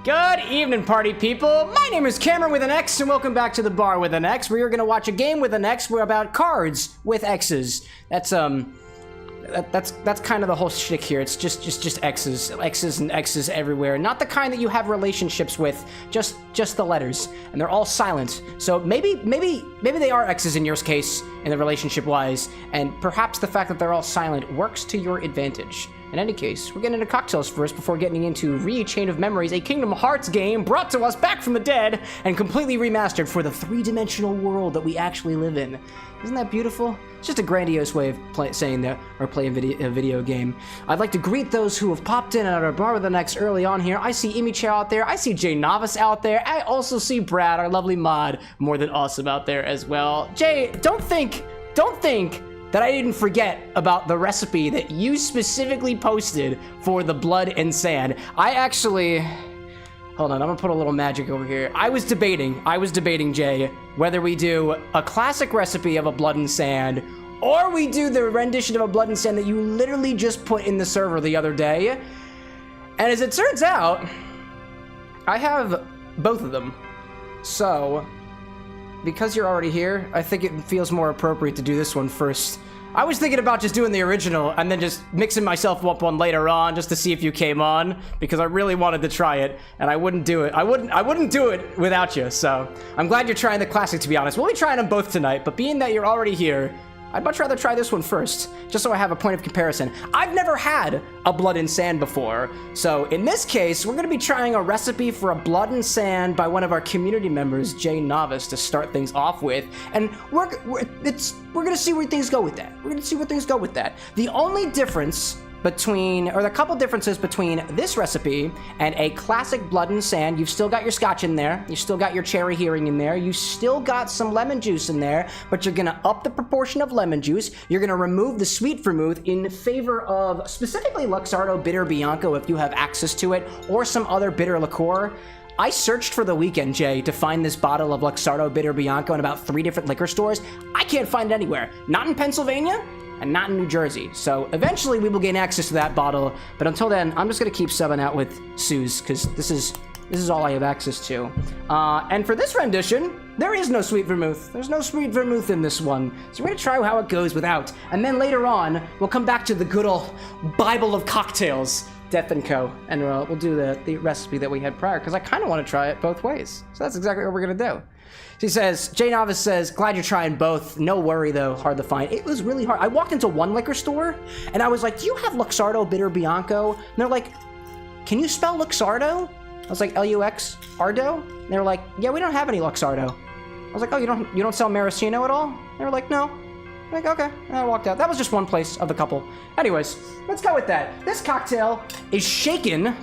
Good evening, party people. My name is Cameron with an X, and welcome back to the bar with an X, where you're gonna watch a game with an X. We're about cards with X's. That's kind of the whole shtick here. It's just X's and X's everywhere. Not the kind that you have relationships with. Just the letters, and they're all silent. So maybe they are X's in your case, in the relationship-wise, and perhaps the fact that they're all silent works to your advantage. In any case, we're getting into cocktails first before getting into Chain of Memories, a Kingdom Hearts game brought to us back from the dead and completely remastered for the three-dimensional world that we actually live in. Isn't that beautiful? It's just a grandiose way of saying that, or playing a video game. I'd like to greet those who have popped in at our bar with the next early on here. I see Imi out there. I see Jay Novice out there. I also see Brad, our lovely mod, more than awesome out there as well. Jay, don't think that I didn't forget about the recipe that you specifically posted for the blood and sand. I actually... Hold on, I'm gonna put a little magic over here. I was debating, Jay, whether we do a classic recipe of a blood and sand, or we do the rendition of a blood and sand that you literally just put in the server the other day. And as it turns out, I have both of them. So, because you're already here, I think it feels more appropriate to do this one first. I was thinking about just doing the original and then just mixing myself up one later on just to see if you came on, because I really wanted to try it, and I wouldn't do it. I wouldn't do it without you, so I'm glad you're trying the classic, to be honest. We'll be trying them both tonight, but being that you're already here, I'd much rather try this one first, just so I have a point of comparison. I've never had a blood and sand before, so in this case, we're going to be trying a recipe for a blood and sand by one of our community members, Jay Novice, to start things off with, and we're going to see where things go with that. The only difference between, or the couple differences between this recipe and a classic blood and sand, you've still got your Scotch in there, you still got your cherry Heering in there, you still got some lemon juice in there, but you're gonna up the proportion of lemon juice, you're gonna remove the sweet vermouth in favor of specifically Luxardo Bitter Bianco if you have access to it, or some other bitter liqueur. I searched for the weekend, Jay, to find this bottle of Luxardo Bitter Bianco in about 3 different liquor stores. I can't find it anywhere. Not in Pennsylvania, and not in New Jersey. So eventually we will gain access to that bottle, but until then, I'm just gonna keep subbing out with Suze, because this is all I have access to. And for this rendition, there is no sweet vermouth. There's no sweet vermouth in this one. So we're gonna try how it goes without. And then later on, we'll come back to the good old Bible of cocktails, Death & Co. And we'll do the recipe that we had prior, because I kind of want to try it both ways. So that's exactly what we're gonna do. He says, Jay Novice says, glad you're trying both. No worry, though, hard to find. It was really hard. I walked into one liquor store, and I was like, do you have Luxardo Bitter Bianco? And they're like, can you spell Luxardo? I was like, L-U-X-Ardo? And they were like, yeah, we don't have any Luxardo. I was like, oh, you don't sell maraschino at all? They were like, no. I'm like, okay. And I walked out. That was just one place of the couple. Anyways, let's go with that. This cocktail is shaken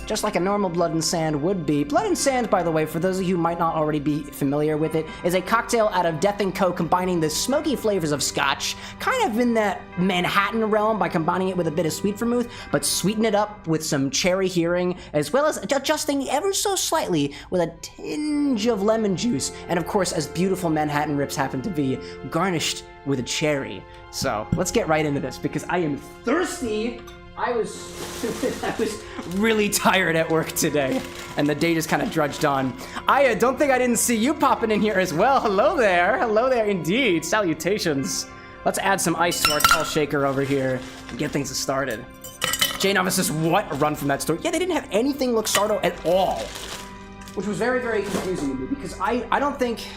just like a normal blood and sand would be. Blood and sand, by the way, for those of you who might not already be familiar with it, is a cocktail out of Death & Co. combining the smoky flavors of Scotch, kind of in that Manhattan realm by combining it with a bit of sweet vermouth, but sweeten it up with some cherry Heering, as well as adjusting ever so slightly with a tinge of lemon juice, and of course, as beautiful Manhattan rips happen to be, garnished with a cherry. So let's get right into this, because I am thirsty. I was really tired at work today, and the day just kind of drudged on. I don't think I didn't see you popping in here as well. Hello there indeed. Salutations. Let's add some ice to our tall shaker over here and get things started. Jay Novice says, what? Run from that store. Yeah, they didn't have anything Luxardo at all, which was very, very confusing to me, because I don't think,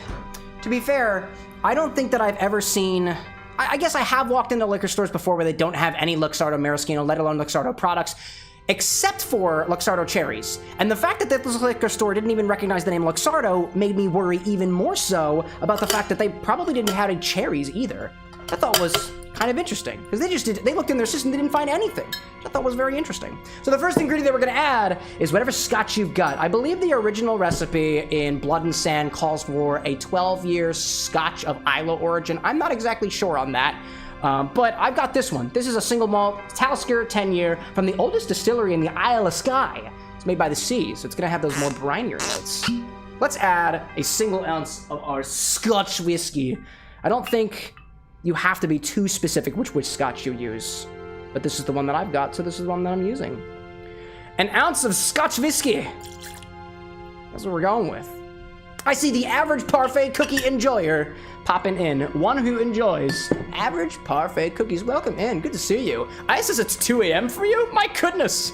to be fair, I don't think that I've ever seen... I guess I have walked into liquor stores before where they don't have any Luxardo maraschino, let alone Luxardo products, except for Luxardo cherries. And the fact that this liquor store didn't even recognize the name Luxardo made me worry even more so about the fact that they probably didn't have any cherries either. I thought was kind of interesting, because they looked in their system, they didn't find anything, which I thought was very interesting. So the first ingredient that we're gonna add is whatever Scotch you've got. I believe the original recipe in Blood and Sand calls for a 12-year Scotch of Islay origin. I'm not exactly sure on that, but I've got this one. This is a single malt Talisker 10-year from the oldest distillery in the Isle of Skye. It's made by the sea, so it's gonna have those more brinier notes. Let's add a single ounce of our Scotch whiskey. I don't think you have to be too specific which Scotch you use, but this is the one that I've got, so this is the one that I'm using. An ounce of Scotch whiskey. That's what we're going with. I see the average parfait cookie enjoyer popping in. One who enjoys average parfait cookies. Welcome in. Good to see you. I says it's 2 a.m. for you? My goodness.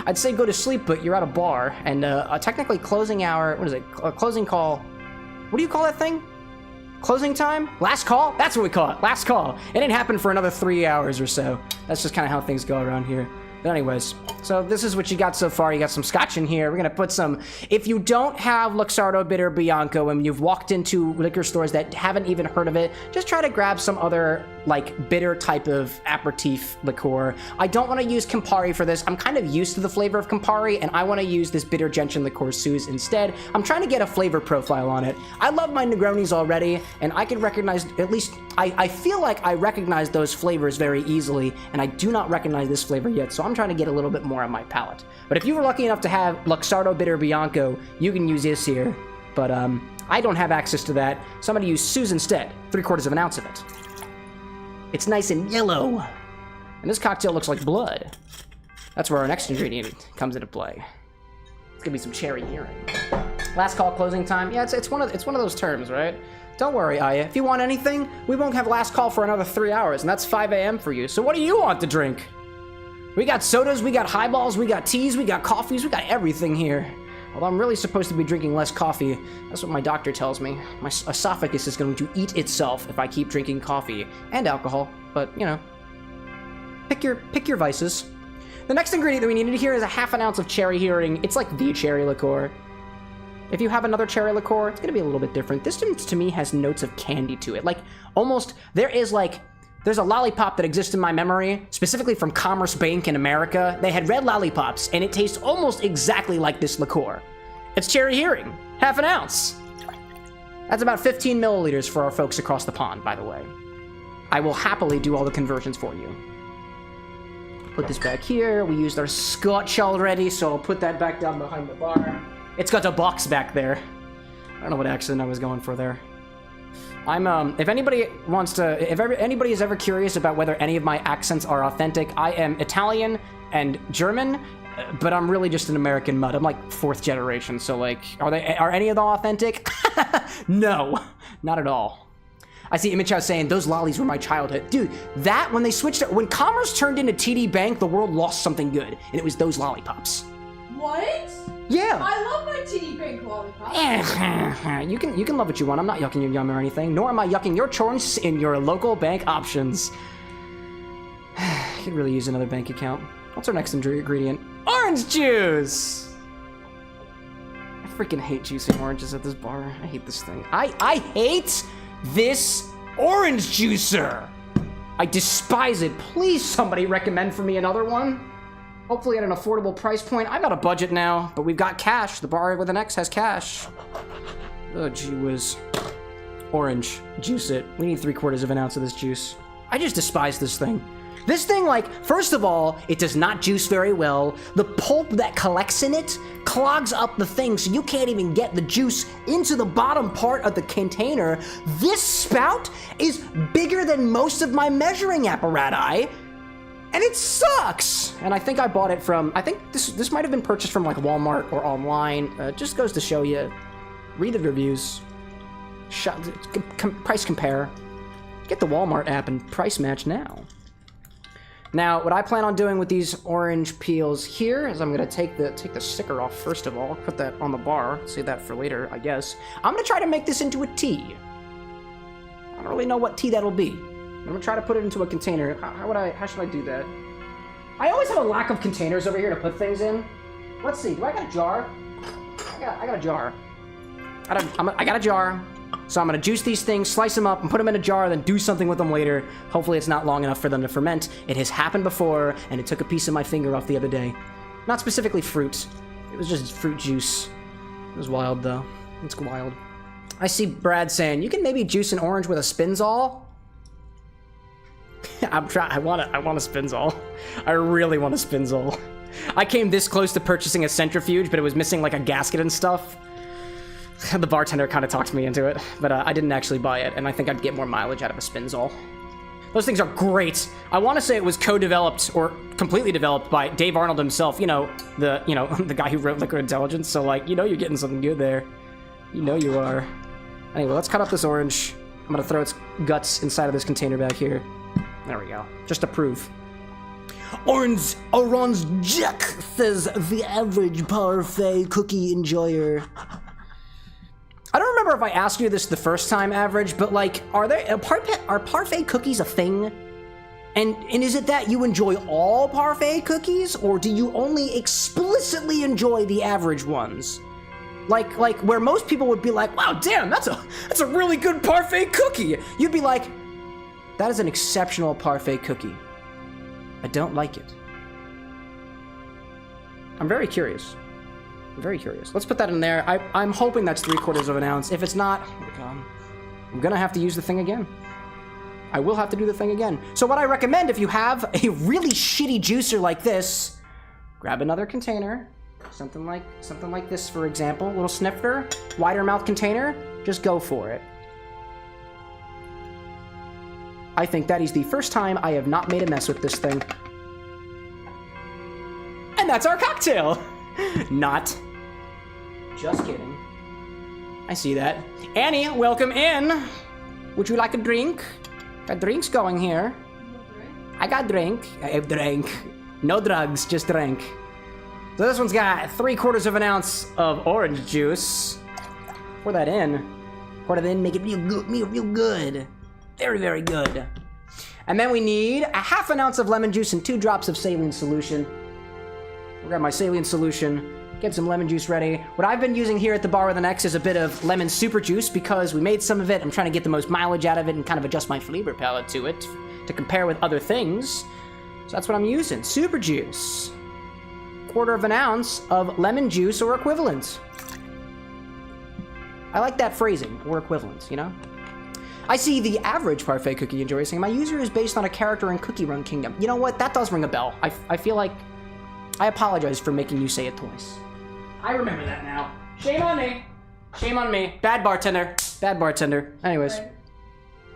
I'd say go to sleep, but you're at a bar. And technically closing hour, what is it? Closing call. What do you call that thing? Closing time? Last call? That's what we call it. Last call. It didn't happen for another 3 hours or so. That's just kind of how things go around here. But anyways, so this is what you got so far. You got some Scotch in here. We're going to put some... If you don't have Luxardo Bitter Bianco and you've walked into liquor stores that haven't even heard of it, just try to grab some other, like, bitter type of aperitif liqueur. I don't want to use Campari for this. I'm kind of used to the flavor of Campari, and I want to use this bitter gentian liqueur Suze instead. I'm trying to get a flavor profile on it. I love my Negronis already, and I can recognize, at least, I feel like I recognize those flavors very easily, and I do not recognize this flavor yet, so I'm trying to get a little bit more on my palate. But if you were lucky enough to have Luxardo Bitter Bianco, you can use this here. But I don't have access to that, so I'm going to use Suze instead, 3/4 of an ounce of it. It's nice and yellow. And this cocktail looks like blood. That's where our next ingredient comes into play. It's going to be some cherry Heering. Last call closing time. Yeah, it's one of those terms, right? Don't worry, Aya. If you want anything, we won't have last call for another 3 hours, and that's 5 a.m. for you. So what do you want to drink? We got sodas, we got highballs, we got teas, we got coffees, we got everything here. Although I'm really supposed to be drinking less coffee. That's what my doctor tells me. My esophagus is going to eat itself if I keep drinking coffee and alcohol. But, you know, pick your vices. The next ingredient that we needed here is a ½ ounce of cherry Heering. It's like the cherry liqueur. If you have another cherry liqueur, it's going to be a little bit different. This, to me, has notes of candy to it. Like, almost, there's a lollipop that exists in my memory, specifically from Commerce Bank in America. They had red lollipops, and it tastes almost exactly like this liqueur. It's cherry Heering, ½ ounce. That's about 15 milliliters for our folks across the pond, by the way. I will happily do all the conversions for you. Put this back here. We used our Scotch already, so I'll put that back down behind the bar. It's got a box back there. I don't know what accent I was going for there. If anybody wants to, if anybody is ever curious about whether any of my accents are authentic, I am Italian and German, but I'm really just an American mutt. I'm like 4th generation, so like, are any of them authentic? No, not at all. I see Image House saying, those lollies were my childhood. Dude, when Commerce turned into TD Bank, the world lost something good, and it was those lollipops. What? Yeah. I love my TD Bank lollipop. You can love what you want. I'm not yucking your yum or anything, nor am I yucking your choice in your local bank options. I could really use another bank account. What's our next ingredient? Orange juice! I freaking hate juicing oranges at this bar. I hate this thing. I hate this orange juicer! I despise it. Please, somebody recommend for me another one. Hopefully at an affordable price point. I've got a budget now, but we've got cash. The bar with an X has cash. Oh, gee whiz. Orange. Juice it. We need 3/4 of an ounce of this juice. I just despise this thing. This thing, like, first of all, it does not juice very well. The pulp that collects in it clogs up the thing, so you can't even get the juice into the bottom part of the container. This spout is bigger than most of my measuring apparatus. And it sucks! And I think I bought it from, I think this might have been purchased from like Walmart or online. Just goes to show you. Read the reviews. Price compare. Get the Walmart app and price match now. Now, what I plan on doing with these orange peels here is I'm gonna take the sticker off first of all, put that on the bar, save that for later, I guess. I'm gonna try to make this into a tea. I don't really know what tea that'll be. I'm gonna try to put it into a container. How should I do that? I always have a lack of containers over here to put things in. Let's see, do I got a jar? I got a jar. I got a jar. So I'm gonna juice these things, slice them up, and put them in a jar, then do something with them later. Hopefully it's not long enough for them to ferment. It has happened before, and it took a piece of my finger off the other day. Not specifically fruit. It was just fruit juice. It was wild, though. It's wild. I see Brad saying, you can maybe juice an orange with a Spinzall? I want a Spinzall. I really want a Spinzall. I came this close to purchasing a centrifuge, but it was missing like a gasket and stuff. The bartender kind of talked me into it, but I didn't actually buy it, and I think I'd get more mileage out of a Spinzall. Those things are great. I want to say it was co-developed or completely developed by Dave Arnold himself. You know, the guy who wrote Liquid Intelligence. So, like, you know you're getting something good there. You know you are. Anyway, let's cut up this orange. I'm going to throw its guts inside of this container back here. There we go. Just to prove. Orange Jack says the average parfait cookie enjoyer. I don't remember if I asked you this the first time, Average, but like, are parfait cookies a thing? And is it that you enjoy all parfait cookies, or do you only explicitly enjoy the average ones? Like where most people would be like, wow, damn, that's a really good parfait cookie. You'd be like, that is an exceptional parfait cookie. I don't like it. I'm very curious. Very curious. Let's put that in there. I'm hoping that's 3/4 of an ounce. If it's not, I'm gonna have to use the thing again. I will have to do the thing again. So what I recommend, if you have a really shitty juicer like this, grab another container, something like this, for example, a little snifter, wider mouth container. Just go for it. I think that is the first time I have not made a mess with this thing. And that's our cocktail. Not. Just kidding. I see that. Annie, welcome in. Would you like a drink? Got drinks going here. I got drink. I have drink. No drugs, just drink. So this one's got 3/4 of an ounce of orange juice. Pour that in. Pour it in, make it real good. Very, very good. And then we need a 1/2 ounce of lemon juice and 2 drops of saline solution. I'll grab my saline solution. Get some lemon juice ready. What I've been using here at the Bar with an X is a bit of lemon super juice because we made some of it. I'm trying to get the most mileage out of it and kind of adjust my flavor palette to it to compare with other things. So that's what I'm using. Super juice. 1/4 ounce of lemon juice or equivalent. I like that phrasing, or equivalent, you know? I see the average parfait cookie enjoyer saying, my user is based on a character in Cookie Run Kingdom. You know what? That does ring a bell. I feel like I apologize for making you say it twice. I remember that now. Shame on me. Shame on me. Bad bartender. Bad bartender. Anyways. Could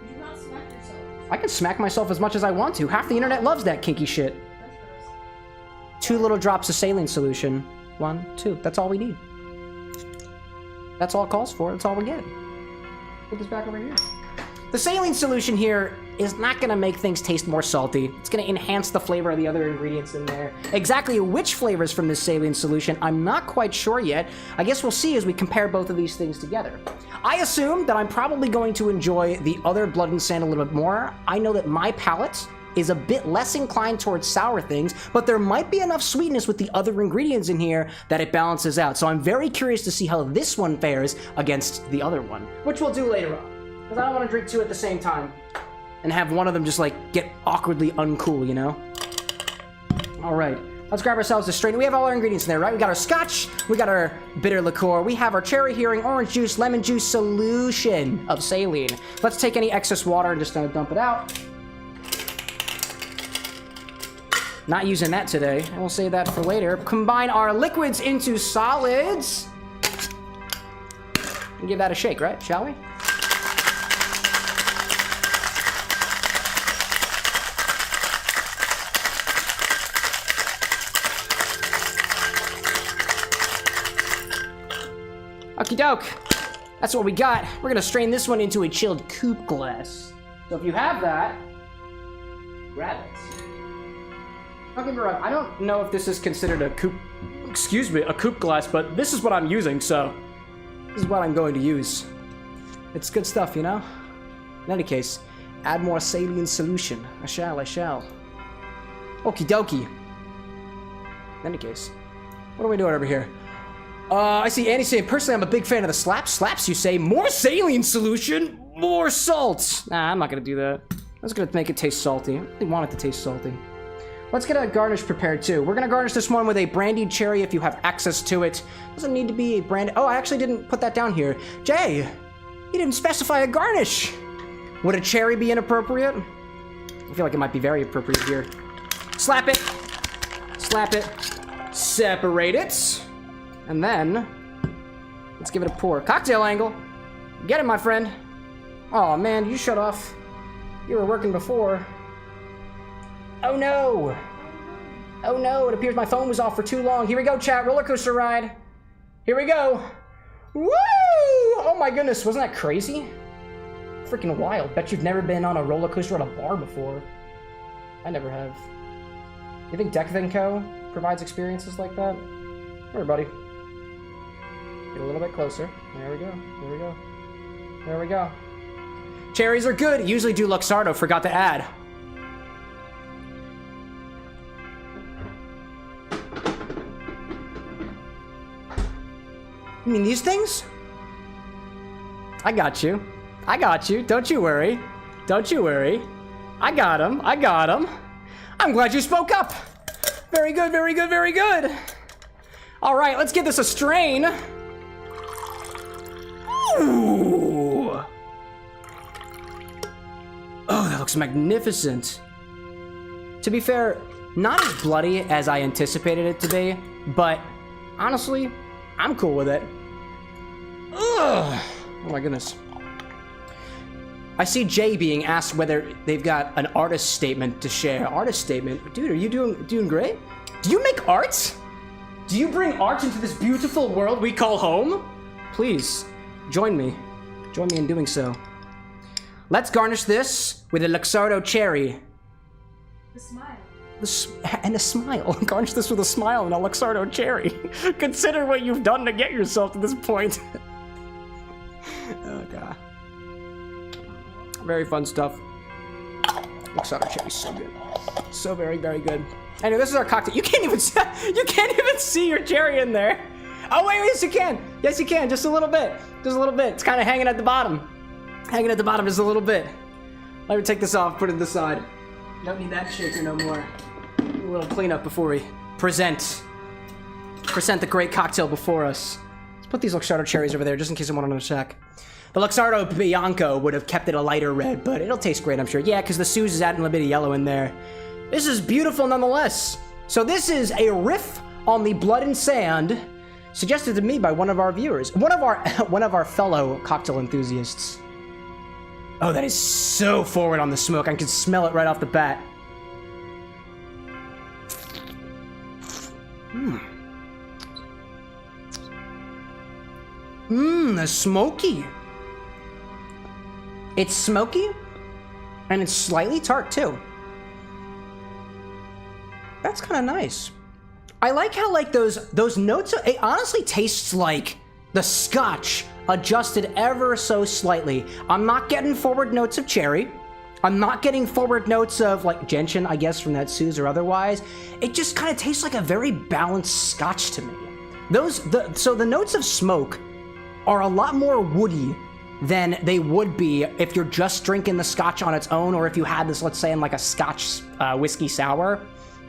you not smack yourself? I can smack myself as much as I want to. Half the internet loves that kinky shit. That's gross. 2 little drops of saline solution. 1, 2. That's all we need. That's all it calls for. That's all we get. Put this back over here. The saline solution here is not going to make things taste more salty. It's going to enhance the flavor of the other ingredients in there. Exactly which flavors from this saline solution, I'm not quite sure yet. I guess we'll see as we compare both of these things together. I assume that I'm probably going to enjoy the other Blood and Sand a little bit more. I know that my palate is a bit less inclined towards sour things, but there might be enough sweetness with the other ingredients in here that it balances out. So I'm very curious to see how this one fares against the other one, which we'll do later on. Because I don't want to drink 2 at the same time and have one of them just like get awkwardly uncool, you know? All right, let's grab ourselves a strain. We have all our ingredients in there, right? We got our Scotch, we got our bitter liqueur, we have our cherry Heering, orange juice, lemon juice solution of saline. Let's take any excess water and just dump it out. Not using that today. We'll save that for later. Combine our liquids into solids. And give that a shake, right? Shall we? Okie doke. That's what we got. We're gonna strain this one into a chilled coupe glass. So if you have that, grab it. Don't get me wrong, I don't know if this is considered a coupe glass, but this is what I'm using, so this is what I'm going to use. It's good stuff, you know? In any case, add more saline solution. I shall. Okie dokie. In any case, what are we doing over here? I see Annie saying, personally, I'm a big fan of the slaps. Slaps, you say? More saline solution? More salt! Nah, I'm not gonna do that. That's gonna make it taste salty. I really want it to taste salty. Let's get a garnish prepared, too. We're gonna garnish this one with a brandied cherry if you have access to it. Doesn't need to be a brandied... Oh, I actually didn't put that down here. Jay, you didn't specify a garnish. Would a cherry be inappropriate? I feel like it might be very appropriate here. Slap it. Slap it. Separate it. And then, let's give it a pour. Cocktail angle. Get it, my friend. Oh, man, you shut off. You were working before. Oh no! Oh no, it appears my phone was off for too long. Here we go, chat. Roller coaster ride. Here we go. Woo! Oh my goodness, wasn't that crazy? Freaking wild. Bet you've never been on a roller coaster at a bar before. I never have. You think Deck & Co. provides experiences like that? Here, buddy. Get a little bit closer. There we go. There we go. There we go. Cherries are good. Usually do Luxardo. Forgot to add. You mean these things? I got you. I got you. Don't you worry. Don't you worry. I got him. I got him. I'm glad you spoke up. Very good, very good, very good. All right, let's give this a strain. Ooh. Oh, that looks magnificent. To be fair, not as bloody as I anticipated it to be, but honestly, I'm cool with it. Ugh. Oh my goodness. I see Jay being asked whether they've got an artist statement to share. Artist statement? Dude, are you doing great? Do you make art? Do you bring art into this beautiful world we call home? Please, join me. Join me in doing so. Let's garnish this with a Luxardo cherry. The smile. And a smile. Garnish this with a smile and a Luxardo cherry. Consider what you've done to get yourself to this point. Oh, God. Very fun stuff. Luxardo cherry's so good. So very, very good. Anyway, this is our cocktail. You can't even see your cherry in there. Oh, wait, yes, you can. Yes, you can. Just a little bit. Just a little bit. It's kind of hanging at the bottom. Hanging at the bottom just a little bit. Let me take this off, put it to the side. Don't need that shaker no more. A little cleanup before we present the great cocktail before us. Let's put these Luxardo cherries over there just in case I want to check. The Luxardo Bianco would have kept it a lighter red, but it'll taste great, I'm sure. Yeah, because the Suze is adding a bit of yellow in there. This is beautiful nonetheless. So this is a riff on the Blood and Sand, suggested to me by one of our viewers, one of our fellow cocktail enthusiasts. Oh, that is so forward on the smoke. I can smell it right off the bat. That's smoky. It's smoky, and it's slightly tart too. That's kind of nice. I like how like those notes. It honestly tastes like the Scotch adjusted ever so slightly. I'm not getting forward notes of cherry. I'm not getting forward notes of like gentian, I guess, from that Suze or otherwise. It just kind of tastes like a very balanced Scotch to me. So the notes of smoke are a lot more woody than they would be if you're just drinking the Scotch on its own, or if you had this, let's say, in like a Scotch whiskey sour.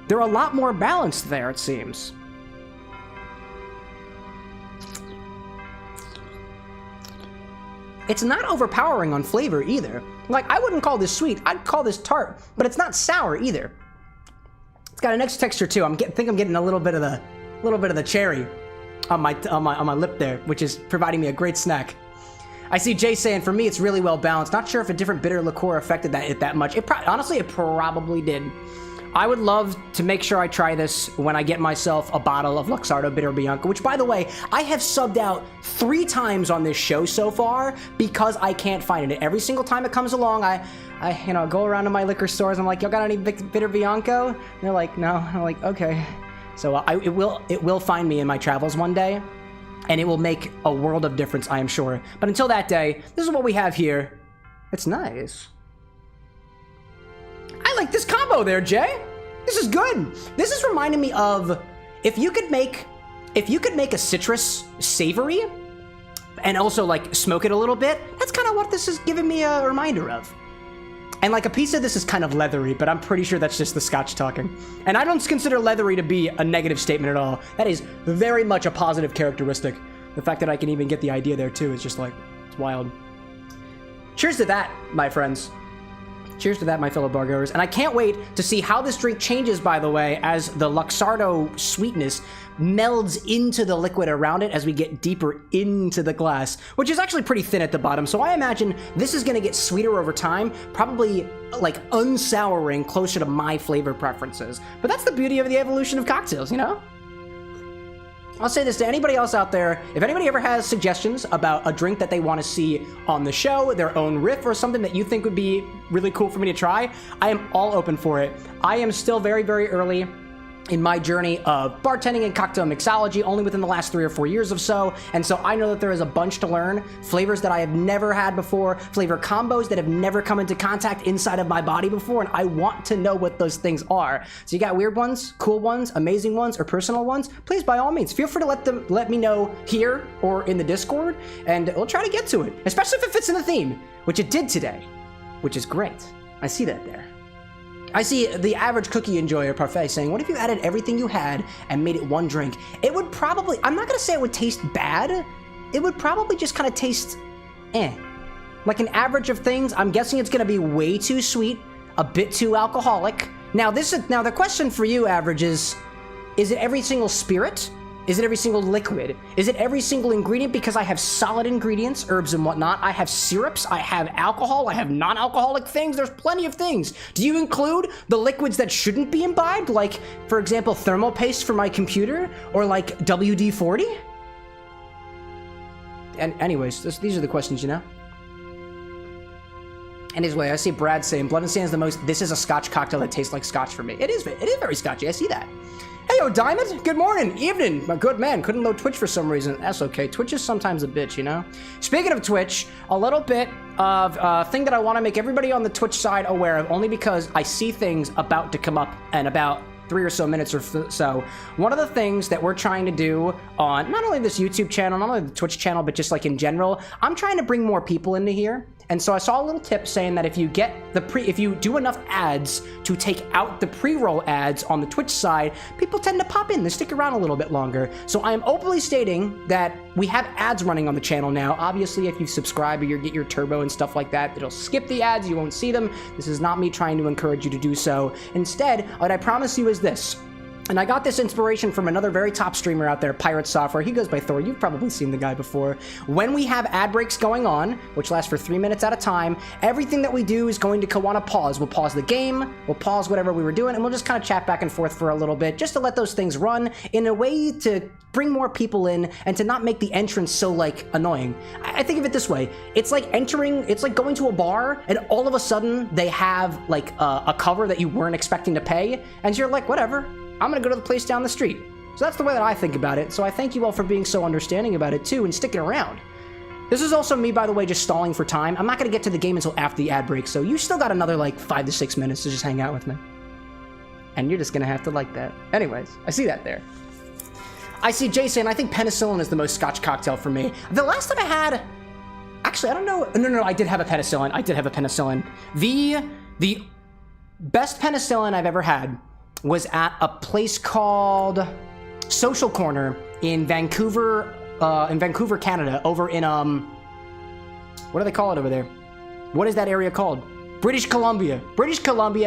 They're a lot more balanced there, it seems. It's not overpowering on flavor either. Like, I wouldn't call this sweet, I'd call this tart, but it's not sour either. It's got a nice texture too. I think I'm getting a little bit of the cherry on my lip there, which is providing me a great snack. I see Jay saying, for me, it's really well balanced. Not sure if a different bitter liqueur affected it that much. Honestly, it probably did. I would love to make sure I try this when I get myself a bottle of Luxardo Bitter Bianco, which, by the way, I have subbed out 3 times on this show so far because I can't find it. Every single time it comes along, I go around to my liquor stores. I'm like, y'all got any Bitter Bianco? And they're like, no. I'm like, okay. So it will find me in my travels one day, and it will make a world of difference, I am sure. But until that day, this is what we have here. It's nice. I like this combo there, Jay. This is good. This is reminding me of if you could make a citrus savory and also like smoke it a little bit. That's kind of what this is giving me a reminder of. And like a piece of this is kind of leathery, but I'm pretty sure that's just the Scotch talking. And I don't consider leathery to be a negative statement at all. That is very much a positive characteristic. The fact that I can even get the idea there too is just like, it's wild. Cheers to that, my friends. Cheers to that, my fellow bargoers. And I can't wait to see how this drink changes, by the way, as the Luxardo sweetness melds into the liquid around it as we get deeper into the glass, which is actually pretty thin at the bottom. So I imagine this is going to get sweeter over time, probably like unsouring closer to my flavor preferences. But that's the beauty of the evolution of cocktails, you know? I'll say this to anybody else out there. If anybody ever has suggestions about a drink that they want to see on the show, their own riff or something that you think would be really cool for me to try, I am all open for it. I am still very, very early in my journey of bartending and cocktail mixology, only within the last 3 or 4 years of so, and so I know that there is a bunch to learn. Flavors that I have never had before, flavor combos that have never come into contact inside of my body before, and I want to know what those things are. So you got weird ones, cool ones, amazing ones, or personal ones? Please, by all means, feel free to let me know here or in the Discord, and we'll try to get to it, especially if it fits in the theme, which it did today, which is great. I see that there. I see the average cookie enjoyer parfait saying, what if you added everything you had and made it one drink? It would probably, I'm not gonna say it would taste bad. It would probably just kind of taste like an average of things. I'm guessing it's gonna be way too sweet, a bit too alcoholic. Now the question for you, average, is it every single spirit? Is it every single liquid? Is it every single ingredient? Because I have solid ingredients, herbs and whatnot. I have syrups, I have alcohol, I have non-alcoholic things. There's plenty of things. Do you include the liquids that shouldn't be imbibed? Like, for example, thermal paste for my computer? Or like WD-40? And anyways, these are the questions, you know? Anyway, I see Brad saying, Blood and Sand is the most, this is a Scotch cocktail that tastes like Scotch for me. It is very Scotchy, I see that. Hey, yo, Diamond, good morning, evening, my good man. Couldn't load Twitch for some reason. That's okay. Twitch is sometimes a bitch, you know? Speaking of Twitch, a little bit of thing that I want to make everybody on the Twitch side aware of, only because I see things about to come up in about 3 or so minutes or so. One of the things that we're trying to do on not only this YouTube channel, not only the Twitch channel, but just like in general, I'm trying to bring more people into here. And so I saw a little tip saying that if you get if you do enough ads to take out the pre-roll ads on the Twitch side, people tend to pop in, they stick around a little bit longer. So I am openly stating that we have ads running on the channel now. Obviously, if you subscribe or you get your turbo and stuff like that, it'll skip the ads, you won't see them. This is not me trying to encourage you to do so. Instead, what I promise you is this. And I got this inspiration from another very top streamer out there, Pirate Software. He goes by Thor. You've probably seen the guy before. When we have ad breaks going on, which last for 3 minutes at a time, everything that we do is going to go on a pause. We'll pause the game, we'll pause whatever we were doing, and we'll just kind of chat back and forth for a little bit, just to let those things run in a way to bring more people in and to not make the entrance so, like, annoying. I think of it this way. It's like it's like going to a bar, and all of a sudden they have, like, a cover that you weren't expecting to pay, and you're like, whatever. I'm gonna go to the place down the street. So that's the way that I think about it. So I thank you all for being so understanding about it too and sticking around. This is also me, by the way, just stalling for time. I'm not gonna get to the game until after the ad break, so you still got another like 5 to 6 minutes to just hang out with me. And you're just gonna have to like that. Anyways, I see that there. I see Jay saying, I think penicillin is the most Scotch cocktail for me. The last time I had, actually, I don't know. No, I did have a penicillin. The best penicillin I've ever had was at a place called Social Corner in Vancouver, Canada, over in, what do they call it over there? What is that area called? British Columbia,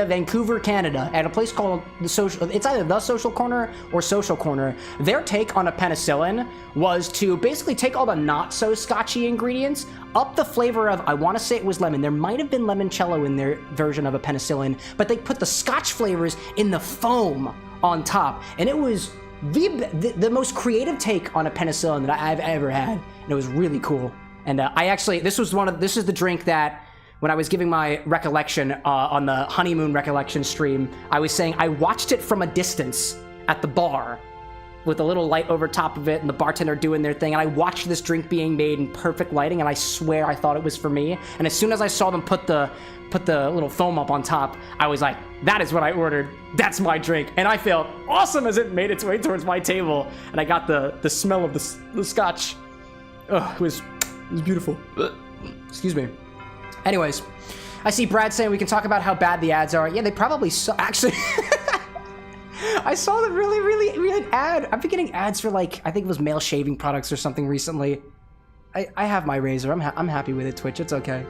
Vancouver, Canada, at a place called it's either the Social Corner or Social Corner. Their take on a penicillin was to basically take all the not so scotchy ingredients, up the flavor of, I want to say it was lemon. There might have been limoncello in their version of a penicillin, but they put the Scotch flavors in the foam on top, and it was the most creative take on a penicillin that I've ever had, and it was really cool. And this is the drink that, when I was giving my recollection on the honeymoon recollection stream, I was saying I watched it from a distance at the bar with a little light over top of it and the bartender doing their thing, and I watched this drink being made in perfect lighting, and I swear I thought it was for me. And as soon as I saw them put the little foam up on top, I was like, that is what I ordered. That's my drink. And I felt awesome as it made its way towards my table, and I got the smell of the Scotch. Oh, it was beautiful. Excuse me. Anyways, I see Brad saying we can talk about how bad the ads are. Yeah, they probably actually. I saw the really ad. I've been getting ads for, like, I think it was male shaving products or something recently. I have my razor. I'm happy with it, Twitch. It's okay.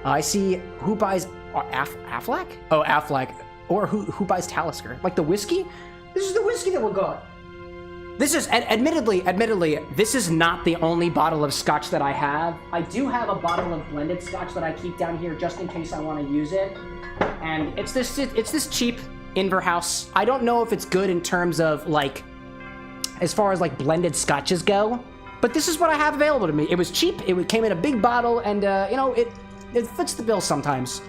I see who buys Affleck? Oh, Affleck. Or who buys Talisker? Like the whiskey? This is the whiskey that we got. This is, admittedly, this is not the only bottle of Scotch that I have. I do have a bottle of blended Scotch that I keep down here just in case I want to use it. And it's this cheap Inverhouse. I don't know if it's good in terms of, like, as far as, like, blended Scotches go. But this is what I have available to me. It was cheap, it came in a big bottle, and, you know, it fits the bill sometimes.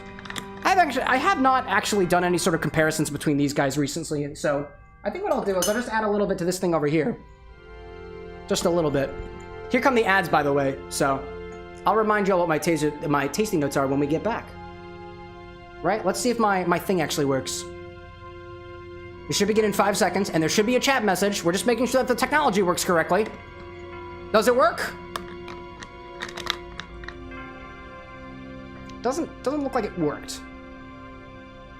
I have not actually done any sort of comparisons between these guys recently, so I think what I'll do is I'll just add a little bit to this thing over here. Just a little bit. Here come the ads, by the way, so I'll remind you all what my tasting notes are when we get back. Right? Let's see if my thing actually works. It should begin in 5 seconds, and there should be a chat message. We're just making sure that the technology works correctly. Does it work? Doesn't look like it worked.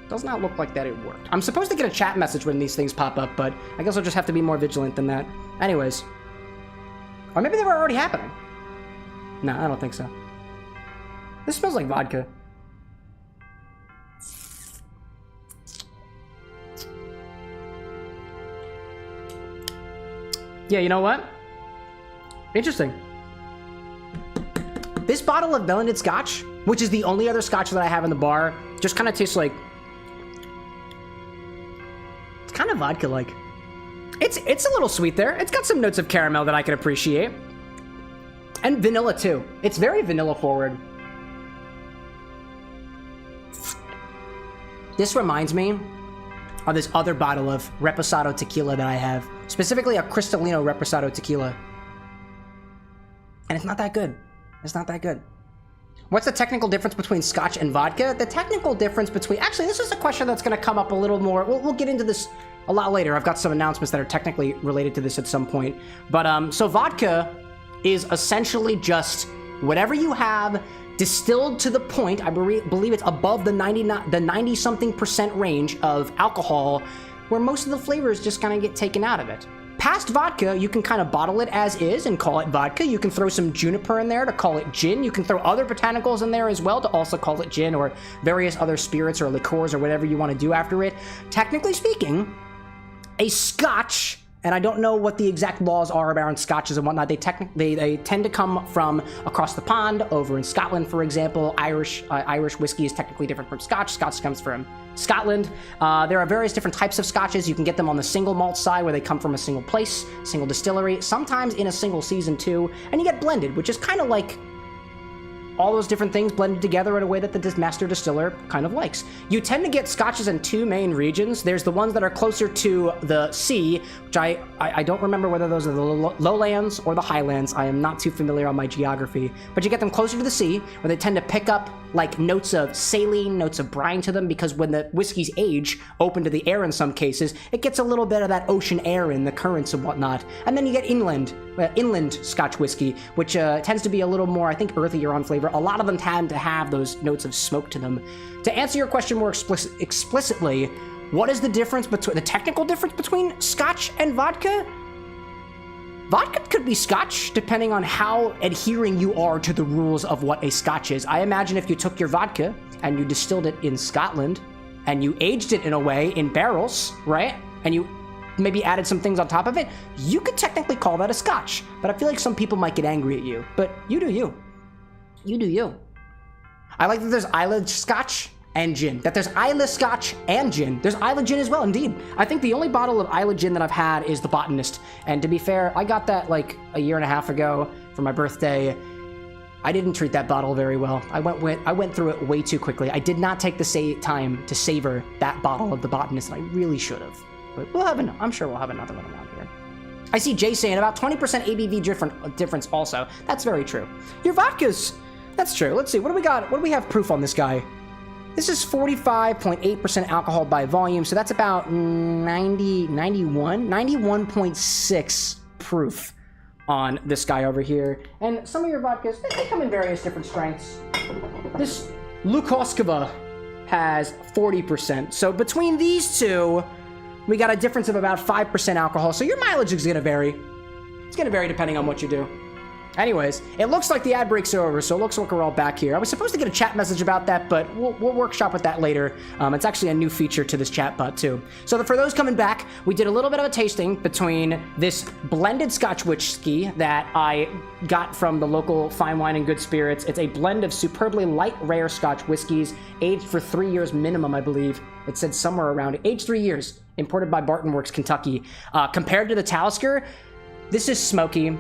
Does not look like that it worked. I'm supposed to get a chat message when these things pop up, but I guess I'll just have to be more vigilant than that. Anyways. Or maybe they were already happening. No, I don't think so. This smells like vodka. Yeah, you know what? Interesting. This bottle of blended Scotch, which is the only other Scotch that I have in the bar, just kind of tastes like... It's kind of vodka-like. It's a little sweet there. It's got some notes of caramel that I can appreciate. And vanilla, too. It's very vanilla-forward. This reminds me of this other bottle of Reposado tequila that I have. Specifically a Cristalino Reposado tequila. And it's not that good. It's not that good. What's the technical difference between Scotch and vodka? The technical difference between... Actually, this is a question that's going to come up a little more. We'll get into this a lot later. I've got some announcements that are technically related to this at some point. But, so vodka is essentially just whatever you have distilled to the point, I believe it's above the 90-something% range of alcohol, where most of the flavors just kind of get taken out of it. Past vodka, you can kind of bottle it as is and call it vodka. You can throw some juniper in there to call it gin. You can throw other botanicals in there as well to also call it gin, or various other spirits or liqueurs or whatever you want to do after it. Technically speaking, a Scotch, and I don't know what the exact laws are around Scotches and whatnot. They tend to come from across the pond, over in Scotland, for example. Irish whiskey is technically different from Scotch. Scotch comes from Scotland. There are various different types of Scotches. You can get them on the single malt side, where they come from a single place, single distillery, sometimes in a single season too. And you get blended, which is kind of like all those different things blended together in a way that the master distiller kind of likes. You tend to get Scotches in two main regions. There's the ones that are closer to the sea, which I don't remember whether those are the lowlands or the highlands. I am not too familiar on my geography. But you get them closer to the sea, where they tend to pick up like notes of saline, notes of brine to them, because when the whiskeys age, open to the air in some cases, it gets a little bit of that ocean air in the currents and whatnot. And then you get inland Scotch whiskey, which tends to be a little more, I think, earthier on flavor. A lot of them tend to have those notes of smoke to them. To answer your question more explicitly, what is the difference between the technical difference between Scotch and vodka? Vodka could be Scotch, depending on how adhering you are to the rules of what a Scotch is. I imagine if you took your vodka and you distilled it in Scotland and you aged it in a way in barrels, right? And you maybe added some things on top of it, you could technically call that a Scotch. But I feel like some people might get angry at you. But you do you. You do you. I like that there's Islay Scotch and gin. That there's Islay Scotch and gin. There's Islay gin as well, indeed. I think the only bottle of Islay gin that I've had is the Botanist. And to be fair, I got that like a year and a half ago for my birthday. I didn't treat that bottle very well. I went through it way too quickly. I did not take the time to savor that bottle of the Botanist, and I really should have. But we'll have I'm sure we'll have another one around here. I see Jay saying about 20% ABV difference also. That's very true. Your vodkas, that's true. Let's see, what do we got? What do we have proof on this guy? This is 45.8% alcohol by volume, so that's about 91.6 proof on this guy over here. And some of your vodkas, they come in various different strengths. This Luxardo has 40%. So between these two, we got a difference of about 5% alcohol. So your mileage is going to vary. It's going to vary depending on what you do. Anyways, it looks like the ad breaks are over, so it looks like we're all back here. I was supposed to get a chat message about that, but we'll workshop with that later. It's actually a new feature to this chat bot, too. So for those coming back, we did a little bit of a tasting between this blended Scotch whiskey that I got from the local Fine Wine and Good Spirits. It's a blend of superbly light, rare Scotch whiskeys, aged for 3 years minimum, I believe. It said somewhere around aged 3 years, imported by Barton Works, Kentucky. Compared to the Talisker, this is smoky.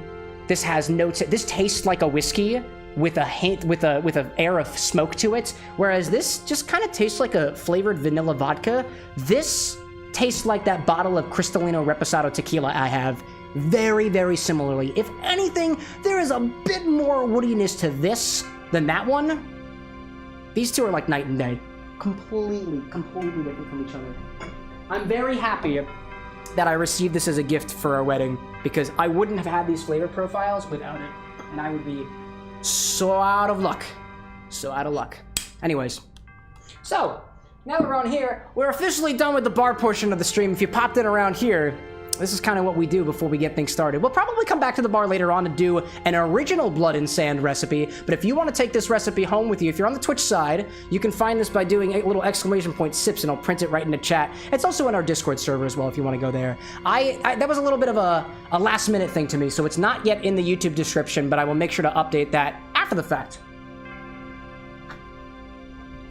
This has notes. This tastes like a whiskey with a hint, with an air of smoke to it. Whereas this just kind of tastes like a flavored vanilla vodka. This tastes like that bottle of Cristalino Reposado tequila I have. Very, very similarly. If anything, there is a bit more woodiness to this than that one. These two are like night and day. Completely different from each other. I'm very happy that I received this as a gift for our wedding, because I wouldn't have had these flavor profiles without it, and I would be so out of luck. So out of luck. Anyways, so now that we're on here, we're officially done with the bar portion of the stream. If you popped in around here, this is kind of what we do before we get things started. We'll probably come back to the bar later on to do an original blood and sand recipe, but if you want to take this recipe home with you, if you're on the Twitch side, you can find this by doing a little exclamation point sips, and I'll print it right in the chat. It's also in our Discord server as well if you want to go there. That was a little bit of a last minute thing to me, so it's not yet in the YouTube description, but I will make sure to update that after the fact.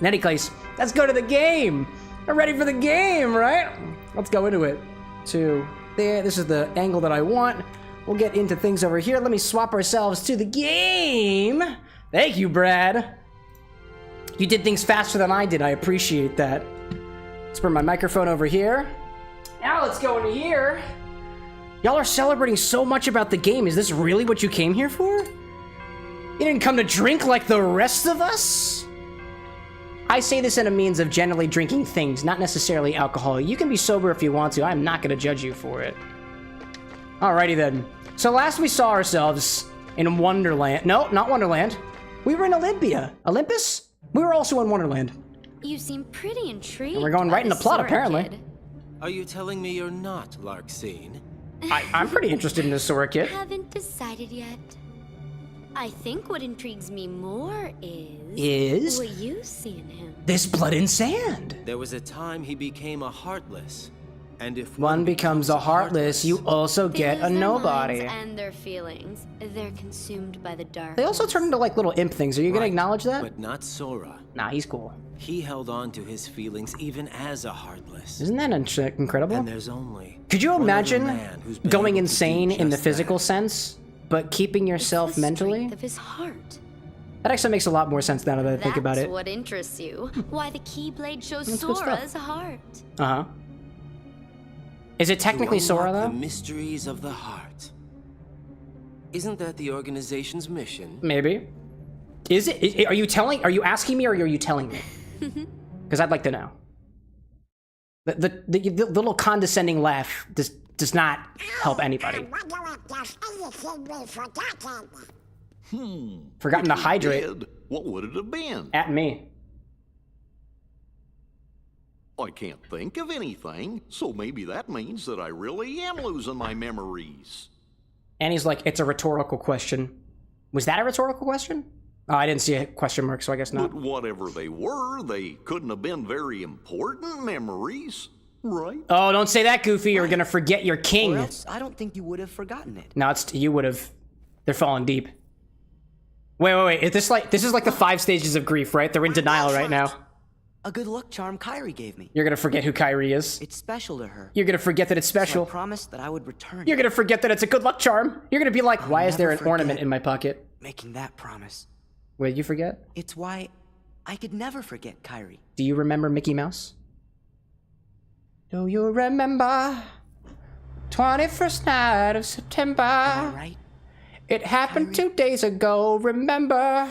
In any case, let's go to the game. We're ready for the game, right? Let's go into it. There, this is the angle that I want. We'll get into things over here. Let me swap ourselves to the game. Thank you, Brad. You did things faster than I did. I appreciate that. Let's bring my microphone over here. Now let's go into here. Y'all are celebrating so much about the game. Is this really what you came here for? You didn't come to drink like the rest of us? I say this in a means of generally drinking things, not necessarily alcohol. You can be sober if you want to. I'm not going to judge you for it. Alrighty then. So last we saw ourselves in Wonderland. No, not Wonderland. We were in Olympia. Olympus? We were also in Wonderland. You seem pretty intrigued. And we're going right in the plot, apparently. Kid. Are you telling me you're not Larxene? I'm pretty interested in this Sora kid. Haven't decided yet. I think what intrigues me more is what you see in him. This blood and sand. There was a time he became a Heartless. And if one becomes a Heartless, you also get a Their nobody. minds and their feelings. They're consumed by the dark. They also turn into like little imp things. Are you gonna acknowledge that? But not Sora. Nah, he's cool. He held on to his feelings even as a Heartless. Isn't that incredible? And there's only Could you one imagine other man who's been going able to insane do in the just physical that. sense, but keeping yourself It's the mentally? strength of his heart. That actually makes a lot more sense now that I think about it. That's what interests you. Why the Keyblade shows That's good stuff. Sora's heart. Uh-huh. Is it technically To Sora, unlock though? The mysteries of the heart. Isn't that the organization's mission? Maybe. Is it? Are you asking me or are you telling me? Because I'd like to know. The little condescending laugh does not help anybody. Forgotten to hydrate. What would it have been? At me. I can't think of anything, so maybe that means that I really am losing my memories. And he's like, it's a rhetorical question. Was that a rhetorical question? Oh, I didn't see a question mark, so I guess not. But whatever they were, they couldn't have been very important memories, right? Oh, don't say that, Goofy. You're gonna forget your king. Or else I don't think you would have forgotten it. No, you would have. They're falling deep. Wait. Is this is like the 5 stages of grief, right? They're in denial right now. A good luck charm Kyrie gave me. You're gonna forget who Kyrie is. It's special to her. You're gonna forget that it's So special. I promised that I would return You're gonna forget that it's a good luck charm. You're gonna be like, why is there an never ornament forget. in my pocket? making that promise. Wait, you forget? It's why I could never forget Kyrie. Do you remember Mickey Mouse? Do you remember 21st night of September? Am I right? It happened Kyrie? 2 days ago, remember?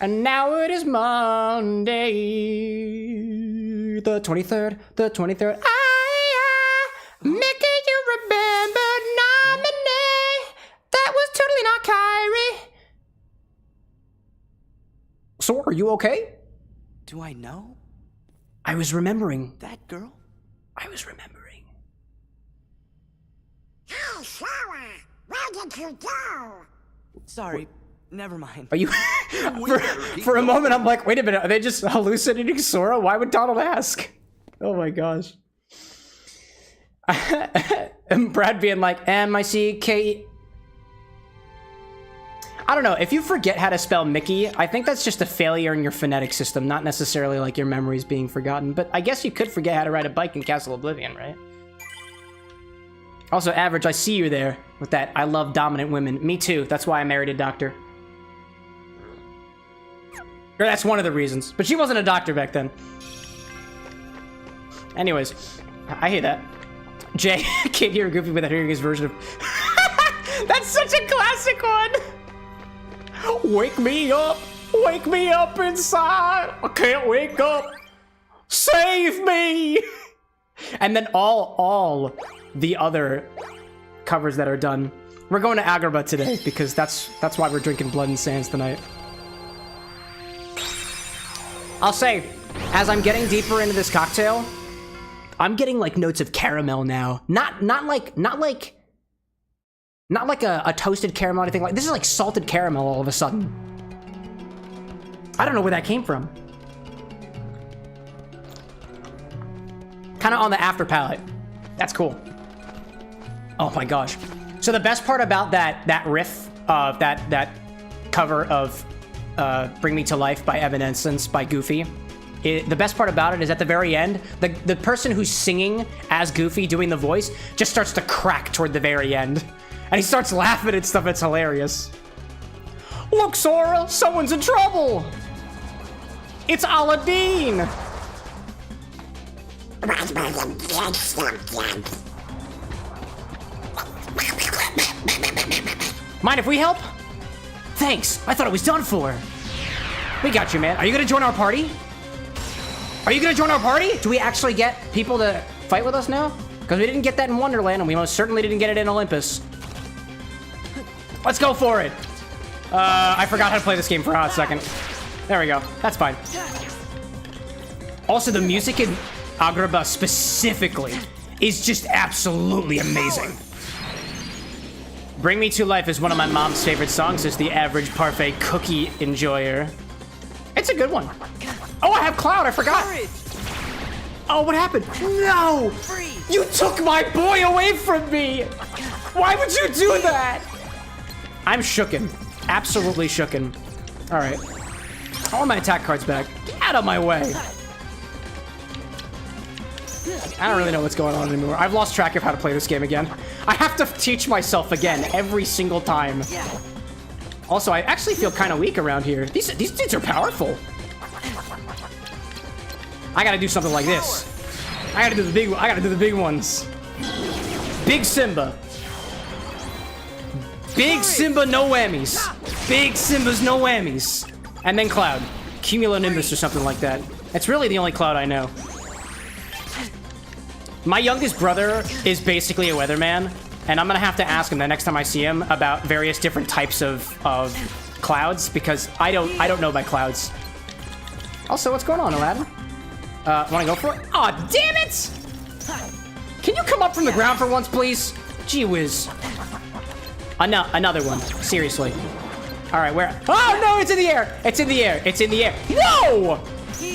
And now it is Monday, the 23rd, the 23rd. Mickey, you remember nominee? That was totally not Kyrie. So, are you okay? Do I know I was remembering. that girl? I was remembering. Hey, Sarah, where did you go? Sorry, never mind. Are you... for a moment, I'm like, wait a minute, are they just hallucinating Sora? Why would Donald ask? Oh my gosh. And Brad being like, M-I-C-K... I don't know, if you forget how to spell Mickey, I think that's just a failure in your phonetic system, not necessarily like your memories being forgotten, but I guess you could forget how to ride a bike in Castle Oblivion, right? Also, Average, I see you there with that I love dominant women. Me too, that's why I married a doctor. Or that's one of the reasons, but she wasn't a doctor back then. Anyways, I hate that. Jay, can't hear Goofy without hearing his version of... That's such a classic one! Wake me up inside. I can't wake up. Save me. And then all the other covers that are done. We're going to Agrabah today because that's why we're drinking Blood and Sands tonight. I'll say, as I'm getting deeper into this cocktail, I'm getting like notes of caramel now. Not like a toasted caramel or anything like. This is like salted caramel all of a sudden. I don't know where that came from. Kind of on the after palate. That's cool. Oh my gosh. So the best part about that riff, that cover of Bring Me to Life by Evanescence by Goofy, the best part about it is at the very end, the person who's singing as Goofy doing the voice just starts to crack toward the very end. And he starts laughing and stuff. It's hilarious. Look, Sora, someone's in trouble. It's Aladdin. Mind if we help? Thanks. I thought it was done for. We got you, man. Are you gonna join our party? Are you gonna join our party? Do we actually get people to fight with us now? Because we didn't get that in Wonderland, and we most certainly didn't get it in Olympus. Let's go for it. I forgot how to play this game for a hot second. There we go. That's fine. Also, the music in Agrabah specifically is just absolutely amazing. Bring Me to Life is one of my mom's favorite songs as the average parfait cookie enjoyer. It's a good one. Oh, I have Cloud. I forgot. Oh, what happened? No! You took my boy away from me! Why would you do that? I'm shooken. Absolutely shooken. Alright. I want my attack cards back. Get out of my way. I don't really know what's going on anymore. I've lost track of how to play this game again. I have to teach myself again every single time. Also, I actually feel kind of weak around here. These dudes are powerful. I gotta do something like this. I gotta do the big ones. Big Simba. Big Simba, no whammies. Big Simba's no whammies. And then Cloud. Cumulonimbus or something like that. That's really the only Cloud I know. My youngest brother is basically a weatherman, and I'm gonna have to ask him the next time I see him about various different types of clouds, because I don't know about clouds. Also, what's going on, Aladdin? Wanna go for it? Aw, oh, damn it! Can you come up from the ground for once, please? Gee whiz. Another one. Seriously. Alright, where? Oh, no, it's in the air! It's in the air! It's in the air! No!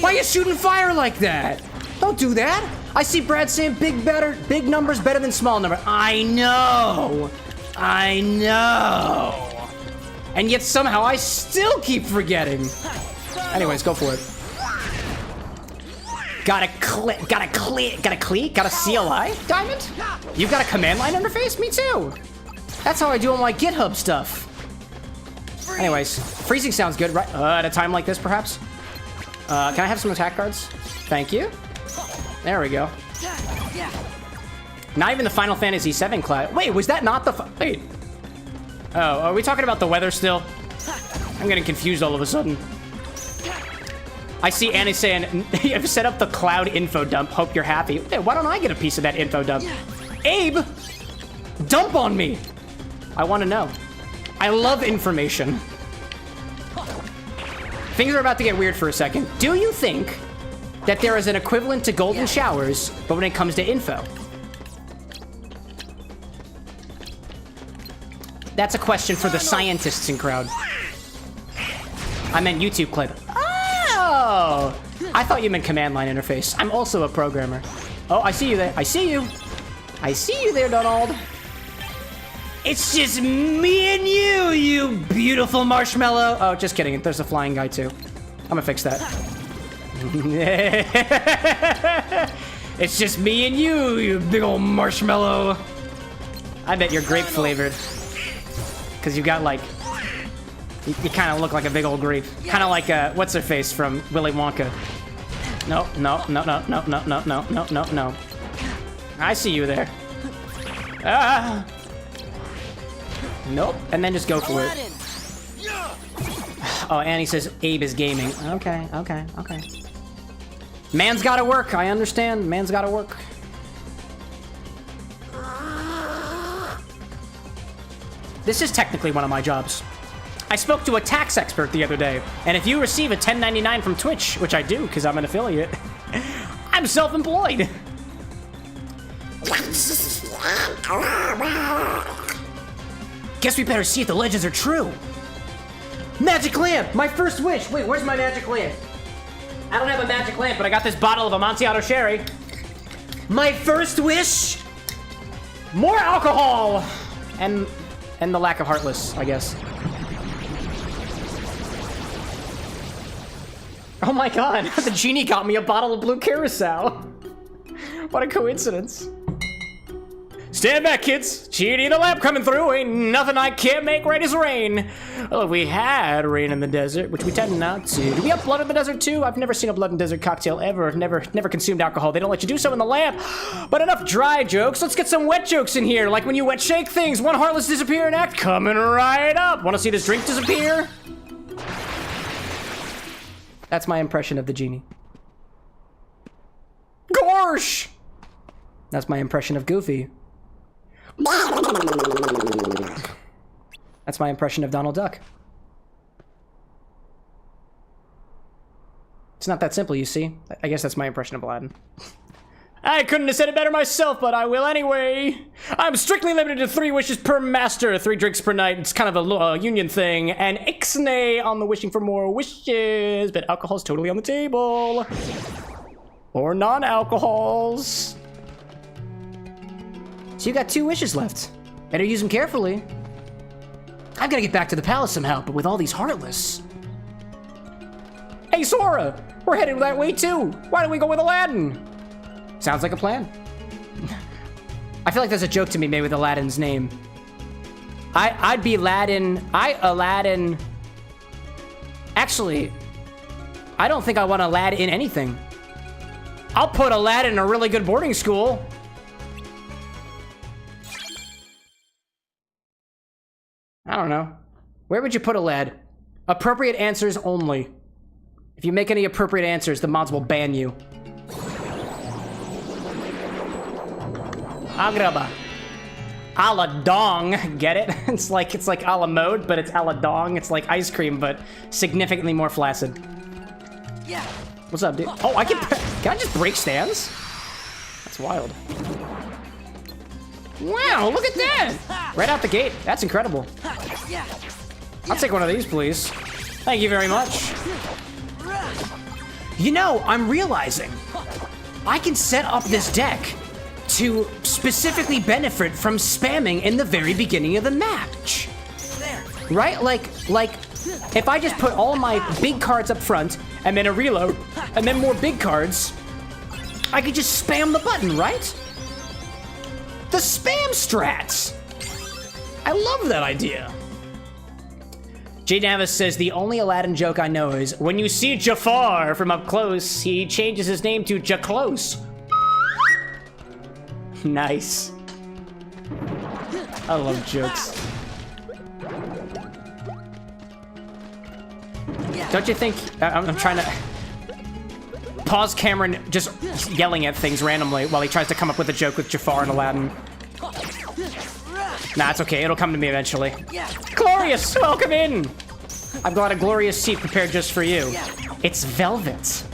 Why are you shooting fire like that? Don't do that! I see Brad saying big numbers better than small numbers. I know! I know! And yet somehow I still keep forgetting. Anyways, go for it. Got a CLI diamond? You've got a command line interface? Me too. That's how I do all my GitHub stuff. Anyways, freezing sounds good, right? At a time like this, perhaps? Can I have some attack cards? Thank you. There we go. Not even the Final Fantasy VII Cloud. Wait, was that not the... Wait. Oh, are we talking about the weather still? I'm getting confused all of a sudden. I see Annie saying, you've set up the cloud info dump. Hope you're happy. Hey, why don't I get a piece of that info dump? Abe! Dump on me! I want to know. I love information. Things are about to get weird for a second. Do you think that there is an equivalent to golden showers, but when it comes to info? That's a question for the scientists in crowd. I meant YouTube clip. Oh! I thought you meant command line interface. I'm also a programmer. Oh, I see you there. I see you. I see you there, Donald. It's just me and you beautiful marshmallow. Oh, just kidding. There's a flying guy, too. I'm gonna fix that. It's just me and you big old marshmallow. I bet you're grape flavored. Because you got like... You kind of look like a big old grape. Kind of like, what's her face from Willy Wonka. No. I see you there. Ah! Nope. And then just go for it. Oh, Annie says Abe is gaming. Okay. Man's gotta work. I understand. Man's gotta work. This is technically one of my jobs. I spoke to a tax expert the other day, and if you receive a 1099 from Twitch, which I do because I'm an affiliate, I'm self-employed. Guess we better see if the legends are true. Magic lamp! My first wish! Wait, where's my magic lamp? I don't have a magic lamp, but I got this bottle of Amontillado Sherry. My first wish? More alcohol! And the lack of Heartless, I guess. Oh my god, the genie got me a bottle of blue curacao. What a coincidence. Stand back, kids. Genie the lamp coming through. Ain't nothing I can't make right as rain. Well, if we had rain in the desert, which we tend not to. Do we have blood in the desert too? I've never seen a blood in desert cocktail ever. Never consumed alcohol. They don't let you do so in the lamp. But enough dry jokes. Let's get some wet jokes in here. Like when you wet shake things. One heartless disappearing act coming right up. Want to see this drink disappear? That's my impression of the genie. Gorsh! That's my impression of Goofy. That's my impression of Donald Duck. It's not that simple, you see. I guess that's my impression of Aladdin. I couldn't have said it better myself, but I will anyway. I'm strictly limited to 3 wishes per master, 3 drinks per night. It's kind of a union thing. And ixnay on the wishing for more wishes, but alcohol's totally on the table. Or non-alcohols. So you got 2 wishes left. Better use them carefully. I've got to get back to the palace somehow, but with all these Heartless. Hey, Sora! We're headed that way too. Why don't we go with Aladdin? Sounds like a plan. I feel like there's a joke to be made with Aladdin's name. I'd be Aladdin. Aladdin. Actually, I don't think I want Aladdin in anything. I'll put Aladdin in a really good boarding school. I don't know. Where would you put Aladdin? Appropriate answers only. If you make any appropriate answers, the mods will ban you. Agraba. A la dong, get it? It's like a la mode, but it's a la dong. It's like ice cream, but significantly more flaccid. Yeah. What's up, dude? Oh, can I just break stands? That's wild. Wow, look at that! Right out the gate. That's incredible. I'll take one of these, please. Thank you very much. You know, I'm realizing I can set up this deck to specifically benefit from spamming in the very beginning of the match. Right? Like, if I just put all my big cards up front, and then a reload, and then more big cards, I could just spam the button, right? The spam strats! I love that idea. Jay Navis says, the only Aladdin joke I know is, when you see Jafar from up close, he changes his name to Jaclose. Nice. I love jokes. Don't you think... I'm trying to... Pause Cameron just yelling at things randomly while he tries to come up with a joke with Jafar and Aladdin. Nah, it's okay. It'll come to me eventually. Glorious! Welcome in! I've got a glorious seat prepared just for you. It's velvet.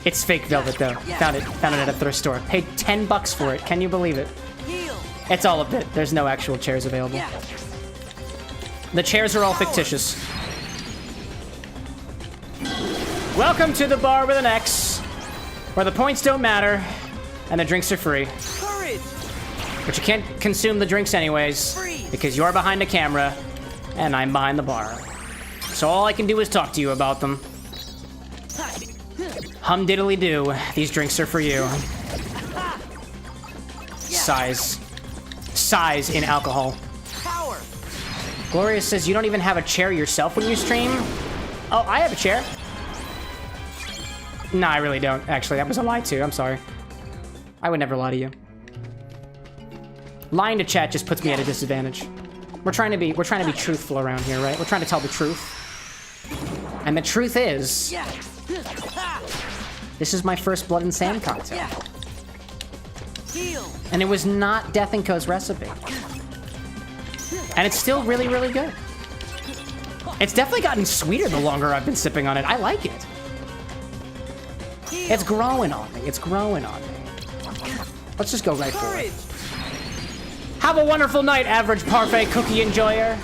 It's fake velvet, though. Found it at a thrift store. Paid $10 for it. Can you believe it? It's all a bit. There's no actual chairs available. The chairs are all fictitious. Welcome to the bar with an X, where the points don't matter and the drinks are free. Courage! But you can't consume the drinks anyways, because you're behind a camera and I'm behind the bar. So all I can do is talk to you about them. Hum diddly do, these drinks are for you. Size. Size in alcohol. Power! Gloria says you don't even have a chair yourself when you stream? Oh, I have a chair. No, I really don't. Actually, that was a lie too. I'm sorry. I would never lie to you. Lying to chat just puts me at a disadvantage. We're trying to be truthful around here, right? We're trying to tell the truth. And the truth is, this is my first Blood and Sand cocktail. And it was not Death & Co.'s recipe. And it's still really, really good. It's definitely gotten sweeter the longer I've been sipping on it. I like it. It's growing on me. It's growing on me. Let's just go right for it. Have a wonderful night, average parfait cookie enjoyer.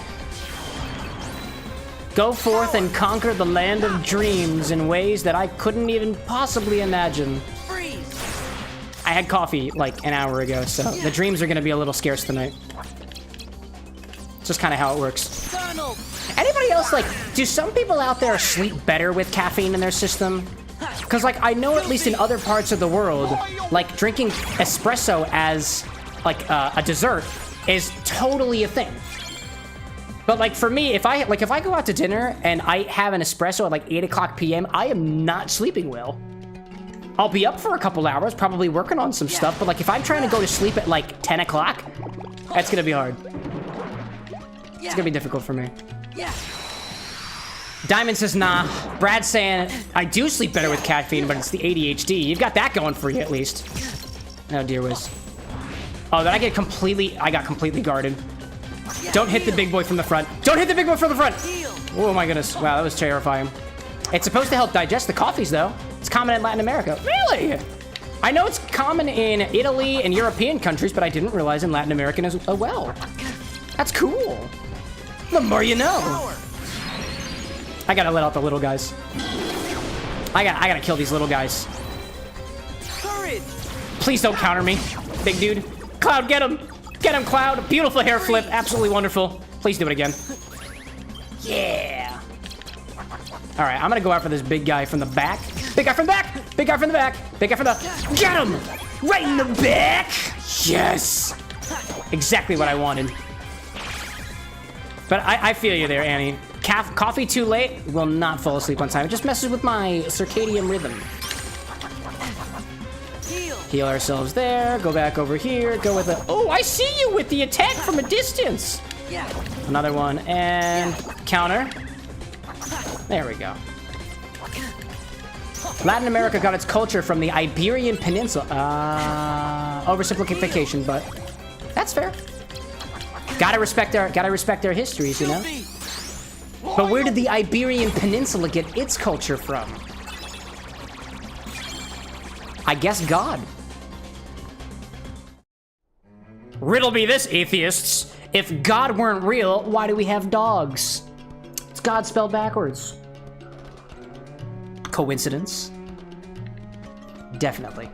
Go forth and conquer the land of dreams in ways that I couldn't even possibly imagine. I had coffee like an hour ago, so the dreams are going to be a little scarce tonight. It's just kind of how it works. Anybody else, like, do some people out there sleep better with caffeine in their system? Because, like, I know at least in other parts of the world, like, drinking espresso as, like, a dessert is totally a thing. But, like, for me, if I go out to dinner and I have an espresso at, like, 8 o'clock p.m., I am not sleeping well. I'll be up for a couple hours, probably working on some stuff, but, like, if I'm trying to go to sleep at, like, 10 o'clock, that's gonna be hard. It's gonna be difficult for me. Diamond says, nah. Brad's saying, I do sleep better with caffeine, but it's the ADHD. You've got that going for you, at least. Oh, dear whiz. Oh, did I got completely guarded. Don't hit the big boy from the front. Don't hit the big boy from the front! Oh my goodness. Wow, that was terrifying. It's supposed to help digest the coffees, though. It's common in Latin America. Really? I know it's common in Italy and European countries, but I didn't realize in Latin American as well. That's cool. The more you know. I gotta let out the little guys. I gotta kill these little guys. Please don't counter me, big dude. Cloud, get him! Get him, Cloud! Beautiful hair flip, absolutely wonderful. Please do it again. Yeah. All right, I'm gonna go out for this big guy from the back. Big guy from the back! Big guy from the back! Big guy from the... Get him! Right in the back! Yes! Exactly what I wanted. But I feel you there, Annie. Coffee too late will not fall asleep on time. It just messes with my circadian rhythm. Heal ourselves there. Go back over here. Go with a... Oh, I see you with the attack from a distance. Another one. And counter. There we go. Latin America got its culture from the Iberian Peninsula. Oversimplification, but that's fair. Gotta respect our histories, you know? But where did the Iberian Peninsula get its culture from? I guess God. Riddle me this, atheists. If God weren't real, why do we have dogs? It's God spelled backwards. Coincidence? Definitely.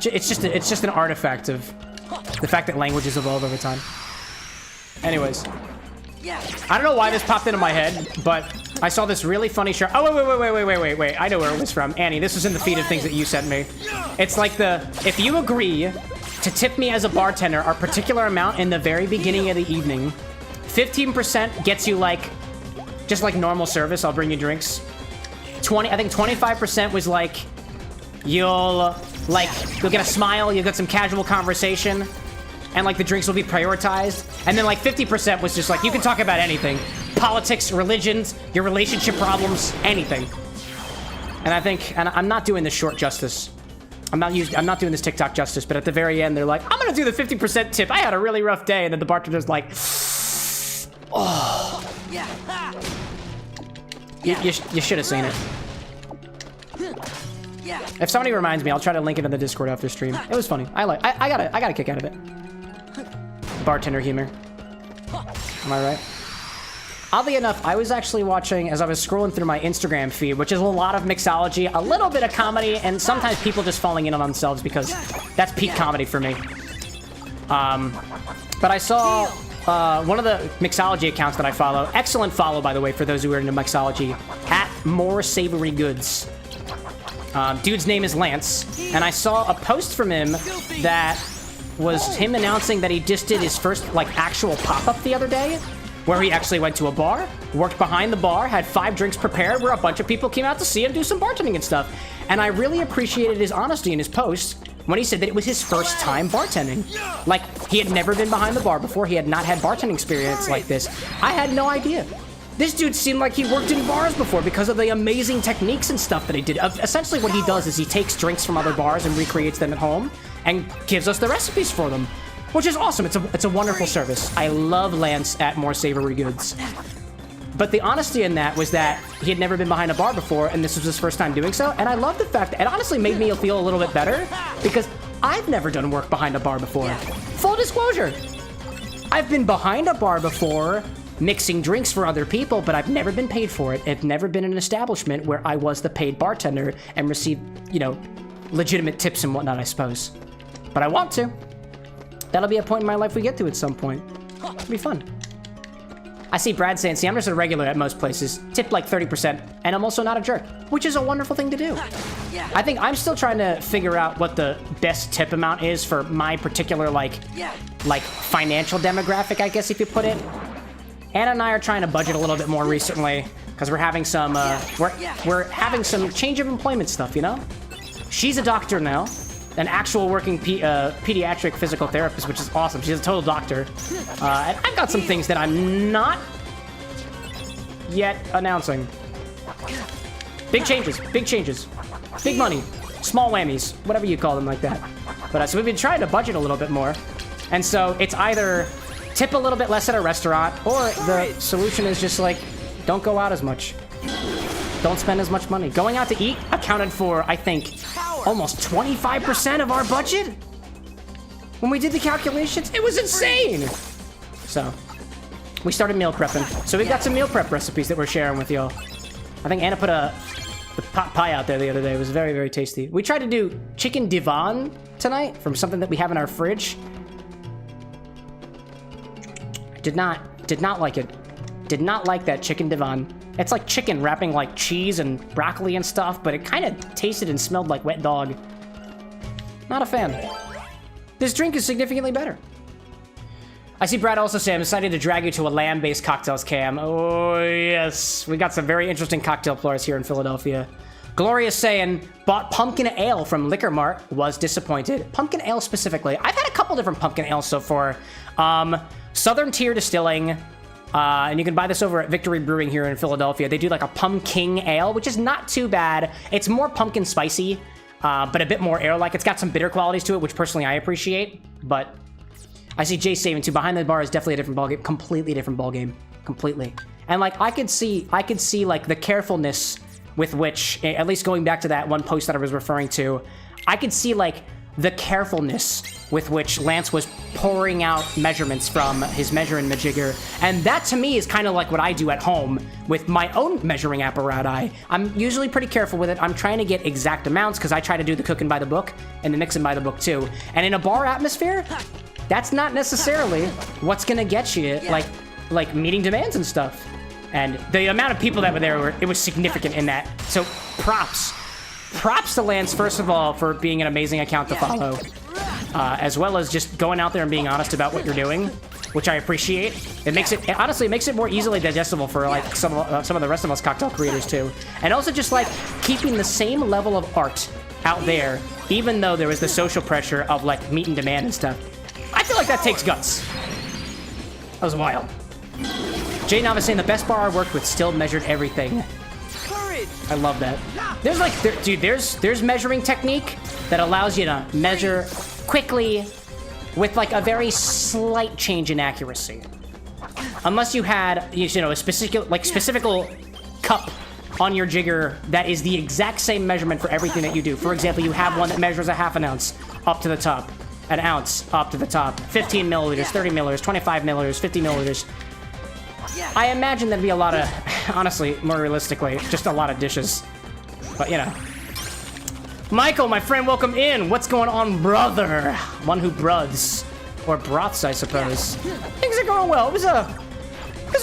It's just an artifact of the fact that languages evolve over time. Anyways. I don't know why this popped into my head, but I saw this really funny shirt. Oh, wait. I know where it was from. Annie, this was in the feed of things that you sent me. It's like if you agree to tip me as a bartender a particular amount in the very beginning of the evening, 15% gets you just like normal service. I'll bring you drinks. I think 25% was like, you'll get a smile, you'll get some casual conversation, and like the drinks will be prioritized. And then like 50% was just like, you can talk about anything. Politics, religions, your relationship problems, anything. And I'm not doing this short justice. I'm not doing this TikTok justice, but at the very end, they're like, I'm gonna do the 50% tip. I had a really rough day. And then the bartender's like, oh. You should have seen it. If somebody reminds me, I'll try to link it in the Discord after stream. It was funny. I got a kick out of it. Bartender humor. Am I right? Oddly enough, I was actually watching, as I was scrolling through my Instagram feed, which is a lot of mixology, a little bit of comedy, and sometimes people just falling in on themselves because that's peak comedy for me. But I saw one of the mixology accounts that I follow, excellent follow, by the way, for those who are into mixology, at More Savory Goods. Dude's name is Lance, and I saw a post from him that was him announcing that he just did his first, like, actual pop-up the other day, where he actually went to a bar, worked behind the bar, had 5 drinks prepared, where a bunch of people came out to see him do some bartending and stuff. And I really appreciated his honesty in his post when he said that it was his first time bartending. Like, he had never been behind the bar before. He had not had bartending experience like this. I had no idea. This dude seemed like he worked in bars before because of the amazing techniques and stuff that he did. Essentially what he does is he takes drinks from other bars and recreates them at home and gives us the recipes for them, which is awesome. It's a wonderful service. I love Lance at More Savory Goods. But the honesty in that was that he had never been behind a bar before, and this was his first time doing so. And I love the fact that it honestly made me feel a little bit better because I've never done work behind a bar before. Full disclosure, I've been behind a bar before, mixing drinks for other people, but I've never been paid for it. I've never been in an establishment where I was the paid bartender and received, you know, legitimate tips and whatnot, I suppose. But I want to. That'll be a point in my life we get to at some point. It'll be fun. I see Brad saying, see, I'm just a regular at most places. Tip like 30%, and I'm also not a jerk, which is a wonderful thing to do. I think I'm still trying to figure out what the best tip amount is for my particular, like financial demographic, I guess, if you put it. Anna and I are trying to budget a little bit more recently, because we're having some, we're having some change of employment stuff, you know? She's a doctor now. An actual working pediatric physical therapist, which is awesome. She's a total doctor. And I've got some things that I'm not yet announcing. Big changes, big money, small whammies, whatever you call them like that. But so we've been trying to budget a little bit more. And so it's either tip a little bit less at a restaurant, or the solution is just like, don't go out as much. Don't spend as much money. Going out to eat accounted for, I think, almost 25% of our budget? When we did the calculations, it was insane! So, we started meal prepping. So we've got some meal prep recipes that we're sharing with y'all. I think Anna put the pot pie out there the other day. It was very, very tasty. We tried to do chicken divan tonight from something that we have in our fridge. Did not like it. Did not like that chicken divan. It's like chicken wrapping like cheese and broccoli and stuff, but it kind of tasted and smelled like wet dog. Not a fan. This drink is significantly better. I see Brad also say, I'm excited to drag you to a lamb-based cocktails, Cam. Oh, yes. We got some very interesting cocktail floors here in Philadelphia. Gloria's saying, bought pumpkin ale from Liquor Mart, was disappointed. Pumpkin ale specifically. I've had a couple different pumpkin ales so far. Southern Tier Distilling, and you can buy this over at Victory Brewing here in Philadelphia. They do like a pumpkin ale, which is not too bad. It's more pumpkin spicy, but a bit more ale-like. It's got some bitter qualities to it, which personally I appreciate. But I see Jay saving too. Behind the bar is definitely a different ballgame. Completely different ballgame. Completely. And like I could see like the carefulness with which, at least going back to that one post that I was referring to, I could see like the carefulness with which Lance was pouring out measurements from his measuring majigger. And that to me is kind of like what I do at home with my own measuring apparatus. I'm usually pretty careful with it. I'm trying to get exact amounts because I try to do the cooking by the book and the mixing by the book too. And in a bar atmosphere, that's not necessarily what's gonna get you like meeting demands and stuff. And the amount of people that were there, it was significant in that. So props to Lance, first of all, for being an amazing account to follow, as well as just going out there and being honest about what you're doing, which I appreciate. Honestly, it makes it more easily digestible for like some of the rest of us cocktail creators too. And also just like keeping the same level of art out there, even though there was the social pressure of like meeting demand and stuff. I feel like that takes guts. That was wild. Jay Nava saying the best bar I worked with still measured everything. I love that. There's like, there's measuring technique that allows you to measure quickly with like a very slight change in accuracy. Unless you had, you know, a specific cup on your jigger that is the exact same measurement for everything that you do. For example, you have one that measures a half an ounce up to the top, an ounce up to the top, 15 milliliters, 30 milliliters, 25 milliliters, 50 milliliters. I imagine there'd be a lot of, honestly, more realistically, just a lot of dishes. But, you know. Michael, my friend, welcome in. What's going on, brother? One who broths. Or broths, I suppose. Things are going well. It was a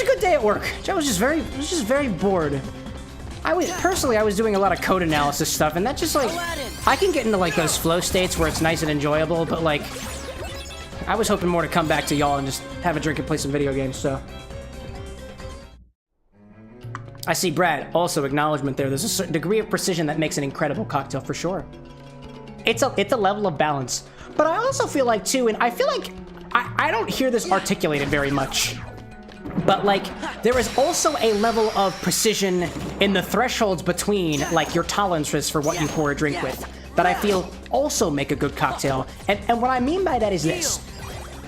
good day at work. I was just very bored. I was doing a lot of code analysis stuff, and that just, like, I can get into, like, those flow states where it's nice and enjoyable, but, like, I was hoping more to come back to y'all and just have a drink and play some video games, so. I see Brad, also acknowledgement there. There's a certain degree of precision that makes an incredible cocktail for sure. It's a level of balance. But I also feel like, too, and I feel like I don't hear this articulated very much, but, like, there is also a level of precision in the thresholds between, like, your tolerances for what you pour a drink with that I feel also make a good cocktail. And what I mean by that is this.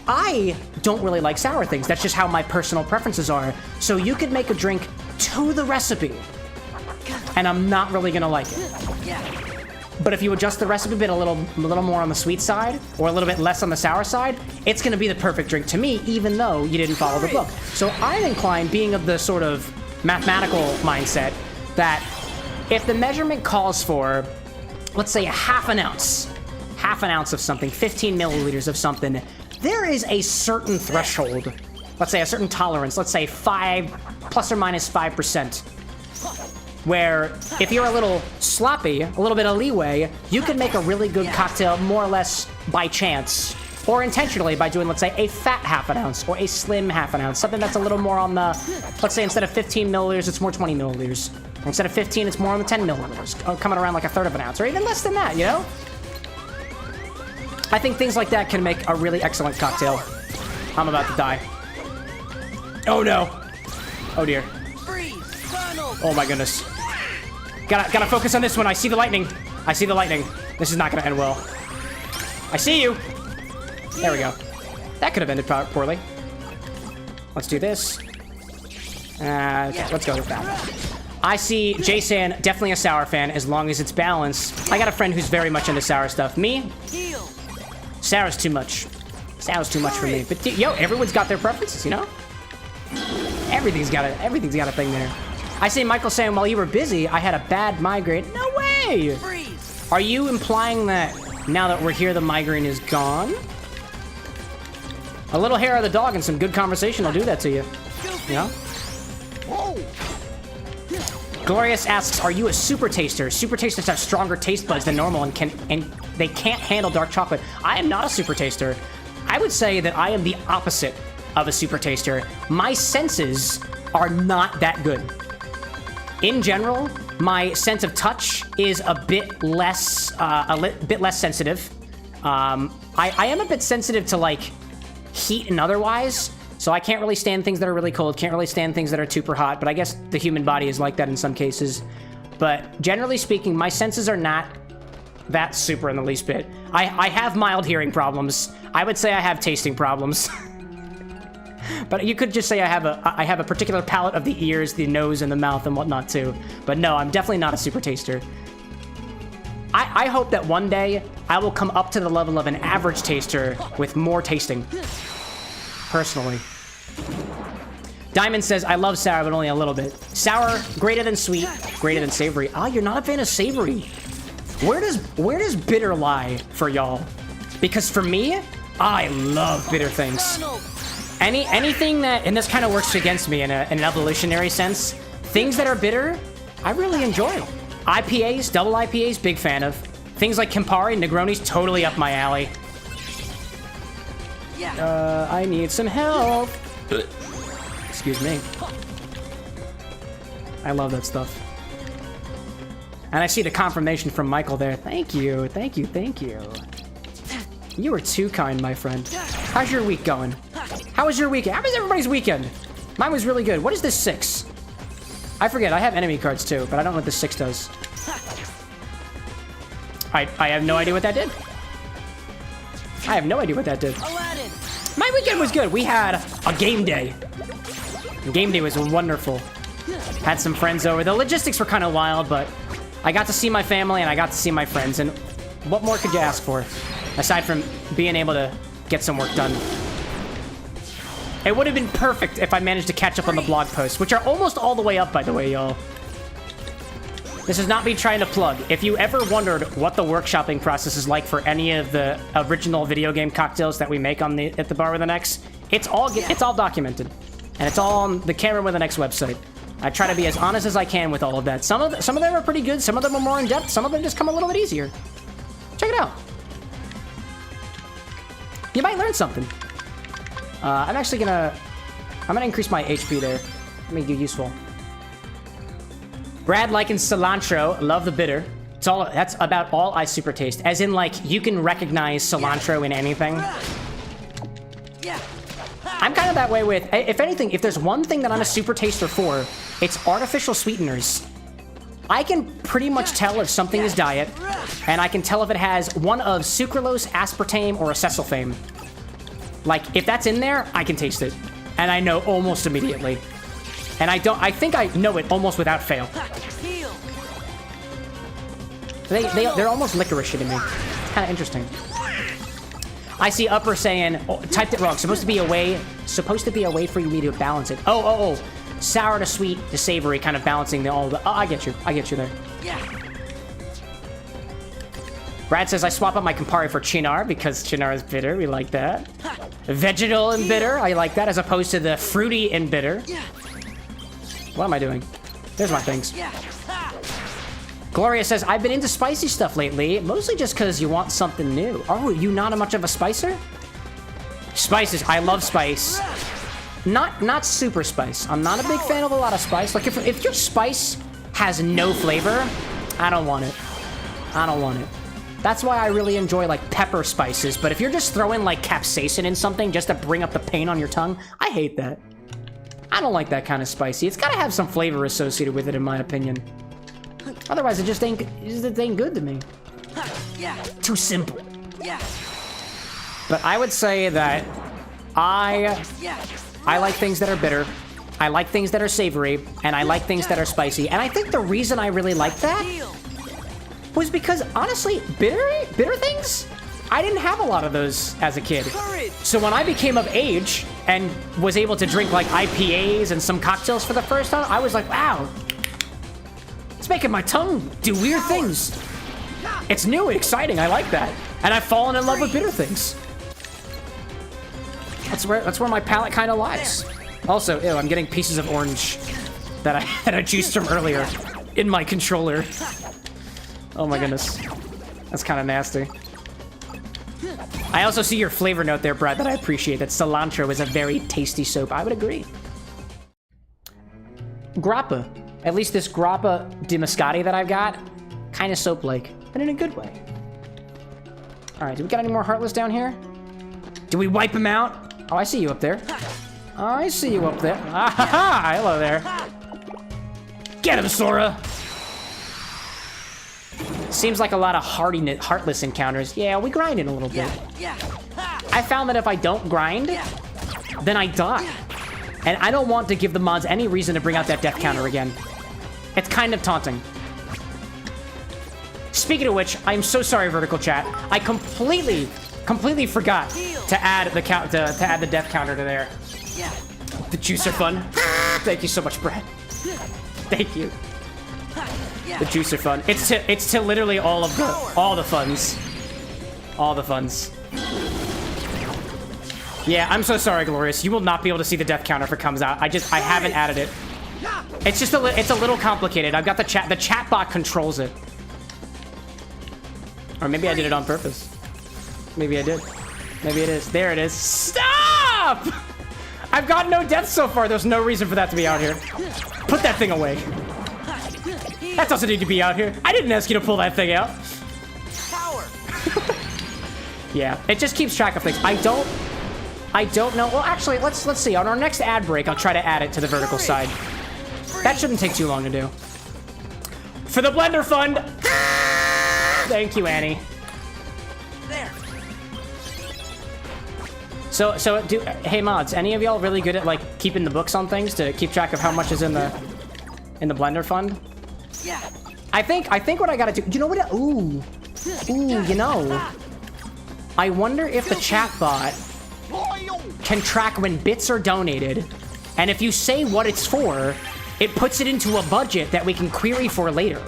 I don't really like sour things. That's just how my personal preferences are. So you could make a drink to the recipe, and I'm not really gonna like it. But if you adjust the recipe a bit a little more on the sweet side, or a little bit less on the sour side, it's gonna be the perfect drink to me, even though you didn't follow the book. So I'm inclined, being of the sort of mathematical mindset, that if the measurement calls for, let's say, half an ounce of something, 15 milliliters of something, there is a certain threshold, let's say a certain tolerance, let's say 5 plus or minus 5%, where if you're a little sloppy, a little bit of leeway, you can make a really good cocktail more or less by chance, or intentionally by doing, let's say, a fat half an ounce or a slim half an ounce, something that's a little more on the, let's say instead of 15 milliliters, it's more 20 milliliters. Or instead of 15, it's more on the 10 milliliters, coming around like a third of an ounce, or even less than that, you know? I think things like that can make a really excellent cocktail. I'm about to die. Oh no. Oh dear. Oh my goodness. Gotta focus on this one. I see the lightning. I see the lightning. This is not gonna end well. I see you. There we go. That could have ended poorly. Let's do this. Okay, let's go with that. I see Jason, definitely a sour fan, as long as it's balanced. I got a friend who's very much into sour stuff. Me? Sour's too much. Sour's too much for me. But yo, everyone's got their preferences, you know? Everything's got a thing there. I see Michael saying, while you were busy, I had a bad migraine. No way! Are you implying that now that we're here, the migraine is gone? A little hair of the dog and some good conversation will do that to you. You know? Whoa! Glorious asks, are you a super taster? Super tasters have stronger taste buds than normal and they can't handle dark chocolate. I am not a super taster. I would say that I am the opposite of a super taster. My senses are not that good. In general, my sense of touch is a bit less sensitive. I am a bit sensitive to, like, heat and otherwise, so I can't really stand things that are really cold, can't really stand things that are super hot, but I guess the human body is like that in some cases. But generally speaking, my senses are not that super in the least bit. I have mild hearing problems. I would say I have tasting problems. But you could just say I have a particular palate of the ears, the nose, and the mouth and whatnot too. But no, I'm definitely not a super taster. I hope that one day I will come up to the level of an average taster with more tasting. Personally. Diamond says, I love sour, but only a little bit. Sour, greater than sweet, greater than savory. Ah, you're not a fan of savory. Where does bitter lie for y'all? Because for me, I love bitter things. Anything that, and this kind of works against me in an evolutionary sense, things that are bitter, I really enjoy. IPAs, double IPAs, big fan of. Things like Campari, Negronis, totally up my alley. I need some help. Excuse me. I love that stuff. And I see the confirmation from Michael there. Thank you, thank you, thank you. You are too kind, my friend. How's your week going? How was your weekend? How was everybody's weekend? Mine was really good. What is this 6? I forget. I have enemy cards too, but I don't know what this 6 does. I have no idea what that did. I have no idea what that did. My weekend was good. We had a game day. Game day was wonderful. Had some friends over. The logistics were kind of wild, but I got to see my family and I got to see my friends. And what more could you ask for? Aside from being able to get some work done. It would have been perfect if I managed to catch up on the blog posts, which are almost all the way up, by the way, y'all. This is not me trying to plug. If you ever wondered what the workshopping process is like for any of the original video game cocktails that we make on at the Bar with an X, it's all documented, and it's all on the Camera with an X website. I try to be as honest as I can with all of that. Some of them are pretty good. Some of them are more in depth. Some of them just come a little bit easier. Check it out. You might learn something. I'm gonna increase my HP there. Make you useful. Brad likens cilantro. Love the bitter. That's about all I super taste. As in, like, you can recognize cilantro in anything. I'm kind of that way with, if anything, if there's one thing that I'm a super taster for, it's artificial sweeteners. I can pretty much tell if something is diet, and I can tell if it has one of sucralose, aspartame, or acesulfame. Like, if that's in there, I can taste it. And I know almost immediately. And I think I know it almost without fail. They're almost licorice to me. It's kind of interesting. I see Upper saying, typed it wrong. Supposed to be a way for me to balance it. Oh. Sour to sweet to savory, kind of balancing oh, I get you. I get you there. Brad says I swap out my Campari for Chinar because Chinar is bitter. We like that. Vegetal and bitter. I like that as opposed to the fruity and bitter. What am I doing? There's my things. Gloria says, I've been into spicy stuff lately, mostly just because you want something new. Oh, you not much of a spicer? Spices. I love spice. Not super spice. I'm not a big fan of a lot of spice. Like, if your spice has no flavor, I don't want it. I don't want it. That's why I really enjoy, like, pepper spices. But if you're just throwing, like, capsaicin in something just to bring up the pain on your tongue, I hate that. I don't like that kind of spicy. It's gotta have some flavor associated with it, in my opinion. Otherwise, it just ain't good to me. Too simple. But I would say that I like things that are bitter, I like things that are savory, and I like things that are spicy. And I think the reason I really like that was because, honestly, bitter things, I didn't have a lot of those as a kid. So when I became of age and was able to drink, like, IPAs and some cocktails for the first time, I was like, wow, it's making my tongue do weird things. It's new and exciting. I like that. And I've fallen in love with bitter things. That's where my palate kind of lies. Also, ew, I'm getting pieces of orange that I juiced from earlier in my controller. Oh my goodness. That's kind of nasty. I also see your flavor note there, Brad, that I appreciate. That cilantro is a very tasty soap. I would agree. Grappa. At least this Grappa di Mascati that I've got, kind of soap-like, but in a good way. All right, do we got any more Heartless down here? Do we wipe him out? Oh, I see you up there. I see you up there. Ah, ha, ha. Hello there. Get him, Sora. Seems like a lot of Heartless encounters. Yeah, we grind it a little bit. I found that if I don't grind, then I die. And I don't want to give the mods any reason to bring out that death counter again. It's kind of taunting. Speaking of which, I'm so sorry, Vertical Chat. I completely forgot to add the death counter to there. The juicer fun. Thank you so much, Brad. Thank you. The juicer fun. It's to literally all the funds. All the funds. Yeah, I'm so sorry, Glorious. You will not be able to see the death counter if it comes out. I haven't added it. It's just it's a little complicated. I've got the chat bot controls it. Or maybe I did it on purpose. Maybe I did. Maybe it is. There it is. Stop! I've got no deaths so far. There's no reason for that to be out here. Put that thing away. That doesn't need to be out here. I didn't ask you to pull that thing out. Power. Yeah, it just keeps track of things. I don't know. Well, actually, let's see. On our next ad break, I'll try to add it to the vertical side. That shouldn't take too long to do. For the Blender Fund. Thank you, Annie. There. So hey mods, any of y'all really good at like keeping the books on things to keep track of how much is in the Blender Fund? Yeah. I think what I gotta do. You know what? Ooh, you know. I wonder if the chat bot can track when bits are donated, and if you say what it's for, it puts it into a budget that we can query for later.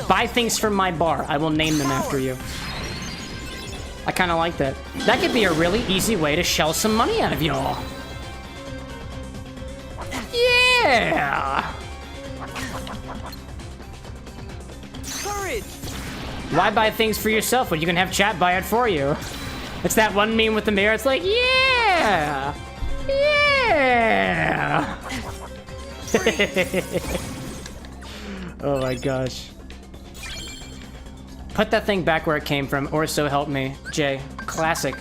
Buy things from my bar. I will name them after you. I kind of like that. That could be a really easy way to shell some money out of y'all. Yeah! Courage! Why buy things for yourself when you can have chat buy it for you? It's that one meme with the mirror. It's like, yeah! Yeah! Oh my gosh. Put that thing back where it came from, or so help me. Jay. Classic.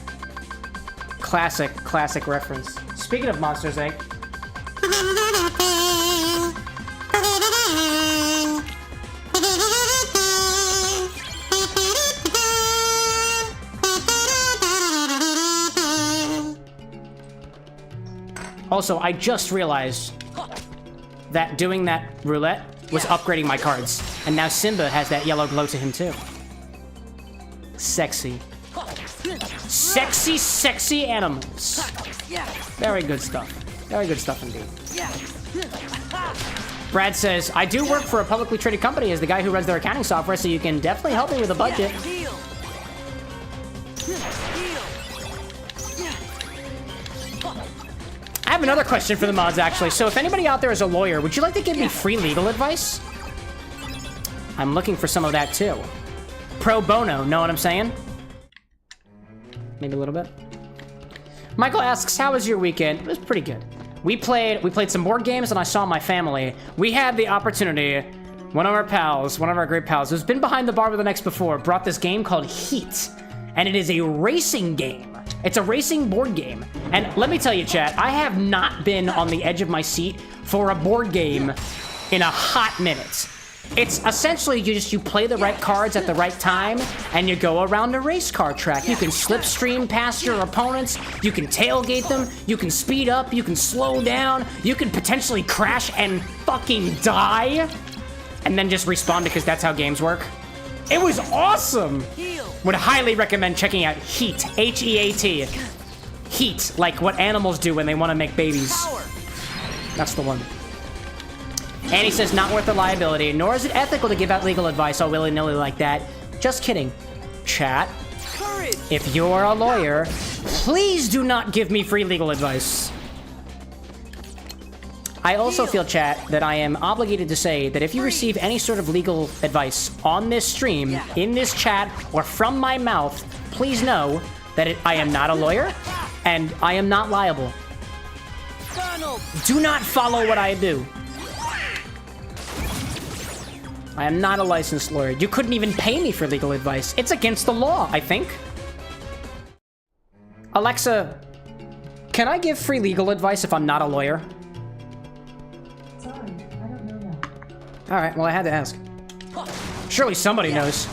Classic reference. Speaking of Monsters, Inc. Also, I just realized that doing that roulette was upgrading my cards. And now Simba has that yellow glow to him too. Sexy. Sexy animals. Very good stuff. Very good stuff indeed. Brad says, I do work for a publicly traded company as the guy who runs their accounting software, so you can definitely help me with a budget. I have another question for the mods, actually. So if anybody out there is a lawyer, would you like to give me free legal advice? I'm looking for some of that, too. Pro bono, know what I'm saying? Maybe a little bit. Michael asks, how was your weekend? It was pretty good. We played some board games, and I saw my family. We had the opportunity, one of our great pals, who's been behind the bar with the next before, brought this game called Heat. And it is a racing game. It's a racing board game. And let me tell you, chat, I have not been on the edge of my seat for a board game in a hot minute. It's essentially you play the right cards at the right time, and you go around a race car track. You can slipstream past your opponents, you can tailgate them, you can speed up, you can slow down, you can potentially crash and fucking die, and then just respawn because that's how games work. It was awesome! Would highly recommend checking out Heat, H-E-A-T. Heat, like what animals do when they want to make babies. That's the one. And he says, not worth the liability, nor is it ethical to give out legal advice all willy-nilly like that. Just kidding. Chat, if you're a lawyer, please do not give me free legal advice. I also feel, chat, that I am obligated to say that if you receive any sort of legal advice on this stream, in this chat, or from my mouth, please know that I am not a lawyer, and I am not liable. Do not follow what I do. I am not a licensed lawyer. You couldn't even pay me for legal advice. It's against the law, I think. Alexa, can I give free legal advice if I'm not a lawyer? Sorry, I don't know that. All right, well, I had to ask. Surely somebody knows.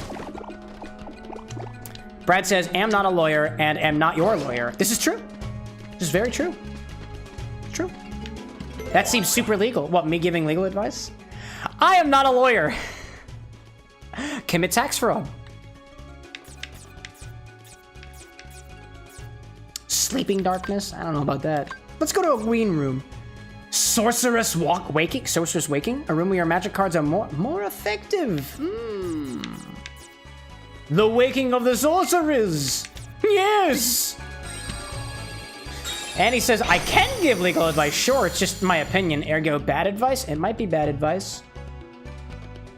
Brad says, am not a lawyer and am not your lawyer. This is true. This is very true. True. That seems super legal. What, me giving legal advice? I am not a lawyer. Commit tax fraud. Sleeping darkness? I don't know about that. Let's go to a green room. Sorceress waking? Sorceress waking? A room where your magic cards are more effective. The waking of the sorceress. Yes. And he says, I can give legal advice. Sure, it's just my opinion. Ergo, bad advice? It might be bad advice.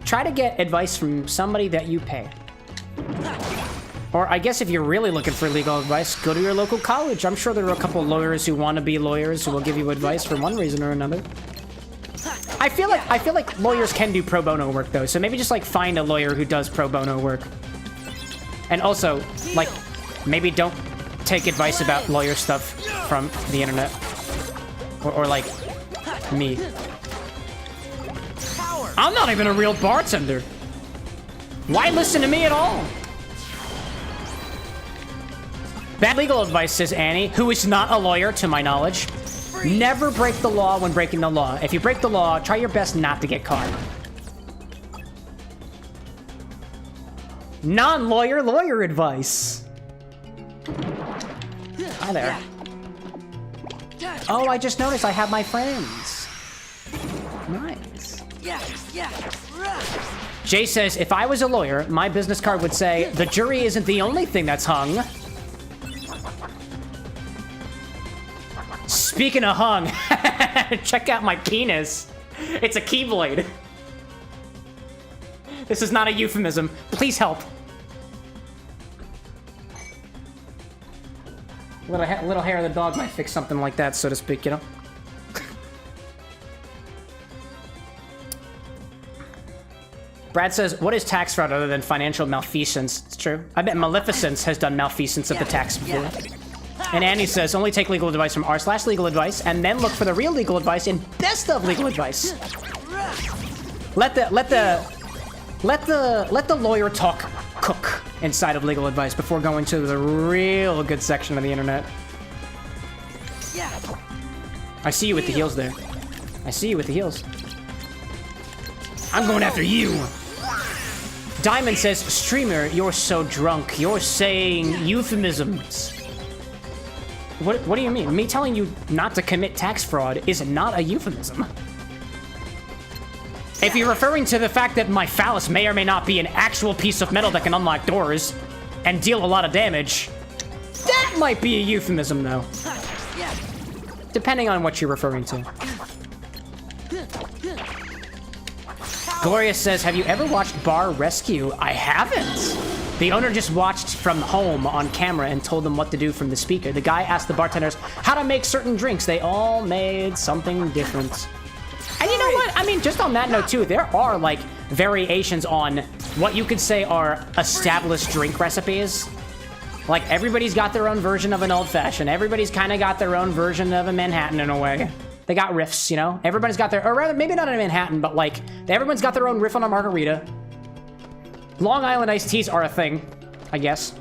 Try to get advice from somebody that you pay. Or I guess if you're really looking for legal advice, go to your local college. I'm sure there are a couple lawyers who want to be lawyers who will give you advice for one reason or another. I feel like lawyers can do pro bono work though, so maybe just like find a lawyer who does pro bono work. And also, like, maybe don't take advice about lawyer stuff from the internet. Or like, me. I'm not even a real bartender. Why listen to me at all? Bad legal advice, says Annie, who is not a lawyer to my knowledge. Never break the law when breaking the law. If you break the law, try your best not to get caught. Non-lawyer lawyer advice. Hi there. Oh, I just noticed I have my friends. Nice. Jay says, if I was a lawyer, my business card would say, the jury isn't the only thing that's hung. Speaking of hung, check out my penis. It's a keyblade. This is not a euphemism. Please help. Little hair of the dog might fix something like that, so to speak, you know? Brad says, what is tax fraud other than financial malfeasance? It's true. I bet Maleficence has done malfeasance of the tax before. And Annie says, only take legal advice from r/legal advice and then look for the real legal advice in best of legal advice. Let the lawyer talk cook inside of legal advice before going to the real good section of the internet. I see you with the heels there. I see you with the heels. I'm going after you. Diamond says, streamer, you're so drunk. You're saying euphemisms. What do you mean? Me telling you not to commit tax fraud is not a euphemism. If you're referring to the fact that my phallus may or may not be an actual piece of metal that can unlock doors and deal a lot of damage, that might be a euphemism, though. Depending on what you're referring to. Gloria says, have you ever watched Bar Rescue? I haven't. The owner just watched from home on camera and told them what to do from the speaker. The guy asked the bartenders how to make certain drinks. They all made something different. And you know what? I mean, just on that note, too, there are, like, variations on what you could say are established drink recipes. Like, everybody's got their own version of an old-fashioned. Everybody's kind of got their own version of a Manhattan in a way. They got riffs, you know? Everybody's got their... Or rather, maybe not a Manhattan, but, like, everyone's got their own riff on a margarita. Long Island iced teas are a thing, I guess.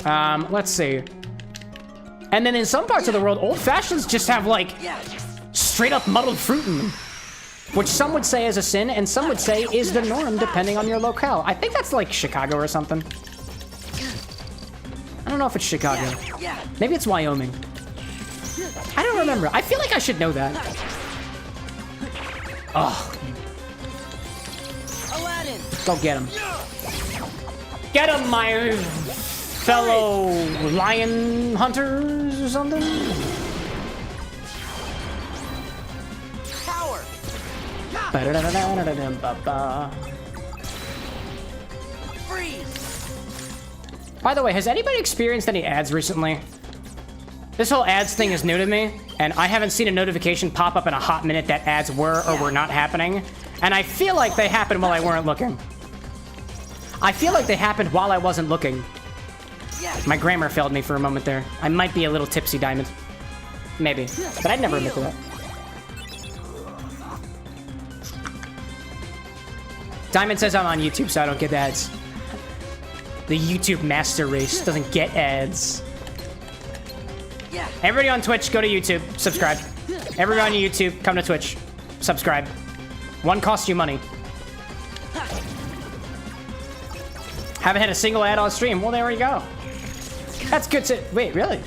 Let's see. And then in some parts of the world, old-fashions just have, like... straight-up muddled fruit in them, which some would say is a sin, and some would say is the norm, depending on your locale. I think that's like Chicago or something. I don't know if it's Chicago. Maybe it's Wyoming. I don't remember. I feel like I should know that. Oh. Go get him. Get him, my fellow lion hunters or something? By the way, has anybody experienced any ads recently? This whole ads thing is new to me, and I haven't seen a notification pop up in a hot minute that ads were or were not happening. And I feel like they happened while I weren't looking. I feel like they happened while I wasn't looking. My grammar failed me for a moment there. I might be a little tipsy, Diamond. Maybe. But I'd never admit to that. Diamond says I'm on YouTube, so I don't get ads. The YouTube master race doesn't get ads. Everybody on Twitch, go to YouTube, subscribe. Everybody on YouTube, come to Twitch, subscribe. One costs you money. Haven't had a single ad on stream. Well, there we go. That's good to... Wait, really?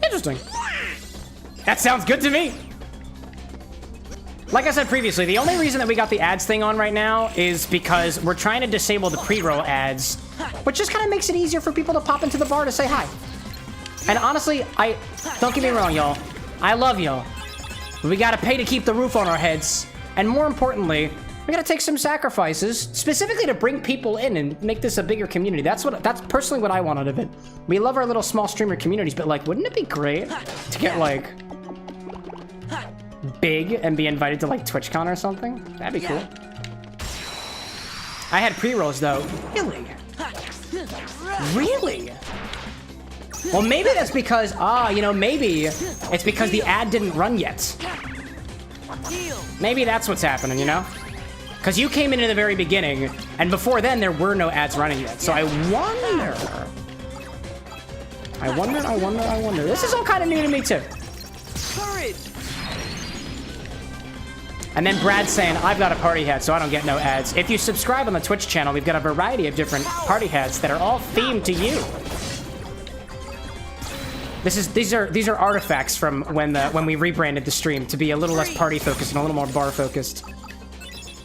Interesting. That sounds good to me. Like I said previously, the only reason that we got the ads thing on right now is because we're trying to disable the pre-roll ads, which just kind of makes it easier for people to pop into the bar to say hi. And honestly, don't get me wrong, y'all. I love y'all. We gotta pay to keep the roof on our heads. And more importantly, we gotta take some sacrifices, specifically to bring people in and make this a bigger community. That's personally what I want out of it. We love our little small streamer communities, but like, wouldn't it be great to get like big and be invited to like TwitchCon or something? That'd be cool. I had pre-rolls though. Really? Really? Well, maybe that's because, you know, maybe it's because the ad didn't run yet. Maybe that's what's happening, you know? Because you came in the very beginning, and before then, there were no ads running yet. So I wonder. I wonder. This is all kind of new to me, too. Courage. And then Brad's saying, I've got a party hat, so I don't get no ads. If you subscribe on the Twitch channel, we've got a variety of different party hats that are all themed to you. These are artifacts from when we rebranded the stream to be a little less party focused and a little more bar focused.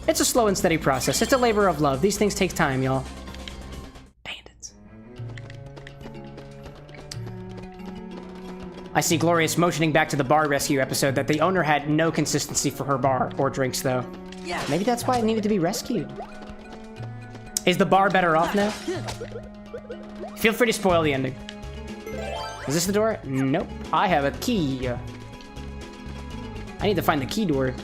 It's a slow and steady process. It's a labor of love. These things take time, y'all. Bandits. I see Glorious motioning back to the bar rescue episode that the owner had no consistency for her bar or drinks, though. Maybe that's why it needed to be rescued. Is the bar better off now? Feel free to spoil the ending. Is this the door? Nope. I have a key. I need to find the key door.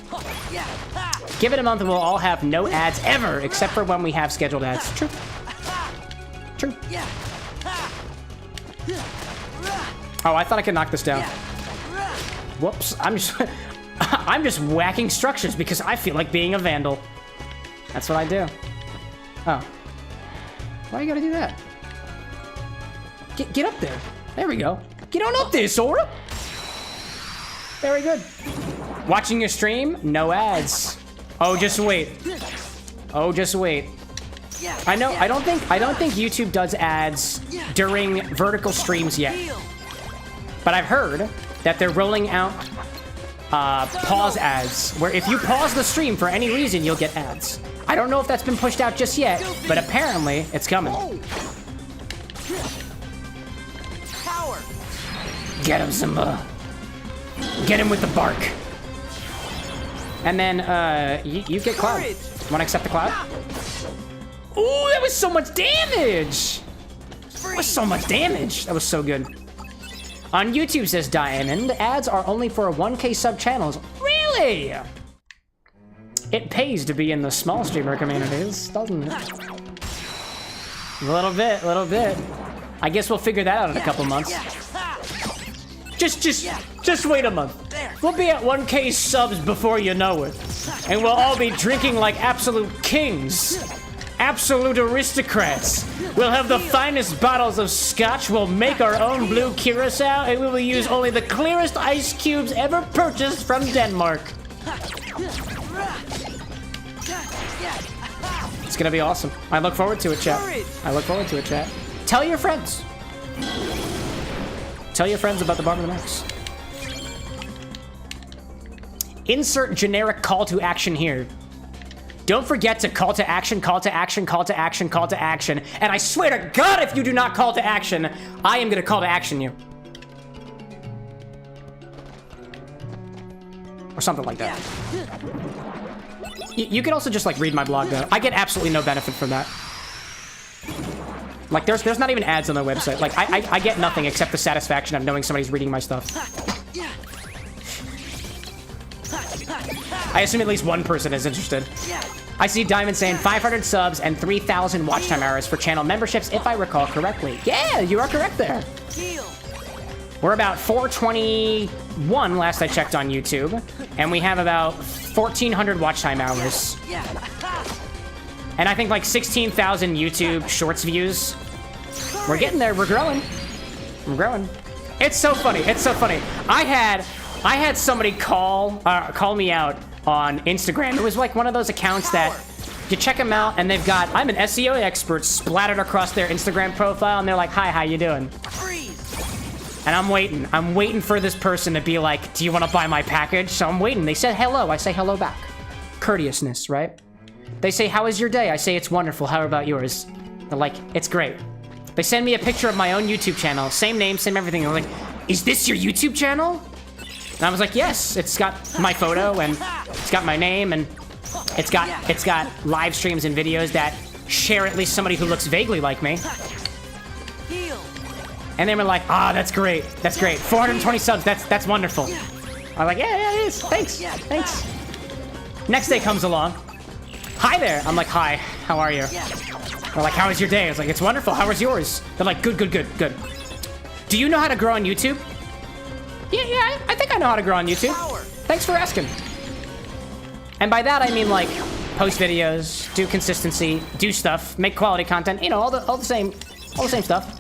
Give it a month and we'll all have no ads ever, except for when we have scheduled ads. True. True. Oh, I thought I could knock this down. Whoops. I'm just whacking structures because I feel like being a vandal. That's what I do. Oh. Why you gotta do that? Get up there. There we go. Get on up there, Sora. Very good. Watching your stream? No ads. Oh, just wait. Oh, just wait. I know. I don't think YouTube does ads during vertical streams yet. But I've heard that they're rolling out pause ads, where if you pause the stream for any reason, you'll get ads. I don't know if that's been pushed out just yet, but apparently it's coming. Get him, Simba. Get him with the bark. And then, you get Cloud. Wanna accept the Cloud? Ooh, that was so much damage! That was so much damage. That was so good. On YouTube, says Diamond, ads are only for 1K sub channels. Really? It pays to be in the small streamer communities, doesn't it? A little bit. I guess we'll figure that out in a couple months. Just wait a month. We'll be at 1K subs before you know it. And we'll all be drinking like absolute kings. Absolute aristocrats. We'll have the finest bottles of Scotch. We'll make our own blue curacao. And we will use only the clearest ice cubes ever purchased from Denmark. It's gonna be awesome. I look forward to it, chat. I look forward to it, chat. Tell your friends. Tell your friends about the Bar with an X. Insert generic call to action here. Don't forget to call to action, call to action, call to action, call to action. And I swear to God, if you do not call to action, I am gonna call to action you. Or something like that. You can also just like read my blog though. I get absolutely no benefit from that. Like there's not even ads on the website. Like I get nothing except the satisfaction of knowing somebody's reading my stuff. I assume at least one person is interested. I see Diamond saying 500 subs and 3,000 watch time hours for channel memberships, if I recall correctly. Yeah, you are correct there. We're about 421 last I checked on YouTube, and we have about 1,400 watch time hours. And I think like 16,000 YouTube Shorts views. We're getting there. We're growing. We're growing. It's so funny. It's so funny. I had somebody call me out on Instagram. It was like one of those accounts that you check them out and they've got "I'm an SEO expert" splattered across their Instagram profile, and they're like, "Hi, how you doing?" And I'm waiting for this person to be like, "Do you want to buy my package?" So I'm waiting. They said hello. I say hello back. Courteousness, right? They say, "How is your day?" I say, "It's wonderful. How about yours?" They're like, "It's great." They send me a picture of my own YouTube channel. Same name, same everything. They're like, "Is this your YouTube channel?" And I was like, "Yes." It's got my photo and it's got my name and it's got live streams and videos that share at least somebody who looks vaguely like me. And they were like, "Ah, that's great. That's great. 420 subs. That's wonderful." I'm like, "Yeah, it is. Thanks. Thanks." Next day comes along. "Hi there." I'm like, "Hi. How are you?" They're like, "How was your day?" I was like, "It's wonderful. How was yours?" They're like, "Good. Do you know how to grow on YouTube?" Yeah, I think I know how to grow on YouTube. Thanks for asking. And by that I mean like post videos, do consistency, do stuff, make quality content. You know, all the same stuff.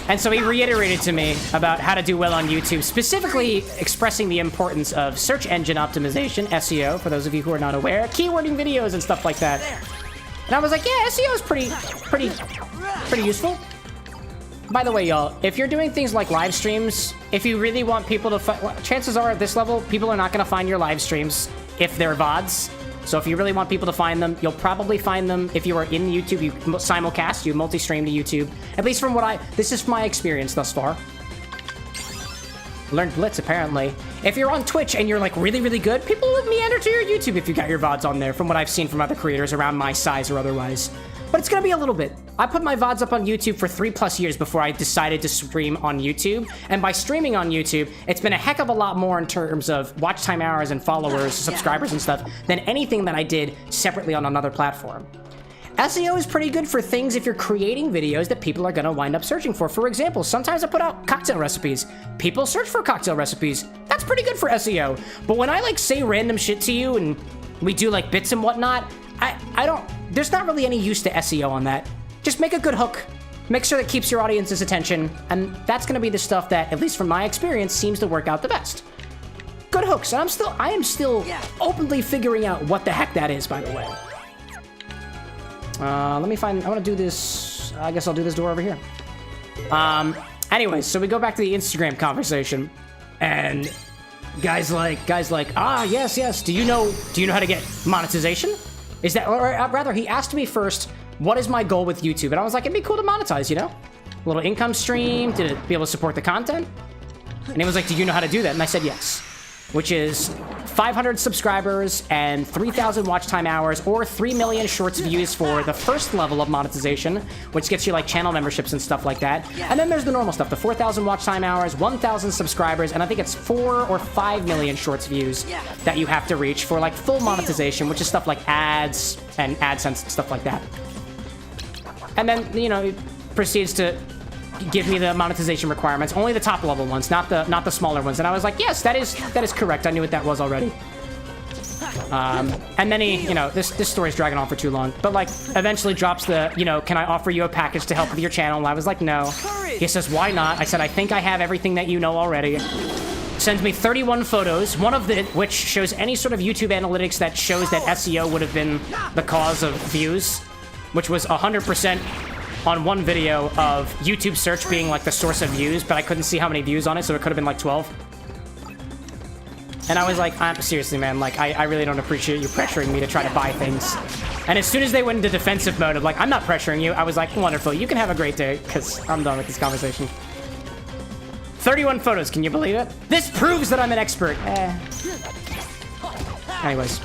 And so he reiterated to me about how to do well on YouTube, specifically expressing the importance of search engine optimization, SEO, for those of you who are not aware, keywording videos and stuff like that. And I was like, yeah, SEO is pretty useful. By the way, y'all, if you're doing things like live streams, if you really want people to chances are at this level, people are not going to find your live streams if they're VODs. So if you really want people to find them, you'll probably find them if you are in YouTube, you simulcast, you multi-stream to YouTube. At least from what this is my experience thus far. Learned Blitz, apparently. If you're on Twitch and you're like really, really good, people will meander to your YouTube if you got your VODs on there, from what I've seen from other creators around my size or otherwise. But it's gonna be a little bit. I put my VODs up on YouTube for 3+ years before I decided to stream on YouTube. And by streaming on YouTube, it's been a heck of a lot more in terms of watch time hours and followers, subscribers and stuff, than anything that I did separately on another platform. SEO is pretty good for things if you're creating videos that people are gonna wind up searching for. For example, sometimes I put out cocktail recipes. People search for cocktail recipes. That's pretty good for SEO. But when I like say random shit to you and we do like bits and whatnot, there's not really any use to SEO on that. Just make a good hook. Make sure that keeps your audience's attention, and that's gonna be the stuff that, at least from my experience, seems to work out the best. Good hooks, and I am still openly figuring out what the heck that is, by the way. Let me find, I wanna do this, I guess I'll do this door over here. Anyways, so we go back to the Instagram conversation, and guys like, yes, do you know how to get monetization? Is that, or rather, he asked me first, what is my goal with YouTube? And I was like, it'd be cool to monetize, you know? A little income stream, to be able to support the content. And he was like, do you know how to do that? And I said, yes. Which is 500 subscribers and 3,000 watch time hours, or 3 million shorts views for the first level of monetization, which gets you like channel memberships and stuff like that. And then there's the normal stuff, the 4,000 watch time hours, 1,000 subscribers, and I think it's 4 or 5 million shorts views that you have to reach for like full monetization, which is stuff like ads and AdSense and stuff like that. And then, you know, it proceeds to give me the monetization requirements, only the top level ones, not the smaller ones. And I was like, yes, that is correct. I knew what that was already. And then he, you know, this story's dragging on for too long, but like eventually drops the, you know, can I offer you a package to help with your channel? And I was like, no. He says, why not? I said, I think I have everything that you know already. Sends me 31 photos, one of which shows any sort of YouTube analytics that shows that SEO would have been the cause of views, which was 100% on one video of YouTube search being like the source of views, but I couldn't see how many views on it, so it could have been like 12. And I was like, seriously, man, like, I really don't appreciate you pressuring me to try to buy things. And as soon as they went into defensive mode of like, I'm not pressuring you, I was like, wonderful, you can have a great day, because I'm done with this conversation. 31 photos, can you believe it? This proves that I'm an expert. Anyways.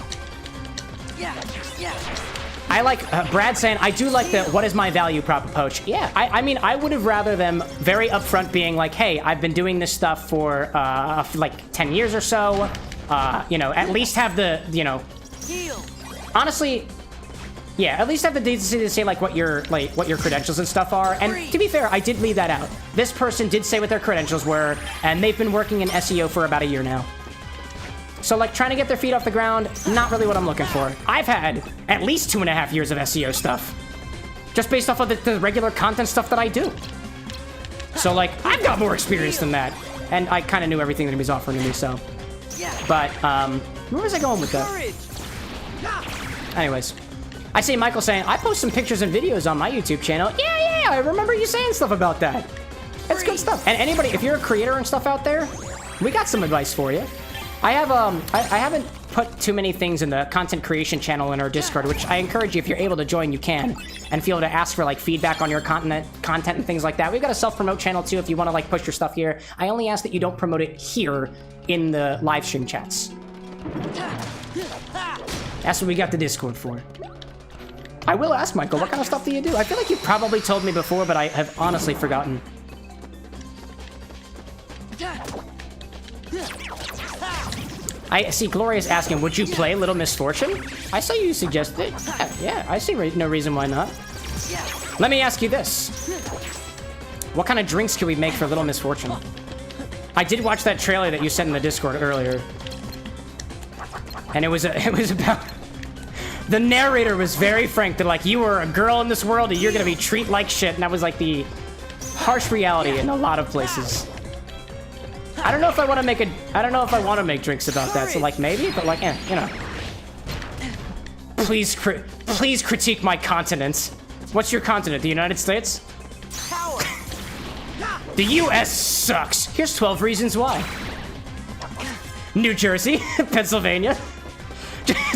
I like Brad saying, I do like the what is my value prop approach. Yeah, I mean, I would have rather them very upfront being like, hey, I've been doing this stuff for like 10 years or so. You know, at least have the, you know, honestly, yeah, at least have the decency to say like what your credentials and stuff are. And to be fair, I did leave that out. This person did say what their credentials were, and they've been working in SEO for about a year now. So, like, trying to get their feet off the ground, not really what I'm looking for. I've had at least 2.5 years of SEO stuff. Just based off of the regular content stuff that I do. So, like, I've got more experience than that. And I kind of knew everything that he was offering to me, so. But, where was I going with that? Anyways. I see Michael saying, I post some pictures and videos on my YouTube channel. Yeah, I remember you saying stuff about that. That's good stuff. And anybody, if you're a creator and stuff out there, we got some advice for you. I have I haven't put too many things in the content creation channel in our Discord, which I encourage you, if you're able to join, you can, and feel to ask for like feedback on your content and things like that. We've got a self-promote channel too if you want to like push your stuff here. I only ask that you don't promote it here in the live stream chats. That's what we got the Discord for. I will ask Michael, what kind of stuff do you do? I feel like you probably told me before, but I have honestly forgotten. I see Gloria's asking, would you play Little Misfortune? I saw you suggest it. Yeah, I see no reason why not. Let me ask you this. What kind of drinks can we make for Little Misfortune? I did watch that trailer that you sent in the Discord earlier. And it was about... The narrator was very frank. They're like, you were a girl in this world and you're gonna be treated like shit. And that was like the harsh reality in a lot of places. I don't know if I want to make I don't know if I want to make drinks about that. So like maybe, but like, you know. Please critique my continent. What's your continent? The United States? Power. The U.S. sucks. Here's 12 reasons why. New Jersey, Pennsylvania.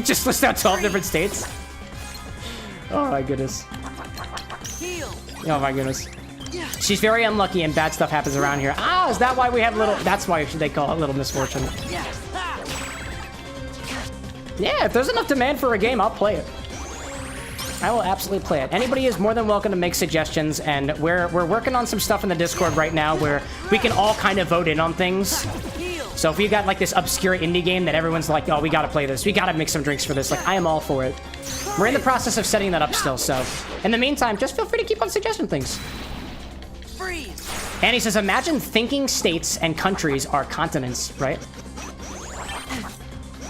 Just list out 12 different states. Oh my goodness. Heal. Oh my goodness. She's very unlucky and bad stuff happens around here. Ah, is that why we have little... That's why they call it little misfortune. Yeah, if there's enough demand for a game, I'll play it. I will absolutely play it. Anybody is more than welcome to make suggestions, and we're working on some stuff in the Discord right now where we can all kind of vote in on things. So if you got like this obscure indie game that everyone's like, oh, we gotta play this, we gotta make some drinks for this, like I am all for it. We're in the process of setting that up still, so in the meantime, just feel free to keep on suggesting things. Freeze. Annie says, imagine thinking states and countries are continents, right?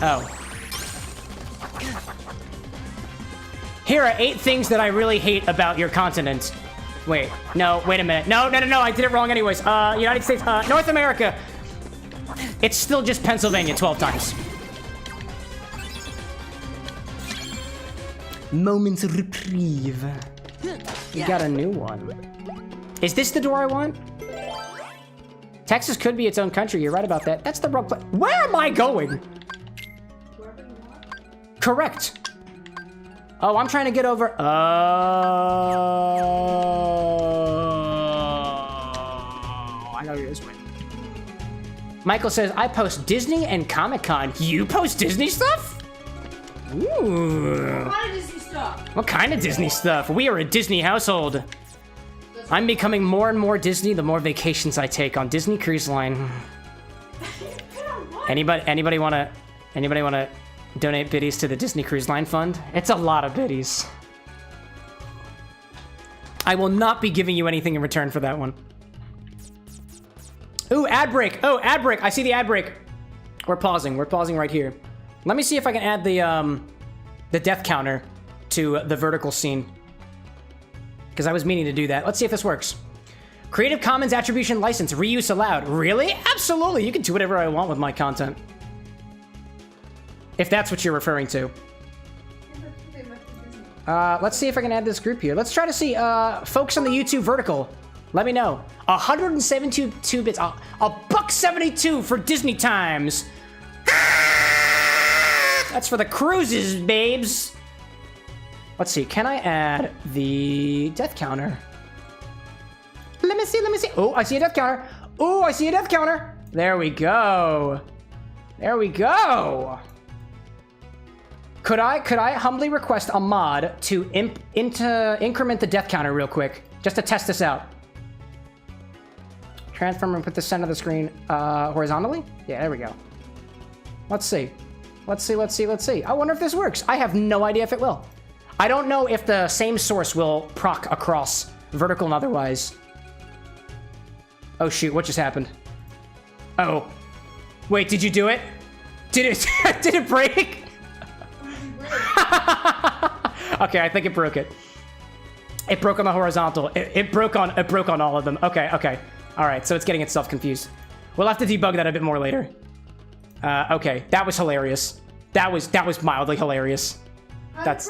Oh. Here are 8 things that I really hate about your continent. Wait, no, wait a minute. No, I did it wrong anyways. United States, North America. It's still just Pennsylvania 12 times. Moments of reprieve. You got a new one. Is this the door I want? Texas could be its own country. You're right about that. That's the wrong place. Where am I going? Correct. Oh, I'm trying to get over. Oh, I know you're this way. Michael says, I post Disney and Comic-Con. You post Disney stuff? Ooh. What kind of Disney stuff? What kind of Disney stuff? We are a Disney household. I'm becoming more and more Disney the more vacations I take on Disney Cruise Line. Anybody wanna donate biddies to the Disney Cruise Line fund? It's a lot of biddies. I will not be giving you anything in return for that one. Ooh, ad break. Oh, ad break. I see the ad break. We're pausing right here. Let me see if I can add the death counter to the vertical scene. Because I was meaning to do that. Let's see if this works. Creative Commons Attribution License, reuse allowed. Really? Absolutely, you can do whatever I want with my content. If that's what you're referring to. Let's see if I can add this group here. Let's try to see, folks on the YouTube vertical. Let me know. 172 bits, $1.72 for Disney times. That's for the cruises, babes. Let's see, can I add the death counter? Let me see. Oh, I see a death counter. Oh, I see a death counter. There we go. Could I humbly request a mod to increment the death counter real quick, just to test this out? Transform and put the center of the screen horizontally? Yeah, there we go. Let's see. I wonder if this works. I have no idea if it will. I don't know if the same source will proc across vertical and otherwise. Oh shoot, what just happened? Oh. Wait, did you do it? Did it break? Okay, I think it broke it. It broke on the horizontal. It broke on all of them. Okay. All right, so it's getting itself confused. We'll have to debug that a bit more later. Okay, that was hilarious. That was mildly hilarious. That's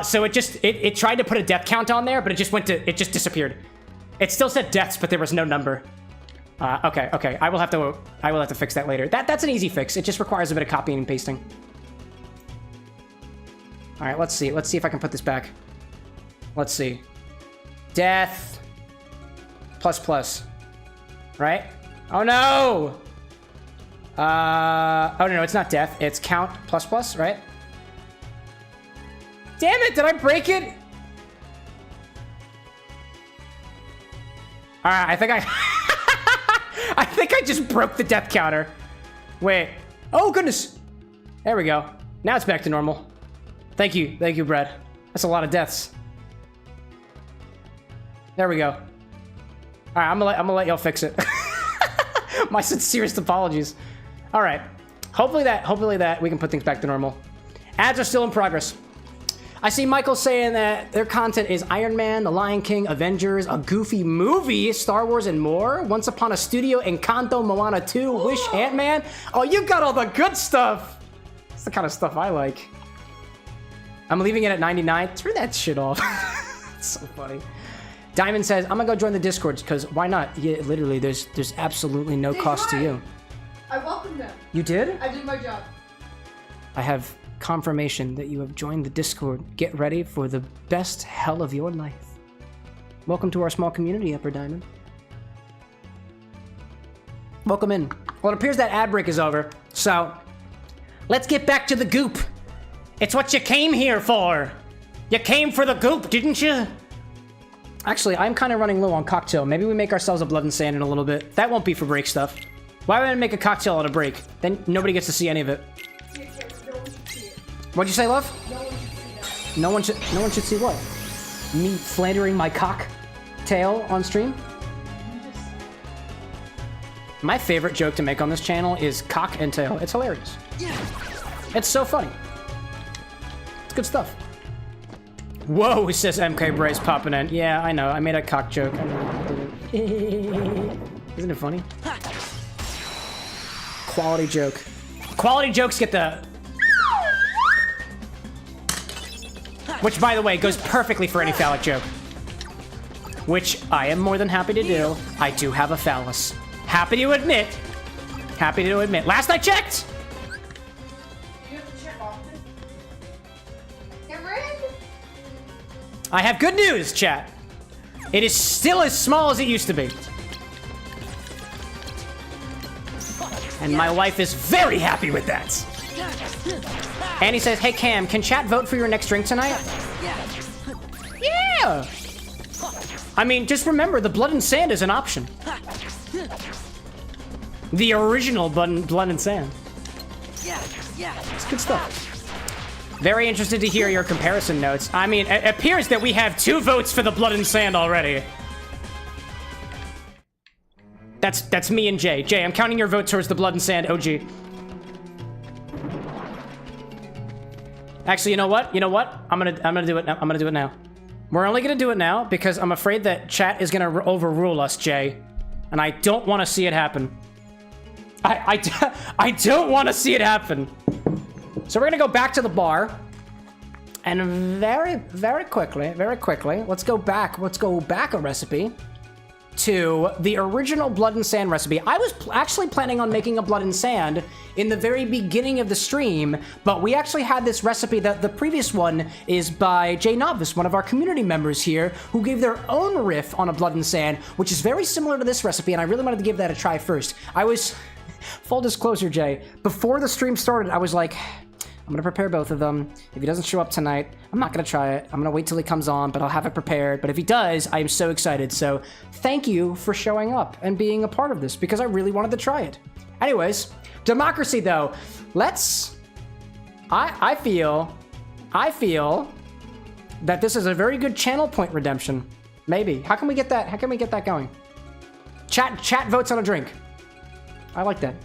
so it tried to put a death count on there, but it just disappeared. It still said deaths, but there was no number. Okay. I will have to fix that later. That's an easy fix. It just requires a bit of copying and pasting. All right, let's see if I can put this back. Let's see. Death plus. Right? Oh no! Oh no, it's not death. It's count plus, right? Damn it, did I break it? Alright, I think I think I just broke the death counter. Wait. Oh goodness! There we go. Now it's back to normal. Thank you, Brad. That's a lot of deaths. There we go. Alright, I'm gonna let y'all fix it. My sincerest apologies. Alright. Hopefully that we can put things back to normal. Ads are still in progress. I see Michael saying that their content is Iron Man, The Lion King, Avengers, a Goofy movie, Star Wars, and more. Once Upon a Studio, Encanto, Moana 2, Wish, Ant-Man. Oh, you got all the good stuff. That's the kind of stuff I like. I'm leaving it at 99. Turn that shit off. It's so funny. Diamond says, I'm gonna go join the Discord, because why not? Yeah, literally, there's absolutely no cost to you. I welcome them. You did? I did my job. I have confirmation that you have joined the Discord. Get ready for the best hell of your life. Welcome to our small community, Upper Diamond. Welcome in. Well, it appears that ad break is over, so let's get back to the goop. It's what you came here for. You came for the goop, didn't you? Actually, I'm kind of running low on cocktail. Maybe we make ourselves a blood and sand in a little bit. That won't be for break stuff. Why would I make a cocktail on a break? Then nobody gets to see any of it. What'd you say, love? No one should see that. No one should see what? Me slandering my cocktail on stream? My favorite joke to make on this channel is cock and tail. It's hilarious. It's so funny. It's good stuff. Whoa, says MK Brace popping in. Yeah, I know. I made a cock joke. I know I did it. Isn't it funny? Quality joke. Quality jokes get the... Which, by the way, goes perfectly for any phallic joke. Which I am more than happy to do. I do have a phallus. Happy to admit. Happy to admit. Last I checked! You have to check often. Cameron? I have good news, chat. It is still as small as it used to be. And my wife is very happy with that. Annie says, hey Cam, can chat vote for your next drink tonight? Yeah! I mean, just remember, the blood and sand is an option. The original blood and sand. It's good stuff. Very interested to hear your comparison notes. I mean, it appears that we have 2 votes for the blood and sand already. That's me and Jay. Jay, I'm counting your vote towards the blood and sand OG. Actually, you know what? You know what? I'm gonna do it now. I'm gonna do it now. We're only gonna do it now because I'm afraid that chat is gonna overrule us, Jay. And I don't want to see it happen. I don't want to see it happen. So we're gonna go back to the bar. And very quickly, let's go back a recipe to the original blood and sand recipe. I was actually planning on making a blood and sand in the very beginning of the stream, but we actually had this recipe. That the previous one is by Jay Novice, one of our community members here, who gave their own riff on a blood and sand, which is very similar to this recipe, and I really wanted to give that a try first. Full disclosure, Jay, before the stream started, I was like, I'm gonna prepare both of them. If he doesn't show up tonight, I'm not gonna try it. I'm gonna wait till he comes on, but I'll have it prepared. But if he does, I am so excited. So thank you for showing up and being a part of this because I really wanted to try it. Anyways, democracy though. I feel that this is a very good channel point redemption. Maybe. How can we get that going? Chat votes on a drink. I like that.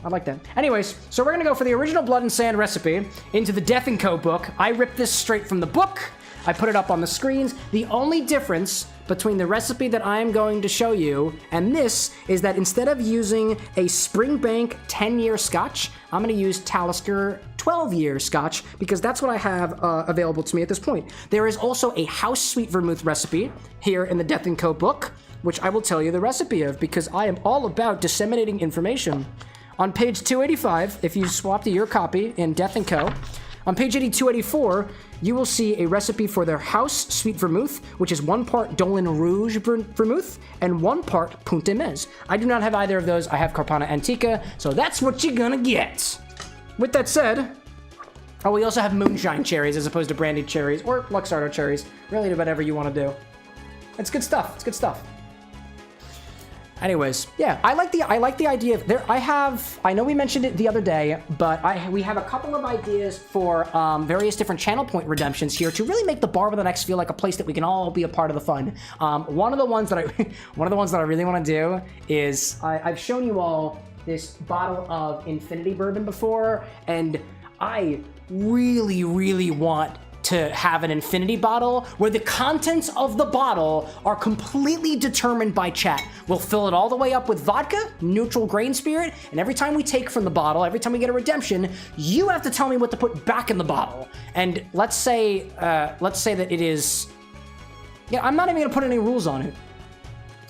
Anyways, so we're gonna go for the original blood and sand recipe into the Death & Co book. I ripped this straight from the book. I put it up on the screens. The only difference between the recipe that I'm going to show you and this is that instead of using a Springbank 10-year Scotch, I'm gonna use Talisker 12-year Scotch because that's what I have available to me at this point. There is also a house sweet vermouth recipe here in the Death & Co book, which I will tell you the recipe of because I am all about disseminating information. On page 285, if you swap to your copy in Death & Co., on page 284, you will see a recipe for their house sweet vermouth, which is 1 part Dolin Rouge vermouth and 1 part Punta Mez. I do not have either of those. I have Carpana Antica, so that's what you're gonna get. With that said, oh, we also have moonshine cherries as opposed to brandied cherries or Luxardo cherries. Really, whatever you want to do. It's good stuff. It's good stuff. Anyways, yeah, I like the idea of there. I know we mentioned it the other day, but we have a couple of ideas for various different channel point redemptions here to really make the Bar with an X feel like a place that we can all be a part of the fun. One of the ones that I really want to do is I've shown you all this bottle of Infinity Bourbon before, and I really want to have an infinity bottle where the contents of the bottle are completely determined by chat. We'll fill it all the way up with vodka, neutral grain spirit, and every time we take from the bottle, every time we get a redemption, you have to tell me what to put back in the bottle. And let's say that it is... Yeah, I'm not even gonna put any rules on it.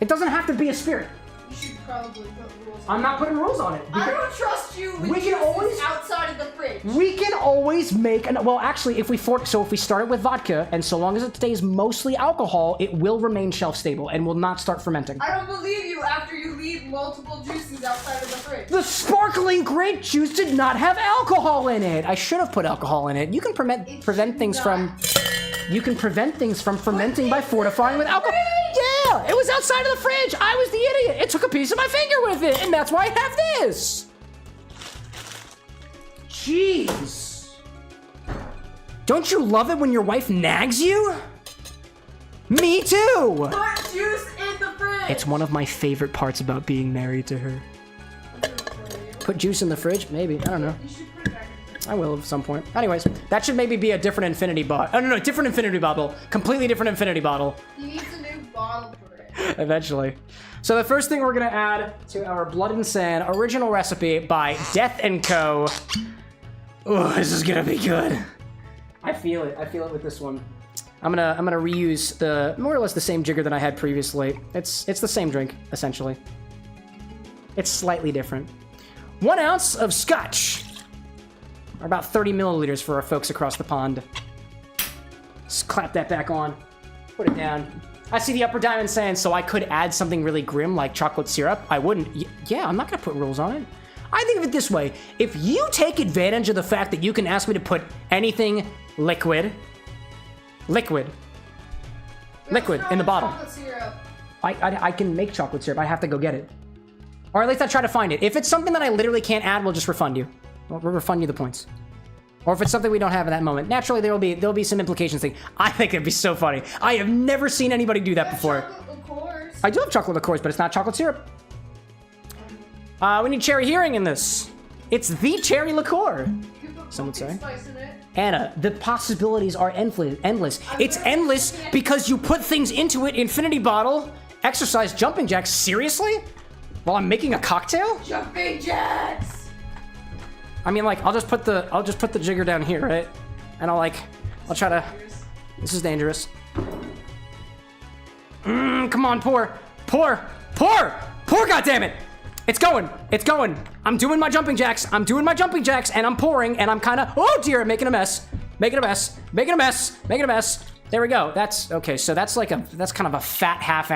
It doesn't have to be a spirit. You should probably put rules. I'm not putting rules on it. I don't trust you with we can always outside of the fridge. We can always make well, actually, if we start it with vodka, and so long as it stays mostly alcohol, it will remain shelf stable and will not start fermenting. I don't believe you after you leave multiple juices outside of the fridge. The sparkling grape juice did not have alcohol in it. I should have put alcohol in it. You can prevent things from fermenting by fortifying with alcohol. Yeah, it was outside of the fridge. I was the idiot. It took a piece of my finger with it, and that's why I have this. Jeez. Don't you love it when your wife nags you? Me too. Put juice in the fridge. It's one of my favorite parts about being married to her. Put juice in the fridge? Maybe. I don't know. You should put it back in the fridge. I will at some point. Anyways, that should maybe be a different infinity bottle. Oh, no, different infinity bottle. Completely different infinity bottle. He needs a new bottle for it. Eventually. So the first thing we're gonna add to our Blood and Sand original recipe by Death & Co. Oh, this is gonna be good. I feel it. I feel it with this one. I'm gonna reuse the more or less the same jigger that I had previously. It's the same drink, essentially. It's slightly different. 1 ounce of Scotch. Or about 30 milliliters for our folks across the pond. Just clap that back on. Put it down. I see the upper diamond saying, so I could add something really grim like chocolate syrup. I wouldn't. Yeah, I'm not gonna put rules on it. I think of it this way. If you take advantage of the fact that you can ask me to put anything liquid in the bottle. Chocolate syrup. I can make chocolate syrup. I have to go get it. Or at least I try to find it. If it's something that I literally can't add, we'll just refund you. We'll refund you the points. Or if it's something we don't have at that moment. Naturally, there'll be some implications thing. I think it'd be so funny. I have never seen anybody do that before. Chocolate liqueurs. I do have chocolate liqueurs, but it's not chocolate syrup. We need cherry hearing in this. It's the cherry liqueur. Some would say. Spice in it. Anna, the possibilities are endless. It's endless because you put things into it. Infinity bottle, exercise, jumping jacks. Seriously? While I'm making a cocktail? Jumping jacks. I mean, like, I'll just put the jigger down here, right? And I'll try to. This is dangerous. Come on, pour, goddammit! It's going. I'm doing my jumping jacks, and I'm pouring, and I'm kind of, oh dear, making a mess. There we go. That's okay. So that's kind of a fat half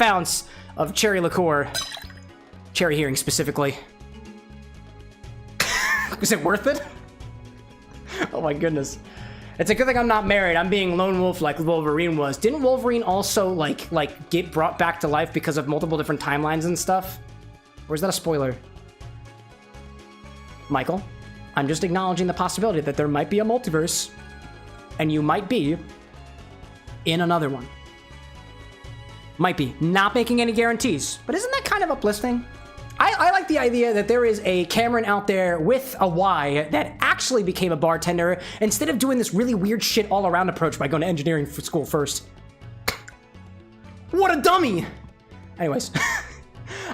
ounce of cherry liqueur, cherry hearing specifically. Is it worth it? Oh my goodness. It's a good thing I'm not married. I'm being lone wolf like Wolverine was. Didn't Wolverine also like get brought back to life because of multiple different timelines and stuff? Or is that a spoiler? Michael, I'm just acknowledging the possibility that there might be a multiverse and you might be in another one. Might be. Not making any guarantees. But isn't that kind of uplifting? I like the idea that there is a Cameron out there with a Y that actually became a bartender instead of doing this really weird shit all around approach by going to engineering school first. What a dummy! Anyways,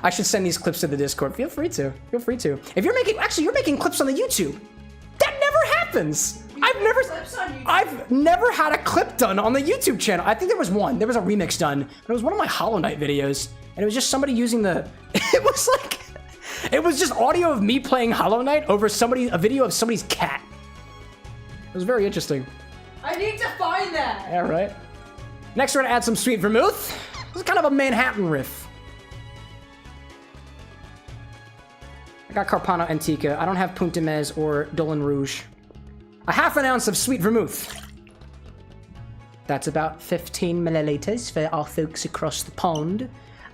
I should send these clips to the Discord. Feel free to. If you're making clips on the YouTube. That never happens. I've never had a clip done on the YouTube channel. I think there was one. There was a remix done. But it was one of my Hollow Knight videos. And it was just somebody using the... It was just audio of me playing Hollow Knight over a video of somebody's cat. It was very interesting. I need to find that. Yeah, right. Next, we're gonna add some sweet vermouth. This is kind of a Manhattan riff. I got Carpano Antica. I don't have Punta Mez or Dolan Rouge. A half an ounce of sweet vermouth. That's about 15 milliliters for our folks across the pond.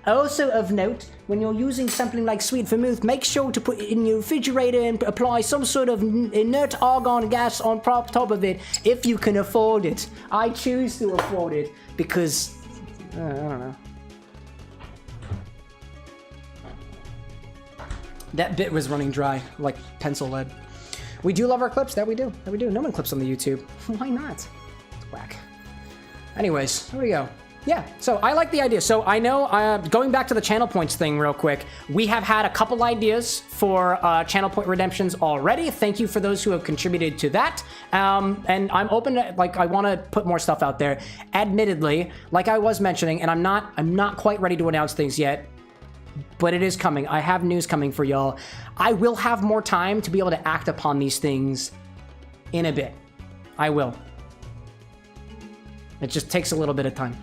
Also of note, when you're using something like sweet vermouth, make sure to put it in your refrigerator and apply some sort of inert argon gas on top of it if you can afford it. I choose to afford it because, I don't know. That bit was running dry, like pencil lead. We do love our clips. That we do. That we do. No one clips on the YouTube. Why not? It's whack. Anyways, here we go. Yeah, so I like the idea. So I know, going back to the channel points thing real quick, we have had a couple ideas for channel point redemptions already. Thank you for those who have contributed to that. And I'm open to, like, I want to put more stuff out there. Admittedly, like I was mentioning, and I'm not quite ready to announce things yet, but it is coming. I have news coming for y'all. I will have more time to be able to act upon these things in a bit. I will. It just takes a little bit of time.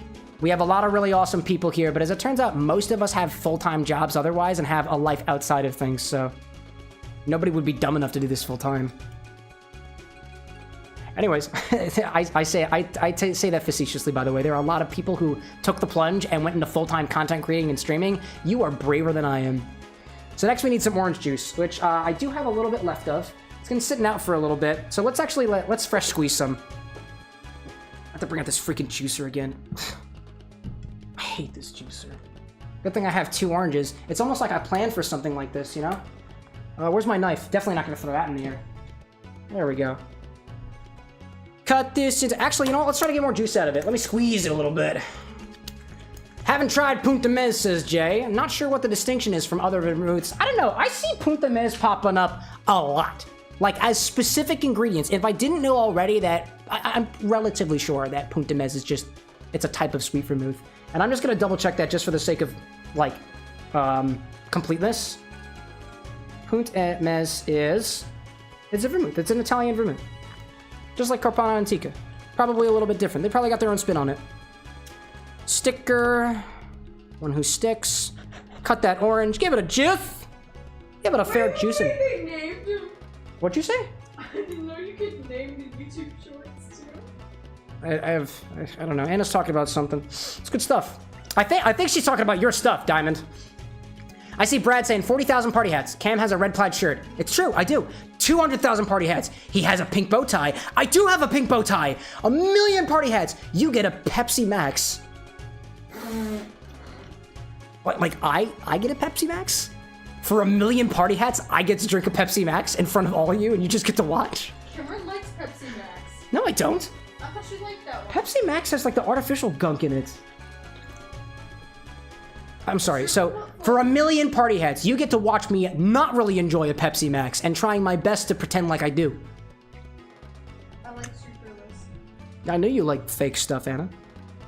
We have a lot of really awesome people here, but as it turns out, most of us have full-time jobs otherwise and have a life outside of things, so nobody would be dumb enough to do this full-time. Anyways, I say that facetiously, by the way. There are a lot of people who took the plunge and went into full-time content creating and streaming. You are braver than I am. So next we need some orange juice, which I do have a little bit left of. It's been sitting out for a little bit, so let's actually let's fresh squeeze some. I have to bring out this freaking juicer again. I hate this juicer. Good thing I have 2 oranges. It's almost like I planned for something like this, you know? Where's my knife? Definitely not gonna throw that in the air. There we go. Cut this into... Actually, you know what? Let's try to get more juice out of it. Let me squeeze it a little bit. Haven't tried Punta Mez, says Jay. I'm not sure what the distinction is from other vermouths. I don't know. I see Punta Mez popping up a lot. Like, as specific ingredients. If I didn't know already that... I'm relatively sure that Punta Mez is just... It's a type of sweet vermouth. And I'm just gonna double check that just for the sake of, like, completeness. Punta Mez is... It's a vermouth. It's an Italian vermouth. Just like Carpano Antica. Probably a little bit different. They probably got their own spin on it. Sticker. One who sticks. Cut that orange. Give it a jiff. Give it a fair juicing. They named him. What'd you say? I didn't know you could name the YouTube shorts too. I don't know. Anna's talking about something. It's good stuff. I think she's talking about your stuff, Diamond. I see Brad saying 40,000 party hats. Cam has a red plaid shirt. It's true, I do. 200,000 party hats. He has a pink bow tie. I do have a pink bow tie. 1 million party hats. You get a Pepsi Max. What, like I get a Pepsi Max? For 1 million party hats, I get to drink a Pepsi Max in front of all of you and you just get to watch? Cameron likes Pepsi Max. No, I don't. I thought she liked that one. Pepsi Max has like the artificial gunk in it. I'm sorry, so for 1 million party hats, you get to watch me not really enjoy a Pepsi Max and trying my best to pretend like I do. I like sucralose. I knew you like fake stuff, Anna.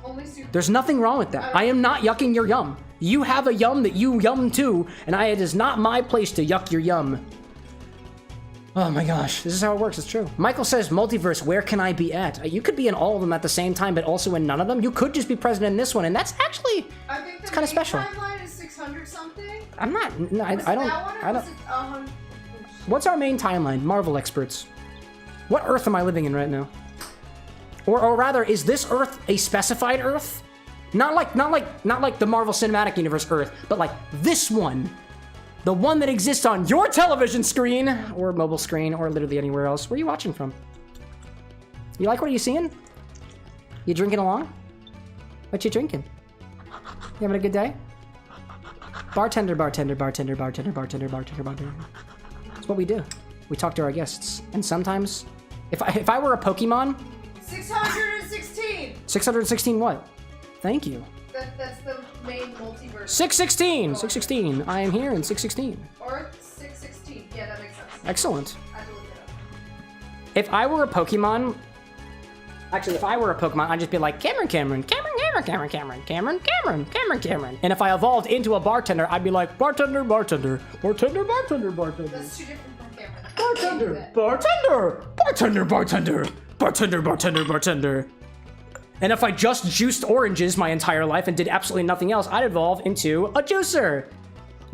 Only sucralose. There's nothing wrong with that. I am not yucking your yum. You have a yum that you yum too, and it is not my place to yuck your yum. Oh my gosh, this is how it works, it's true. Michael says, multiverse, where can I be at? You could be in all of them at the same time, but also in none of them. You could just be present in this one, and that's actually, I think it's kind of special. timeline is 600 something. I'm not, no, I Was it don't, that one or I don't. was it 100? What's our main timeline? Marvel experts. What Earth am I living in right now? Or rather, is this Earth a specified Earth? Not like the Marvel Cinematic Universe Earth, but like this one. The one that exists on your television screen, or mobile screen, or literally anywhere else. Where are you watching from? You like what are you seeing? You drinking along? What you drinking? You having a good day? Bartender, bartender, bartender, bartender, bartender, bartender, bartender. That's what we do. We talk to our guests. And sometimes, if I were a Pokemon... 616! 616 what? Thank you. That's the main multiverse. 616! 616. I am here in 616. Or 616. Yeah, that makes sense. Excellent. I have to look it up. If I were a Pokemon... Actually, if I were a Pokemon, I'd just be like, Cameron, Cameron, Cameron, Cameron, Cameron, Cameron, Cameron, Cameron, Cameron, Cameron. And if I evolved into a bartender, I'd be like, bartender, bartender, bartender, bartender, bartender. That's too different from Cameron. Bartender, bartender, bartender, bartender, bartender, bartender, bartender. And if I just juiced oranges my entire life and did absolutely nothing else, I'd evolve into a juicer.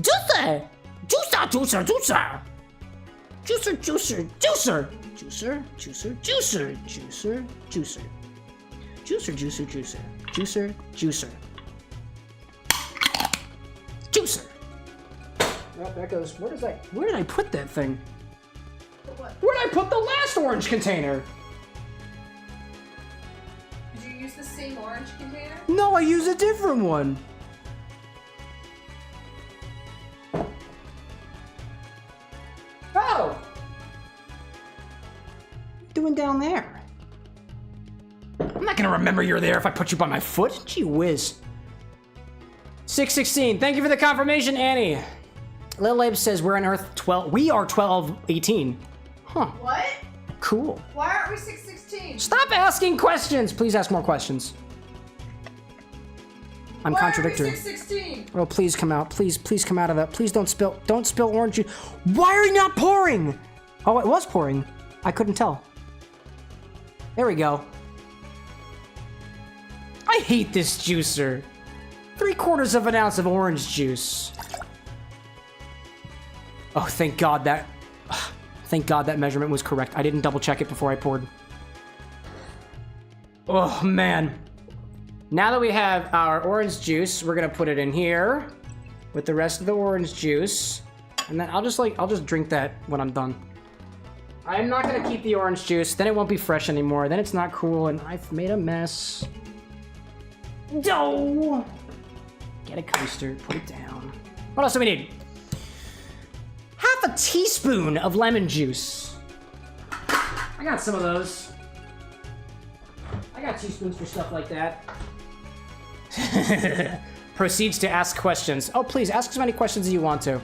Juicer! Juicer, juicer, juicer! Juicer, juicer, juicer! Juicer, juicer, juicer, juicer, juicer. Juicer, juicer, juicer. Juicer, juicer. Juicer! Well, that goes, where did I put that thing? What? Where did I put the last orange container? Did you use the same orange container? No, I use a different one. Oh! doing down there? I'm not gonna remember you're there if I put you by my foot. Gee whiz. 616. Thank you for the confirmation, Annie. Lil Abe says we're on Earth 12. We are 1218. Huh. What? Cool. Why aren't we 616? Stop asking questions. Please ask more questions. I'm Why contradictory. aren't we 616? Oh, please come out. Please come out of that. Please don't spill orange juice. Why are you not pouring? Oh, it was pouring. I couldn't tell. There we go. I hate this juicer. 3/4 of an ounce of orange juice. Oh, thank God that measurement was correct. I didn't double check it before I poured. Oh, man. Now that we have our orange juice, we're gonna put it in here with the rest of the orange juice. And then I'll just drink that when I'm done. I'm not gonna keep the orange juice, then it won't be fresh anymore. Then it's not cool and I've made a mess. No! Get a coaster, put it down. What else do we need? Half a teaspoon of lemon juice. I got some of those. I got teaspoons for stuff like that. Proceeds to ask questions. Oh, please, ask as many questions as you want to.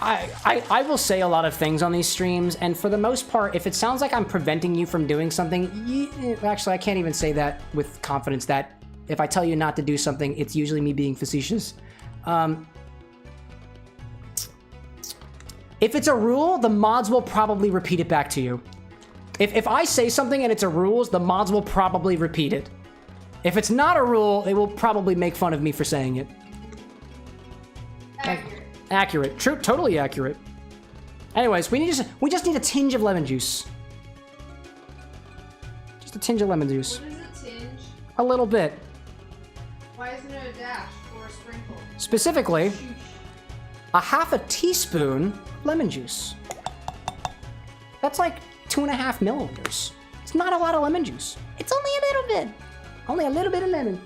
I will say a lot of things on these streams, and for the most part, if it sounds like I'm preventing you from doing something, actually, I can't even say that with confidence, that if I tell you not to do something, it's usually me being facetious. If it's a rule, the mods will probably repeat it back to you. If I say something and it's a rule, the mods will probably repeat it. If it's not a rule, they will probably make fun of me for saying it. Accurate. Accurate. True, totally accurate. Anyways, we just need a tinge of lemon juice. Just a tinge of lemon juice. What is a tinge? A little bit. Why isn't it a dash or a sprinkle? Specifically, Shoosh. a half a teaspoon lemon juice. That's like 2.5 milliliters. It's not a lot of lemon juice. It's only a little bit. Only a little bit of lemon.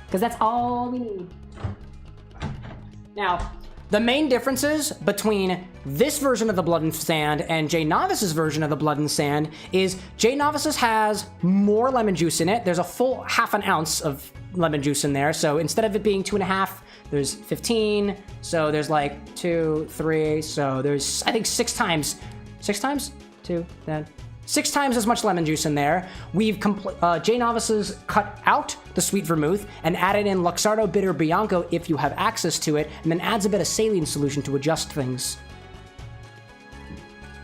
Because that's all we need. Now, the main differences between this version of the Blood and Sand and Jay Novice's version of the Blood and Sand is Jay Novice's has more lemon juice in it. There's a full half an ounce of lemon juice in there. So instead of it being 2.5, there's 15. So there's like 2, 3. So there's, I think, 6 times. 6 times? 2, then 6 times as much lemon juice in there. We've Jay Novice's cut out the sweet vermouth and added in Luxardo bitter Bianco if you have access to it, and then adds a bit of saline solution to adjust things.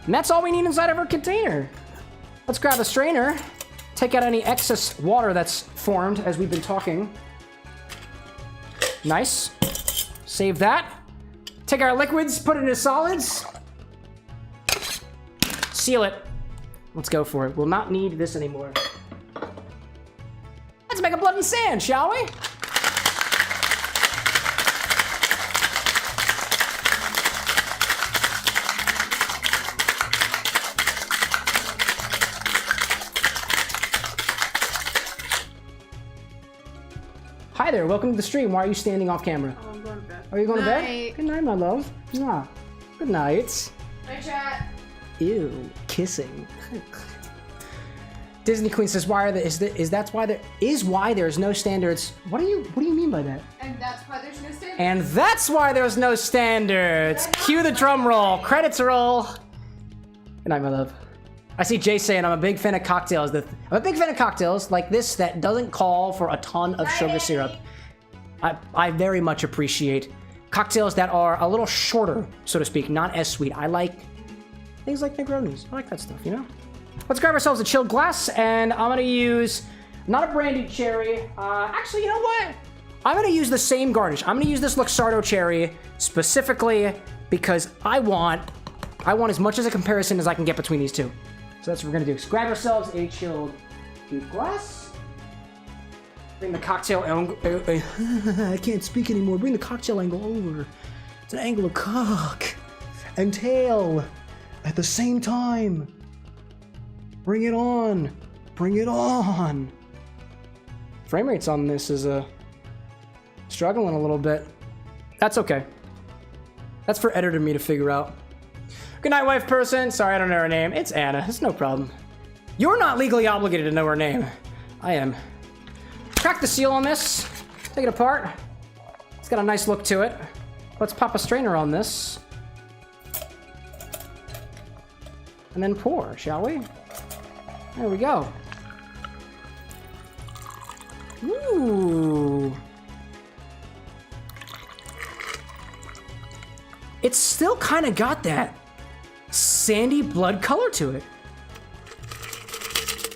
And that's all we need inside of our container. Let's grab a strainer, take out any excess water that's formed as we've been talking. Nice. Save that. Take our liquids, put it into solids. Seal it. Let's go for it. We'll not need this anymore. Let's make a Blood and Sand, shall we? Hi there, welcome to the stream. Why are you standing off camera? Oh, I'm going to bed. Are you going to bed? Night. Good night, my love. Yeah. Good night. Hi, chat. Ew, kissing. Disney Queen says, "Why are there? Is why there's no standards? What do you mean by that? And that's why there's no standard. And that's why there's no standards. Cue the drum roll. Credits roll. Good night, my love. I see Jay saying I'm a big fan of cocktails. I'm a big fan of cocktails like this that doesn't call for a ton of sugar syrup. I very much appreciate cocktails that are a little shorter, so to speak, not as sweet. I like things like Negronis. I like that stuff, you know? Let's grab ourselves a chilled glass, and I'm gonna use, not a brandied cherry. Actually, you know what? I'm gonna use the same garnish. I'm gonna use this Luxardo cherry specifically because I want as much as a comparison as I can get between these two. So that's what we're gonna do. So grab ourselves a chilled glass. Bring the cocktail angle. I can't speak anymore. Bring the cocktail angle over. It's an angle of cock and tail at the same time. Bring it on. Bring it on. Frame rates on this is struggling a little bit. That's okay. That's for editor me to figure out. Good night, wife person. Sorry, I don't know her name. It's Anna. It's no problem. You're not legally obligated to know her name. I am. Crack the seal on this. Take it apart. It's got a nice look to it. Let's pop a strainer on this. And then pour, shall we? There we go. Ooh. It's still kind of got that sandy blood color to it.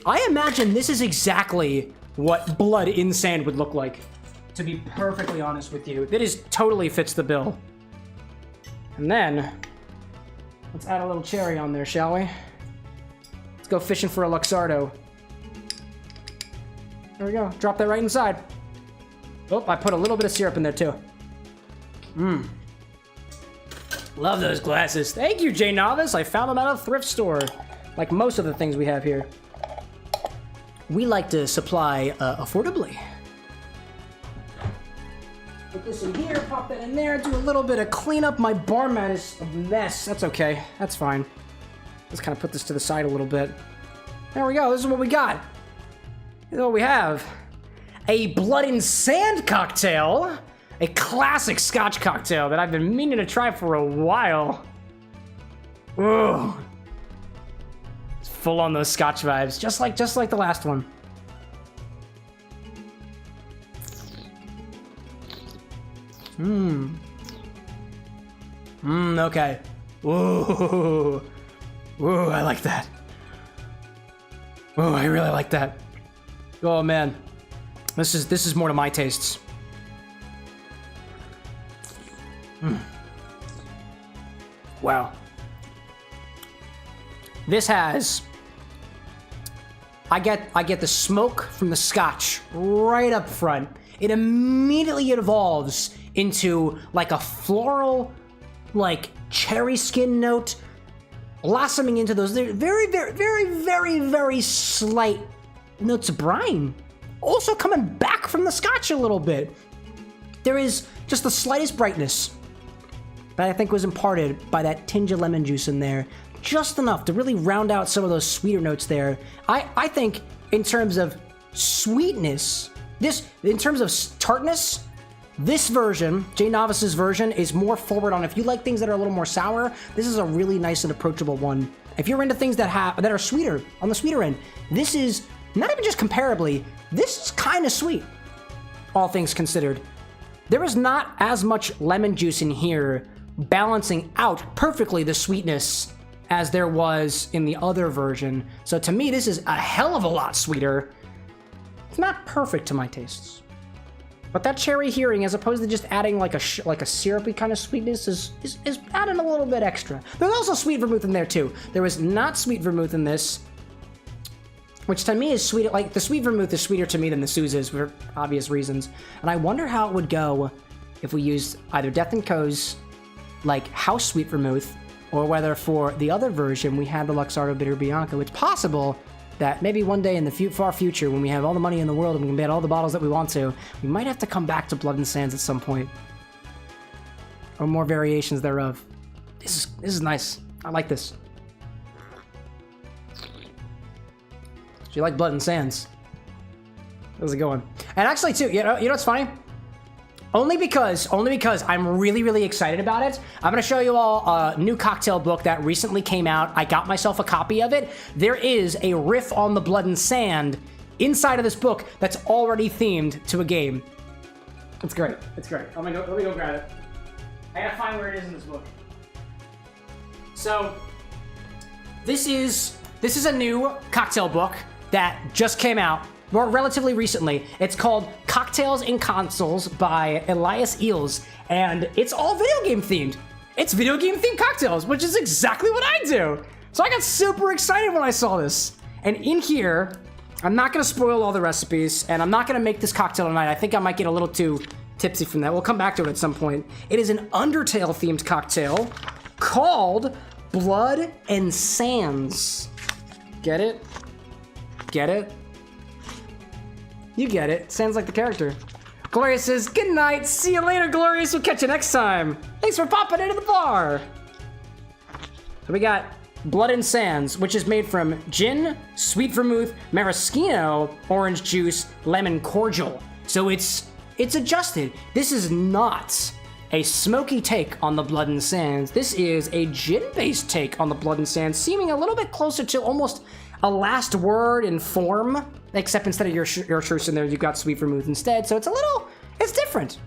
I imagine this is exactly what blood in sand would look like, to be perfectly honest with you. It is totally fits the bill. And then, let's add a little cherry on there, shall we? Let's go fishing for a Luxardo. There we go. Drop that right inside. Oh, I put a little bit of syrup in there too. Mmm. Love those glasses. Thank you, J Novice. I found them at a thrift store, like most of the things we have here. We like to supply affordably. Put this in here, pop that in there, do a little bit of cleanup. My bar mat is a mess. That's okay. That's fine. Let's kind of put this to the side a little bit. There we go. This is what we got. This is what we have. A blood and sand cocktail. A classic Scotch cocktail that I've been meaning to try for a while. Ooh. It's full on those Scotch vibes, just like the last one. Okay. Ooh. Ooh, I like that. Ooh, I really like that. Oh man. This is more to my tastes. Wow. This has... I get the smoke from the Scotch right up front. It immediately evolves into like a floral, like cherry skin note, blossoming into those very, very, very, very, very slight notes of brine. Also coming back from the Scotch a little bit. There is just the slightest brightness that I think was imparted by that tinge of lemon juice in there. Just enough to really round out some of those sweeter notes there. I think in terms of sweetness, in terms of tartness, this version, J Novice's version, is more forward on. If you like things that are a little more sour, this is a really nice and approachable one. If you're into things that are sweeter, on the sweeter end, this is not even just comparably, this is kind of sweet, all things considered. There is not as much lemon juice in here balancing out perfectly the sweetness as there was in the other version. So to me, this is a hell of a lot sweeter. It's not perfect to my tastes. But that cherry Heering, as opposed to just adding like a syrupy kind of sweetness, is adding a little bit extra. There's also sweet vermouth in there too. There was not sweet vermouth in this, which to me is sweeter. Like the sweet vermouth is sweeter to me than the Sousa's for obvious reasons. And I wonder how it would go if we used either Death & Co.'s like house sweet vermouth, or whether for the other version we had the Luxardo Bitter Bianco. It's possible that maybe one day in the far future, when we have all the money in the world and we can get all the bottles that we want to, we might have to come back to Blood and Sands at some point. Or more variations thereof. This is nice. I like this. Do you like Blood and Sands? How's it going? And actually too, you know what's funny? Only because I'm really, really excited about it. I'm gonna show you all a new cocktail book that recently came out. I got myself a copy of it. There is a riff on the Blood and Sand inside of this book that's already themed to a game. It's great. It's great. Let me go grab it. I gotta find where it is in this book. So, this is a new cocktail book that just came out. More relatively recently. It's called Cocktails and Consoles by Elias Eels, and it's all video game themed. It's video game themed cocktails, which is exactly what I do. So I got super excited when I saw this. And in here, I'm not gonna spoil all the recipes, and I'm not gonna make this cocktail tonight. I think I might get a little too tipsy from that. We'll come back to it at some point. It is an Undertale themed cocktail called Blood and Sands. Get it? Get it? You get it. Sounds like the character. Gloria says, good night. See you later, Glorious. We'll catch you next time. Thanks for popping into the bar. So we got Blood and Sands, which is made from gin, sweet vermouth, maraschino, orange juice, lemon cordial. So it's adjusted. This is not a smoky take on the Blood and Sands. This is a gin-based take on the Blood and Sands, seeming a little bit closer to almost a last word in form, except instead of your chartreuse in there, you've got sweet vermouth instead. So it's different.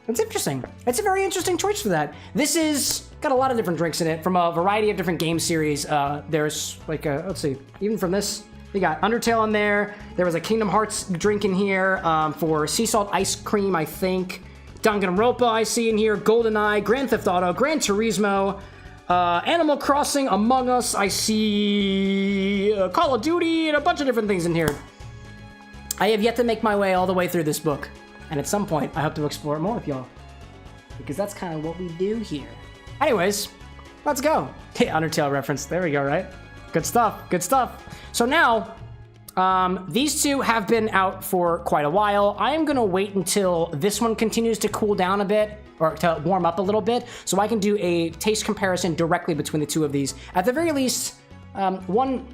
It's interesting. It's a very interesting choice for that. This is got a lot of different drinks in it from a variety of different game series. There's like let's see, even from this, we got Undertale in there. There was a Kingdom Hearts drink in here for sea salt ice cream, I think. Danganronpa I see in here. GoldenEye, Grand Theft Auto, Gran Turismo, Animal Crossing, Among Us. I see Call of Duty and a bunch of different things in here. I have yet to make my way all the way through this book. And at some point, I hope to explore it more with y'all. Because that's kind of what we do here. Anyways, let's go. Hey, Undertale reference. There we go, right? Good stuff. Good stuff. So now, these two have been out for quite a while. I am going to wait until this one continues to cool down a bit, or to warm up a little bit, so I can do a taste comparison directly between the two of these. At the very least, one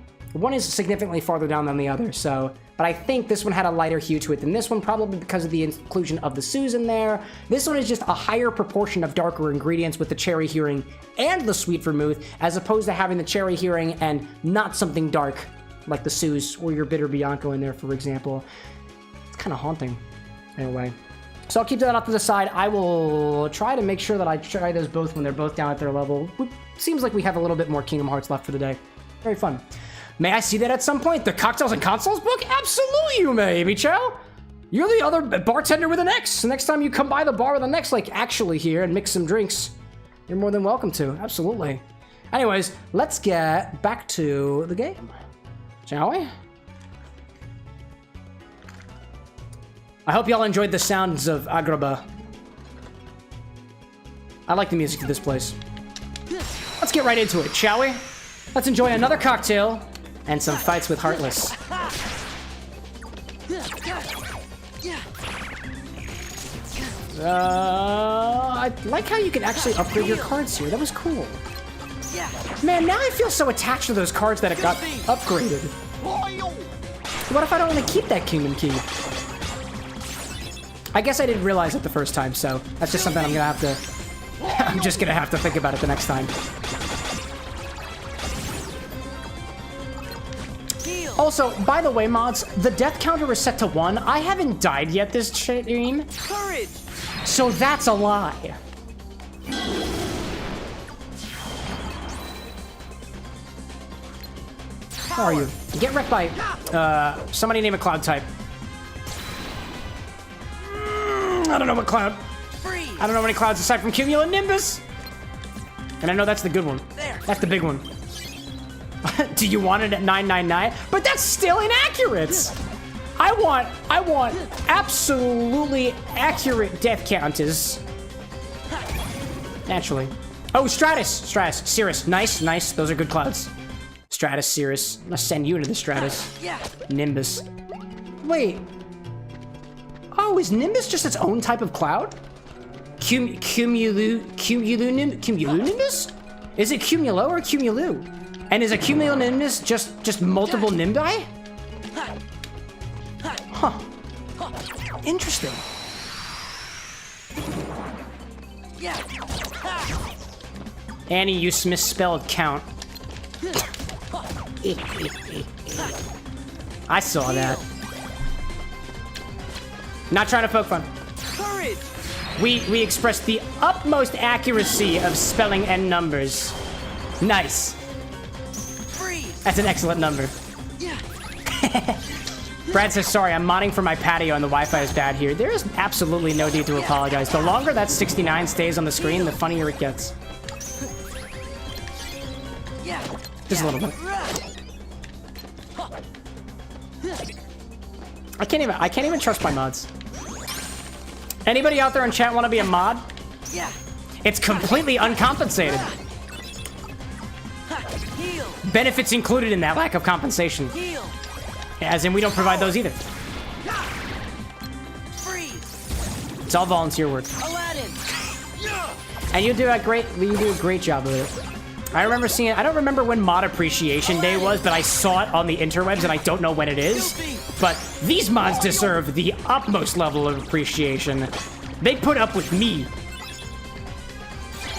is significantly farther down than the other, so... But I think this one had a lighter hue to it than this one, probably because of the inclusion of the Suze in there. This one is just a higher proportion of darker ingredients with the cherry Heering and the sweet vermouth, as opposed to having the cherry Heering and not something dark, like the Suze or your bitter Bianco in there, for example. It's kind of haunting, in a way. So I'll keep that off to the side. I will try to make sure that I try those both when they're both down at their level. Seems like we have a little bit more Kingdom Hearts left for the day. Very fun. May I see that at some point? The Cocktails and Consoles book? Absolutely you may, Micho. You're the other bartender with an X. Next time you come by the bar with an X, like actually here, and mix some drinks, you're more than welcome to. Absolutely. Anyways, let's get back to the game, shall we? I hope y'all enjoyed the sounds of Agrabah. I like the music of this place. Let's get right into it, shall we? Let's enjoy another cocktail and some fights with Heartless. I like how you can actually upgrade your cards here. That was cool. Man, now I feel so attached to those cards that it got upgraded. What if I don't want to keep that Kingdom Key? I guess I didn't realize it the first time, so that's just something I'm gonna have to... I'm just gonna have to think about it the next time. Also, by the way, mods, the death counter is set to 1. I haven't died yet this stream. Courage! So that's a lie. How are you? Get wrecked by somebody name a cloud type. I don't know what cloud. Freeze! I don't know any clouds aside from Cumulonimbus. And I know that's the good one. There. That's the big one. Do you want it at 999? But that's still inaccurate. I want absolutely accurate death counters. Naturally. Oh, Stratus, Cirrus. Nice. Those are good clouds. Stratus, Cirrus. I'm gonna send you into the Stratus. Yeah. Nimbus. Wait. Oh, is Nimbus just its own type of cloud? Cumulonimbus? Is it Cumulo or Cumulu? And is a Cumulonimbus just multiple Nimbi? Huh. Interesting. Annie, you misspelled count. I saw that. Not trying to poke fun. Courage! We express the utmost accuracy of spelling and numbers. Nice. Freeze! That's an excellent number. Yeah. Brad says, sorry, I'm modding for my patio and the Wi-Fi is bad here. There is absolutely no need to apologize. The longer that 69 stays on the screen, the funnier it gets. Yeah. Just a little bit. I can't even trust my mods. Anybody out there in chat want to be a mod? Yeah. It's completely uncompensated. Heal. Benefits included in that lack of compensation. Heal. As in, we don't provide those either. Freeze. It's all volunteer work. Aladdin. And you do a great job of it. I remember seeing it. I don't remember when Mod Appreciation Day was, but I saw it on the interwebs, and I don't know when it is. But these mods deserve the utmost level of appreciation. They put up with me.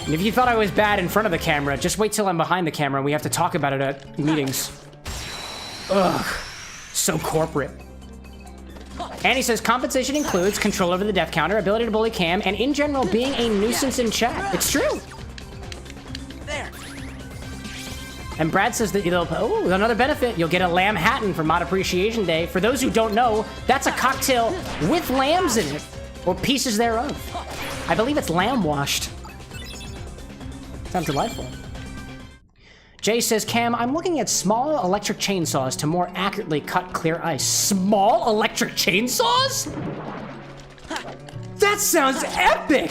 And if you thought I was bad in front of the camera, just wait till I'm behind the camera and we have to talk about it at meetings. Ugh. So corporate. Annie says, compensation includes control over the death counter, ability to bully Cam, and in general, being a nuisance in chat. It's true. There. And Brad says that oh, another benefit, you'll get a lamb hatton for Mod Appreciation Day. For those who don't know, that's a cocktail with lambs in it, or pieces thereof. I believe it's lamb washed. Sounds delightful. Jay says, Cam, I'm looking at small electric chainsaws to more accurately cut clear ice. Small electric chainsaws? That sounds epic!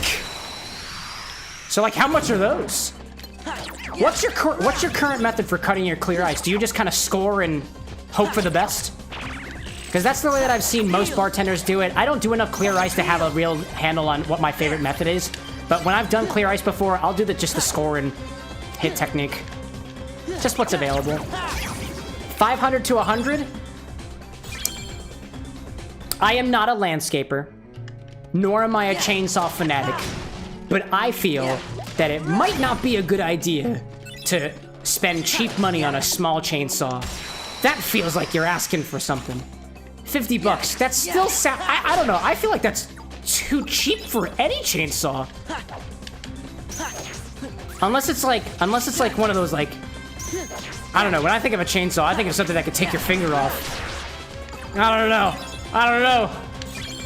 So, like, how much are those? What's your current method for cutting your clear ice? Do you just kind of score and hope for the best? Because that's the way that I've seen most bartenders do it. I don't do enough clear ice to have a real handle on what my favorite method is. But when I've done clear ice before, I'll do just the score and hit technique. Just what's available. 500 to 100? I am not a landscaper, nor am I a chainsaw fanatic. But I feel that it might not be a good idea to spend cheap money on a small chainsaw. That feels like you're asking for something. 50 bucks. That still sounds... I don't know. I feel like that's too cheap for any chainsaw. Unless it's like one of those, like... I don't know. When I think of a chainsaw, I think of something that could take your finger off. I don't know.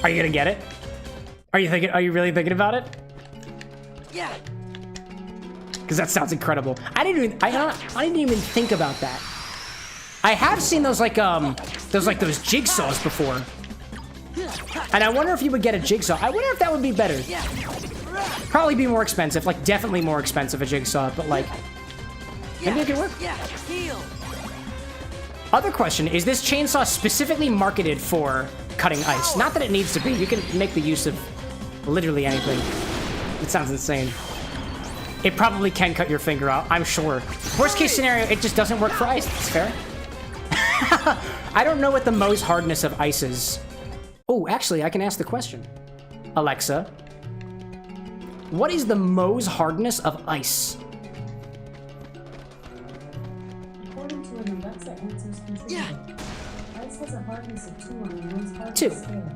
Are you gonna get it? Are you really thinking about it? Yeah. Because that sounds incredible. I didn't even think about that. I have seen those those jigsaws before. And I wonder if you would get a jigsaw. I wonder if that would be better. Probably be more expensive, like definitely more expensive a jigsaw, but like maybe it could work. Yeah. Heal. Other question, is this chainsaw specifically marketed for cutting ice? Not that it needs to be. You can make the use of literally anything. It sounds insane. It probably can cut your finger out, I'm sure. Worst case scenario, it just doesn't work for ice. That's fair. I don't know what the Mohs hardness of ice is. Oh, actually, I can ask the question. Alexa, what is the Mohs hardness of ice? According to an Alexa Answers contributor, ice has a hardness of 2 on the Mohs hardness 2. scale.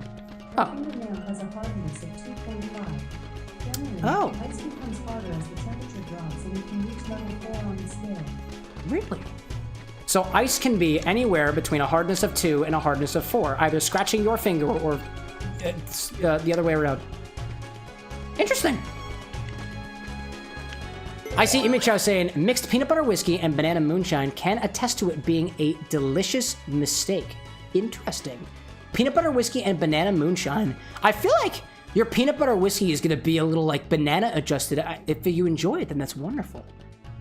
Oh. Fingernail has a hardness of 2.5. Generally, Oh. ice becomes harder as the temperature drops, and it can reach level 4 on the scale. Really? So ice can be anywhere between a hardness of 2 and a hardness of 4, either scratching your finger or the other way around. Interesting. I see Imichow saying, mixed peanut butter whiskey and banana moonshine can attest to it being a delicious mistake. Interesting. Peanut butter whiskey and banana moonshine. I feel like your peanut butter whiskey is going to be a little like banana adjusted. If you enjoy it, then that's wonderful.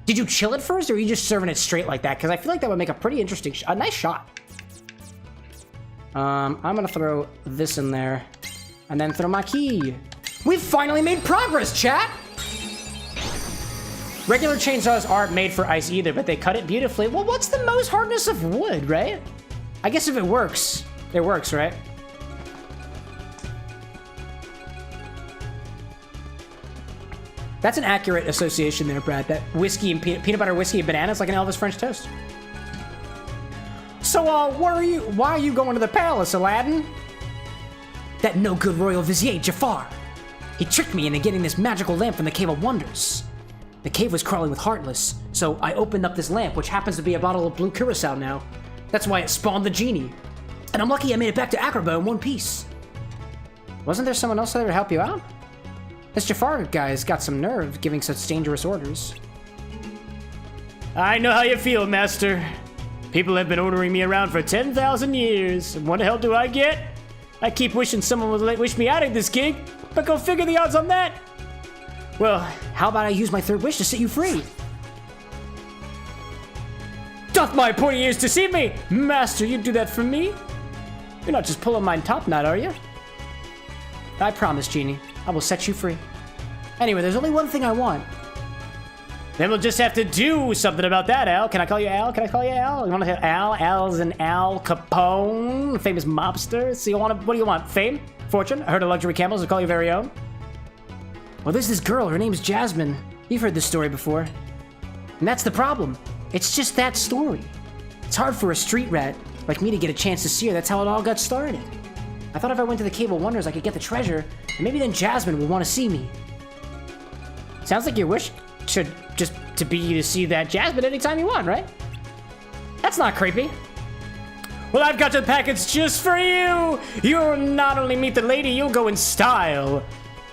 Did you chill it first, or are you just serving it straight like that? Because I feel like that would make a pretty interesting, a nice shot. I'm gonna throw this in there, and then throw my key. We've finally made progress, chat! Regular chainsaws aren't made for ice either, but they cut it beautifully. Well, what's the most hardness of wood, right? I guess if it works, right? That's an accurate association there, Brad. That whiskey and peanut butter whiskey and bananas like an Elvis French toast. So, why are you going to the palace, Aladdin? That no-good royal vizier, Jafar. He tricked me into getting this magical lamp from the Cave of Wonders. The cave was crawling with Heartless, so I opened up this lamp, which happens to be a bottle of blue curacao now. That's why it spawned the genie. And I'm lucky I made it back to Agrabah in one piece. Wasn't there someone else there to help you out? This Jafar guy's got some nerve giving such dangerous orders. I know how you feel, Master. People have been ordering me around for 10,000 years. And what the hell do I get? I keep wishing someone would wish me out of this gig, but go figure the odds on that. Well, how about I use my third wish to set you free? Doth my pointy ears deceive me? Master, you'd do that for me? You're not just pulling my top knot, are you? I promise, Genie. I will set you free. Anyway, there's only one thing I want. Then we'll just have to do something about that, Al. Can I call you Al? Can I call you Al? You want to say Al? Al's an Al Capone, famous mobster. So what do you want? Fame? Fortune? I heard of luxury camels will call you very own. Well, there's this girl. Her name's Jasmine. You've heard this story before. And that's the problem. It's just that story. It's hard for a street rat like me to get a chance to see her. That's how it all got started. I thought if I went to the Cave of Wonders, I could get the treasure, and maybe then Jasmine would want to see me. Sounds like your wish should just to be to see that Jasmine anytime you want, right? That's not creepy. Well, I've got the package just for you. You'll not only meet the lady, you'll go in style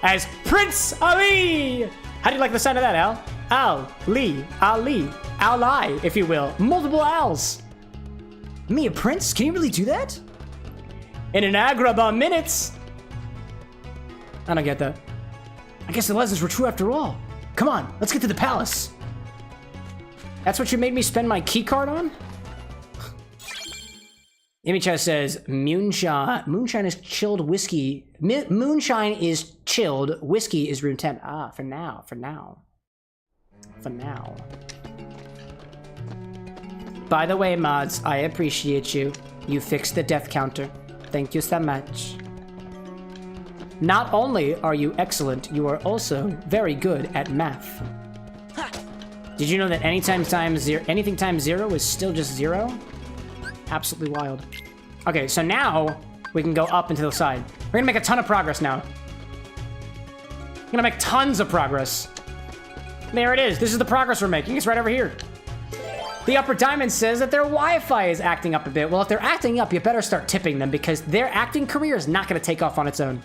as Prince Ali. How do you like the sound of that, Al? Ali, if you will. Multiple Al's. Me, a prince? Can you really do that? In an agrabah minutes. I don't get that. I guess the lessons were true after all. Come on, let's get to the palace. That's what you made me spend my key card on? Imicha says, moonshine is chilled whiskey. Moonshine is chilled, whiskey is room temp. Ah, for now. By the way, mods, I appreciate you. You fixed the death counter. Thank you so much. Not only are you excellent, you are also very good at math. Did you know that anything times zero is still just zero? Absolutely wild. Okay, so now we can go up and to the side. We're gonna make a ton of progress now. We're gonna make tons of progress. There it is. This is the progress we're making. It's right over here. The upper diamond says that their Wi-Fi is acting up a bit. Well, if they're acting up, you better start tipping them because their acting career is not gonna take off on its own.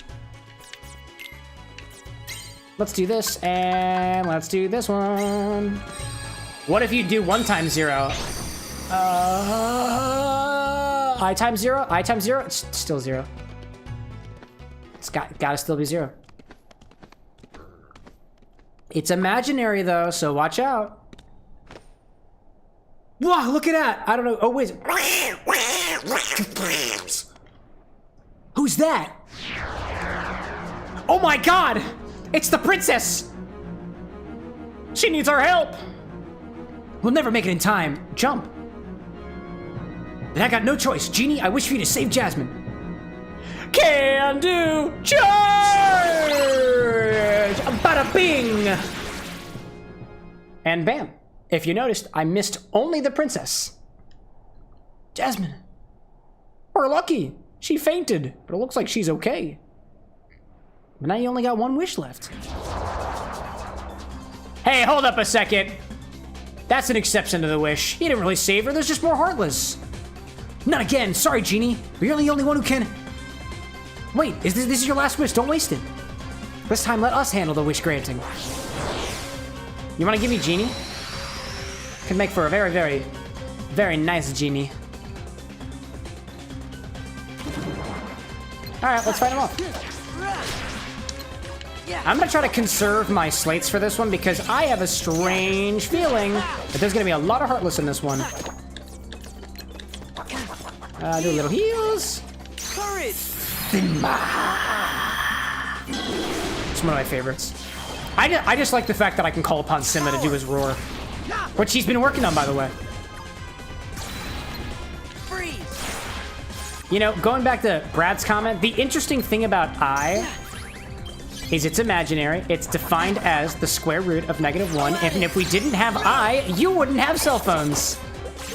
Let's do this, and let's do this one. What if you do 1 times 0? I times 0? I times 0? It's still 0. It's gotta still be 0. It's imaginary, though, so watch out. Whoa, look at that! I don't know. Oh, wait. Who's that? Oh my god! It's the princess! She needs our help! We'll never make it in time. Jump. Then I got no choice. Genie, I wish for you to save Jasmine. Can do! Charge! Bada bing! And bam. If you noticed, I missed only the princess. Jasmine. We're lucky. She fainted, but it looks like she's okay. But now you only got 1 wish left. Hey, hold up a second. That's an exception to the wish. He didn't really save her. There's just more Heartless. Not again. Sorry, Genie. But you're the only one who can... Wait, this is your last wish. Don't waste it. This time, let us handle the wish granting. You want to give me Genie? Could make for a very, very, very nice Genie. Alright, let's fight him off. I'm gonna try to conserve my slates for this one because I have a strange feeling that there's gonna be a lot of Heartless in this one. Do a little heals. Courage. It's one of my favorites. I just like the fact that I can call upon Simba to do his roar. Which he's been working on, by the way. Freeze. You know, going back to Brad's comment, the interesting thing about I is it's imaginary. It's defined as the square root of -1. And if we didn't have I, you wouldn't have cell phones.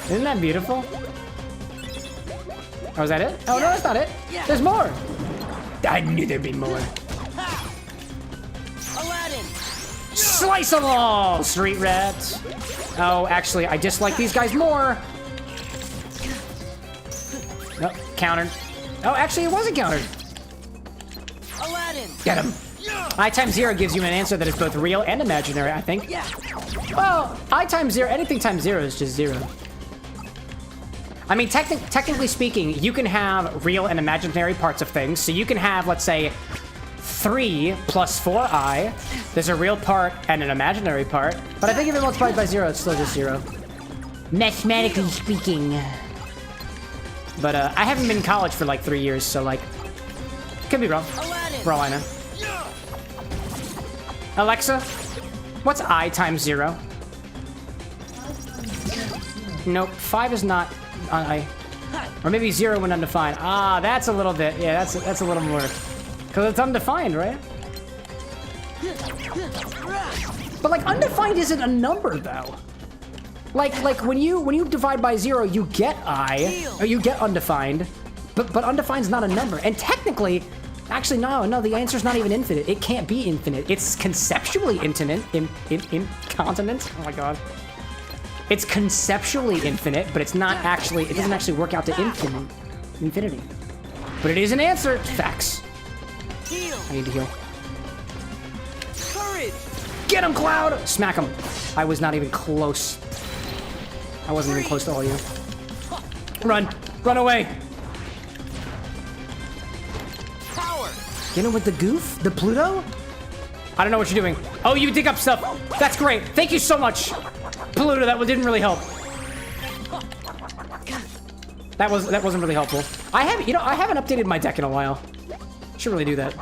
Isn't that beautiful? Oh, is that it? Oh, no, that's not it. There's more. I knew there'd be more. Aladdin. Slice them all, street rats. Oh, actually, I dislike these guys more. Nope, countered. Oh, actually, it wasn't countered. Aladdin. Get him. I times 0 gives you an answer that is both real and imaginary, I think. Yeah. Well, I times 0, anything times 0 is just 0. I mean, technically speaking, you can have real and imaginary parts of things. So you can have, let's say, 3 plus 4i. There's a real part and an imaginary part. But I think if it multiplied by 0, it's still just 0. Mathematically speaking. But I haven't been in college for like 3 years, so like, could be wrong. For all I know. Alexa, what's I times 0? Nope. 5 is not. Or maybe 0 when undefined. Ah, that's a little bit. Yeah, that's a little more. Because it's undefined, right? But like undefined isn't a number though. Like when you divide by 0, you get I, or you get undefined. But undefined's not a number. And technically, actually no, the answer's not even infinite. It can't be infinite. It's conceptually infinite. Incontinent. Oh my god. It's conceptually infinite, but it's not actually. It doesn't actually work out to infinity. But it is an answer. Facts. I need to heal. Courage. Get him, Cloud! Smack him. I was not even close. I wasn't even close to all of you. Run. Run away. Power. Get him with the goof? The Pluto? I don't know what you're doing. Oh, you dig up stuff. That's great. Thank you so much. Pluto, that didn't really help. That wasn't really helpful. I haven't updated my deck in a while. Should really do that.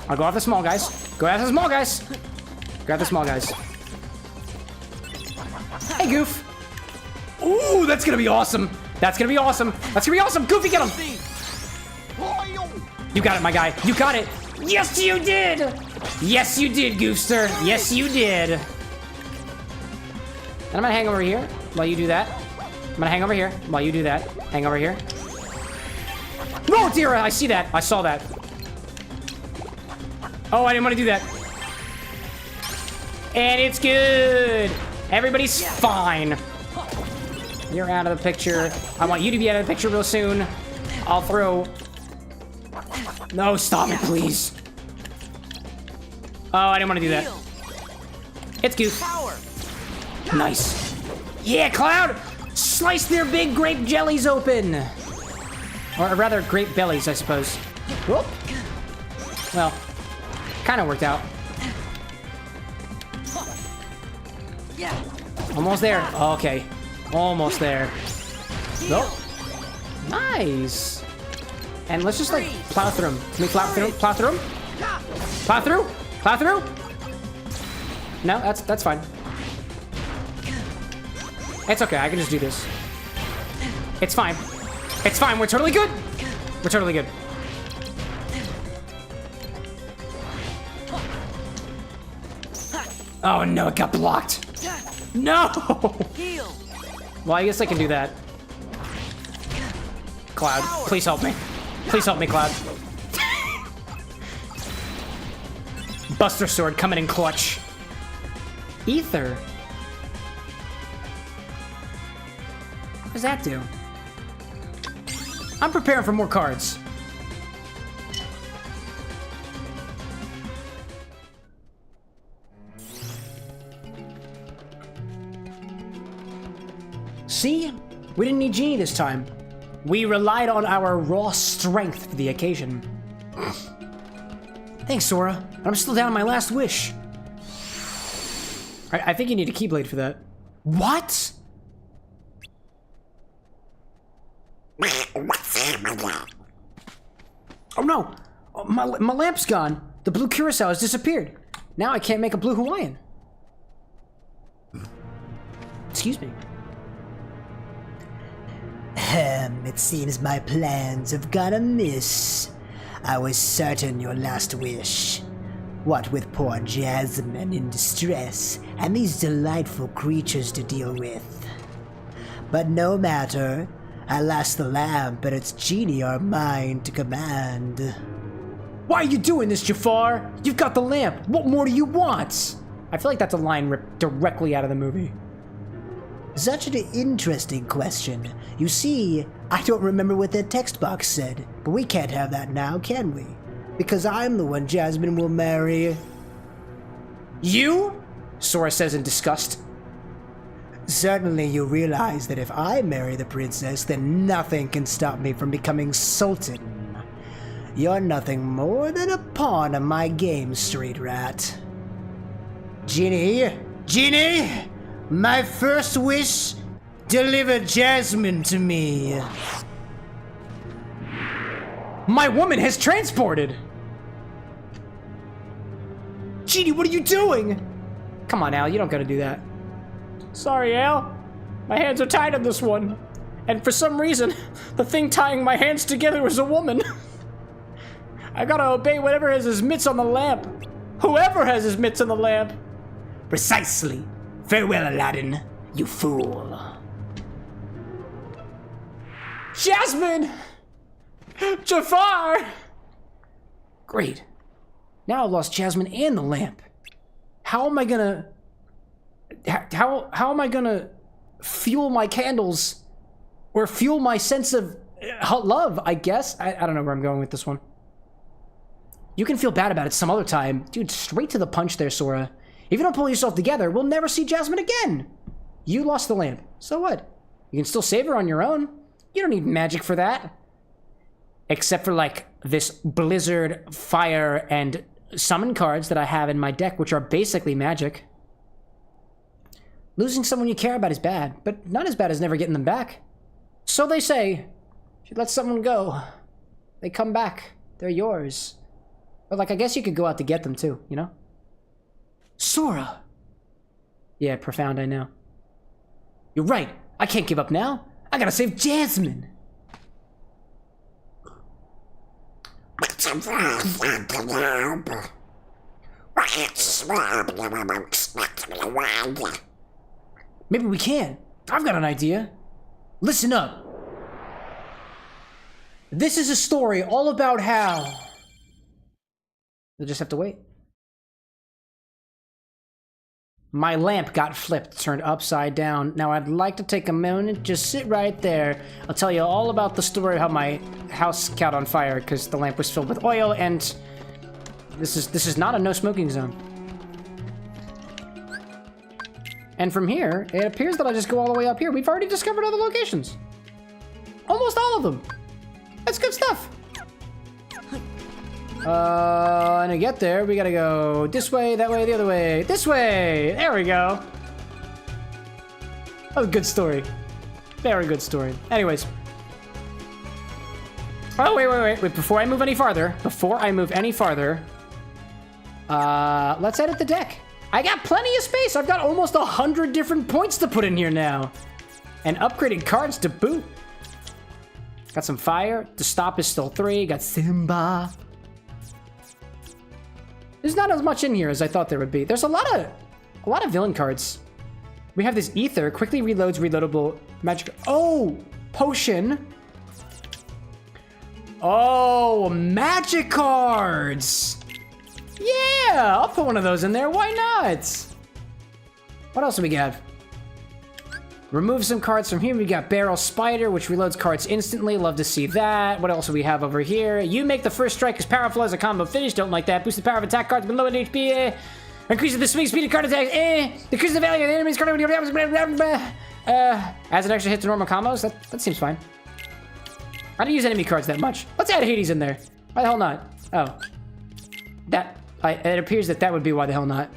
I'll go after the small guys. Go after the small guys. Grab the small guys. Hey, Goof. Ooh, that's gonna be awesome. That's gonna be awesome. That's gonna be awesome. Goofy, get him. You got it, my guy. You got it. Yes, you did. Yes, you did, Goofster. Yes, you did. And I'm gonna hang over here while you do that. I'm gonna hang over here while you do that. Hang over here. No, dear, I see that. I saw that. Oh, I didn't want to do that. And it's good. Everybody's fine. You're out of the picture. I want you to be out of the picture real soon. I'll throw... No, stop it, please. Oh, I didn't want to do that. It's Goof. Nice. Yeah, Cloud! Slice their big grape jellies open! Or rather, grape bellies, I suppose. Whoop. Well, kind of worked out. Almost there. Okay. Almost there. Nope. Nice. And let's just, like, plow through them. Can we plow through them? Plow through them? Plow through? Plow through? No, that's fine. It's okay, I can just do this. It's fine. It's fine, we're totally good. We're totally good. Oh no, it got blocked. No! Well, I guess I can do that. Cloud, please help me. Please help me, Cloud. Buster Sword coming in clutch. Ether. What does that do? I'm preparing for more cards. See? We didn't need Genie this time. We relied on our raw strength for the occasion. Thanks, Sora. I'm still down on my last wish. I think you need a Keyblade for that. What? Oh no! Oh, my lamp's gone. The blue curacao has disappeared. Now I can't make a blue Hawaiian. Excuse me. It seems my plans have gone amiss. I was certain your last wish. What with poor Jasmine in distress and these delightful creatures to deal with. But no matter. At last the lamp and its genie are mine to command. Why are you doing this, Jafar? You've got the lamp. What more do you want? I feel like that's a line ripped directly out of the movie. Such an interesting question. You see, I don't remember what that text box said, but we can't have that now, can we? Because I'm the one Jasmine will marry. You? Sora says in disgust. Certainly you realize that if I marry the princess, then nothing can stop me from becoming Sultan. You're nothing more than a pawn of my game, Street Rat. Genie! Genie! My first wish, deliver Jasmine to me. My woman has transported! Genie, what are you doing? Come on, Al, you don't gotta do that. Sorry, Al. My hands are tied on this one. And for some reason, the thing tying my hands together is a woman. I gotta obey whatever has his mitts on the lamp. Whoever has his mitts on the lamp. Precisely. Farewell, Aladdin, you fool. Jasmine! Jafar! Great. Now I've lost Jasmine and the lamp. How am I gonna... How am I gonna fuel my candles? Or fuel my sense of love, I guess? I don't know where I'm going with this one. You can feel bad about it some other time. Dude, straight to the punch there, Sora. If you don't pull yourself together, we'll never see Jasmine again. You lost the lamp. So what? You can still save her on your own. You don't need magic for that. Except for, like, this blizzard, fire, and summon cards that I have in my deck, which are basically magic. Losing someone you care about is bad, but not as bad as never getting them back. So they say. If you let someone go, they come back. They're yours. But, like, I guess you could go out to get them, too, you know? Sora! Yeah, profound, I know. You're right. I can't give up now. I gotta save Jasmine. Maybe we can. I've got an idea. Listen up. This is a story all about how... You'll just have to wait. My lamp got flipped, turned upside down. Now I'd like to take a moment, just sit right there. I'll tell you all about the story of how my house caught on fire because the lamp was filled with oil, and this is not a no smoking zone. And from here, it appears that I just go all the way up here. We've already discovered other locations. Almost all of them. That's good stuff. And to get there, we gotta go this way, that way, the other way, this way. There we go. That was a good story. Very good story. Anyways. Oh, wait. Before I move any farther, let's edit the deck. I got plenty of space. I've got almost 100 different points to put in here now. And upgraded cards to boot. Got some fire. The stop is still 3. Got Simba. There's not as much in here as I thought there would be. There's a lot of villain cards. We have this ether, quickly reloads, reloadable magic. Oh, potion. Oh, magic cards. Yeah, I'll put one of those in there. Why not? What else do we have? Remove some cards from here. We got Barrel Spider, which reloads cards instantly. Love to see that. What else do we have over here? You make the first strike as powerful as a combo finish. Don't like that. Boost the power of attack cards with low HP. Increases the swing speed of card attacks. Decreases the value of the enemy's card. As it actually hits the normal combos. That seems fine. I don't use enemy cards that much. Let's add Hades in there. Why the hell not? Oh. It appears that would be why the hell not.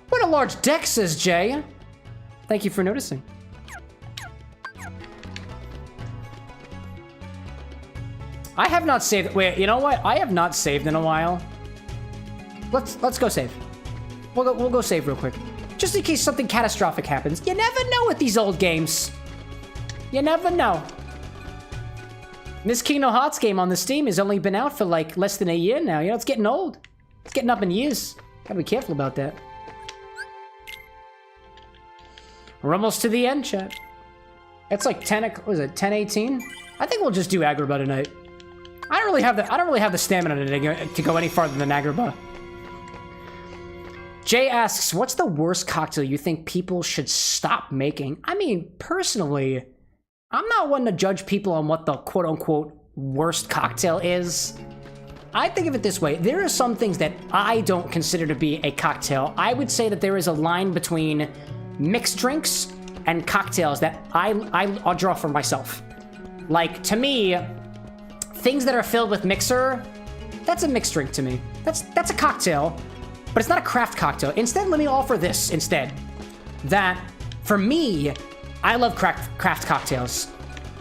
What a large deck, says Jay. Thank you for noticing. I have not saved. Wait, you know what? I have not saved in a while. Let's go save. We'll go save real quick, just in case something catastrophic happens. You never know with these old games. You never know. This Kingdom Hearts game on the Steam has only been out for like less than a year now. You know, it's getting old. It's getting up in years. Gotta be careful about that. We're almost to the end, chat. It's like 10:18? I think we'll just do Agrabah tonight. I don't really have the stamina to go any farther than Agrabah. Jay asks, what's the worst cocktail you think people should stop making? I mean, personally, I'm not one to judge people on what the quote-unquote worst cocktail is. I think of it this way. There are some things that I don't consider to be a cocktail. I would say that there is a line between mixed drinks and cocktails that I'll draw for myself. Like, to me, things that are filled with mixer, that's a mixed drink to me. That's a cocktail, but it's not a craft cocktail. Instead, let me offer this instead. That, for me, I love craft cocktails.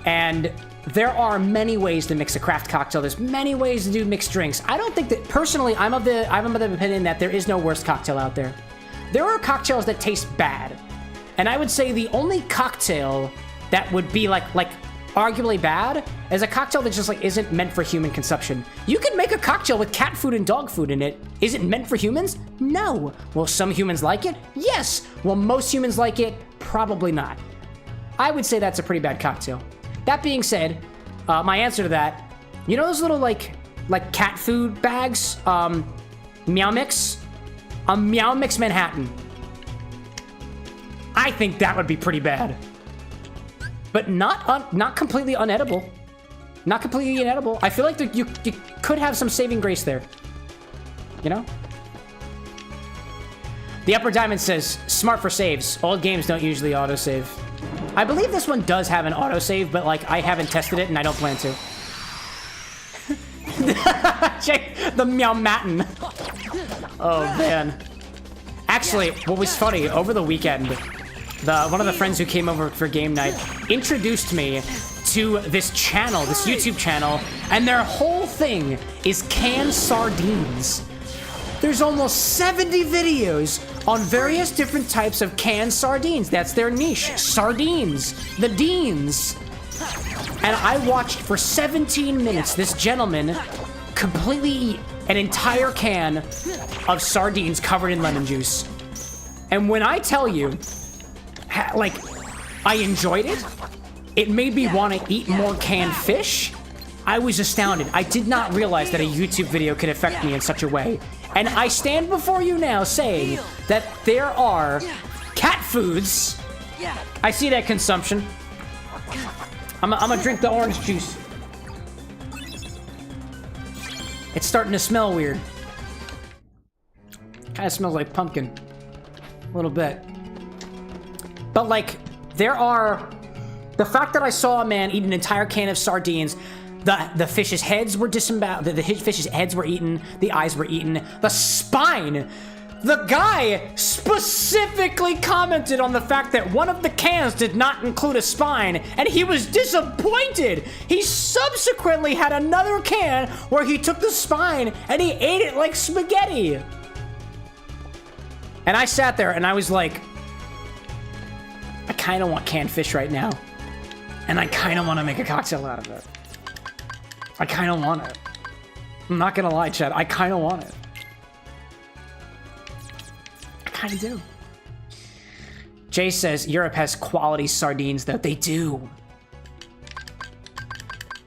And there are many ways to mix a craft cocktail. There's many ways to do mixed drinks. I don't think that, personally, I'm of the opinion that there is no worst cocktail out there. There are cocktails that taste bad. And I would say the only cocktail that would be like arguably bad is a cocktail that just like isn't meant for human consumption. You can make a cocktail with cat food and dog food in it. Is it meant for humans? No. Will some humans like it? Yes. Will most humans like it? Probably not. I would say that's a pretty bad cocktail. That being said, my answer to that, you know those little like cat food bags? Meow Mix? A Meow Mix Manhattan. I think that would be pretty bad. But not completely unedible. Not completely inedible. I feel like you could have some saving grace there. You know? The Upper Diamond says, smart for saves. Old games don't usually autosave. I believe this one does have an autosave, but like I haven't tested it and I don't plan to. The Meow Matin. Oh man. Actually, what was funny, over the weekend, one of the friends who came over for game night introduced me to this channel, this YouTube channel, and their whole thing is canned sardines. There's almost 70 videos on various different types of canned sardines. That's their niche, sardines, the Deans. And I watched for 17 minutes this gentleman completely eat an entire can of sardines covered in lemon juice. And when I tell you, like, I enjoyed it, it made me want to eat more canned fish. I was astounded. I did not realize that a YouTube video could affect me in such a way. And I stand before you now saying that there are cat foods. I see that consumption. I'm gonna drink the orange juice. It's starting to smell weird. Kind of smells like pumpkin. A little bit. But like, there are... The fact that I saw a man eat an entire can of sardines, the fish's heads were disemboweled, the fish's heads were eaten, the eyes were eaten, the spine. The guy specifically commented on the fact that one of the cans did not include a spine, and he was disappointed. He subsequently had another can where he took the spine and he ate it like spaghetti. And I sat there and I was like, I kind of want canned fish right now. And I kind of want to make a cocktail out of it. I kind of want it. I'm not gonna lie, Chad. I kind of want it. I kind of do. Jay says Europe has quality sardines, though. They do.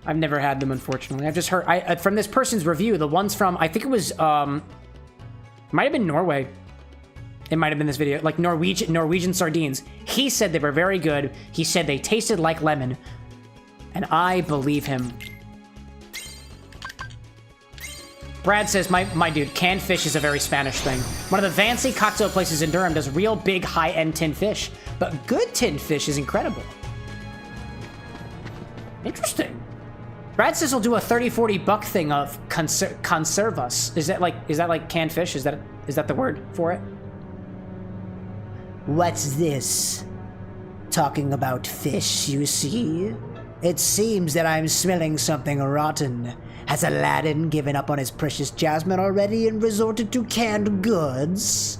I've never had them, unfortunately. I've just heard from this person's review. The ones from, I think it was, might have been Norway. It might have been this video, like Norwegian sardines. He said they were very good. He said they tasted like lemon. And I believe him. Brad says, my dude, canned fish is a very Spanish thing. One of the fancy cocktail places in Durham does real big high-end tinned fish. But good tinned fish is incredible. Interesting. Brad says he'll do a 30-40 buck thing of conserve us. Is that like canned fish? Is that the word for it? What's this? Talking about fish, you see? It seems that I'm smelling something rotten. Has Aladdin given up on his precious jasmine already and resorted to canned goods?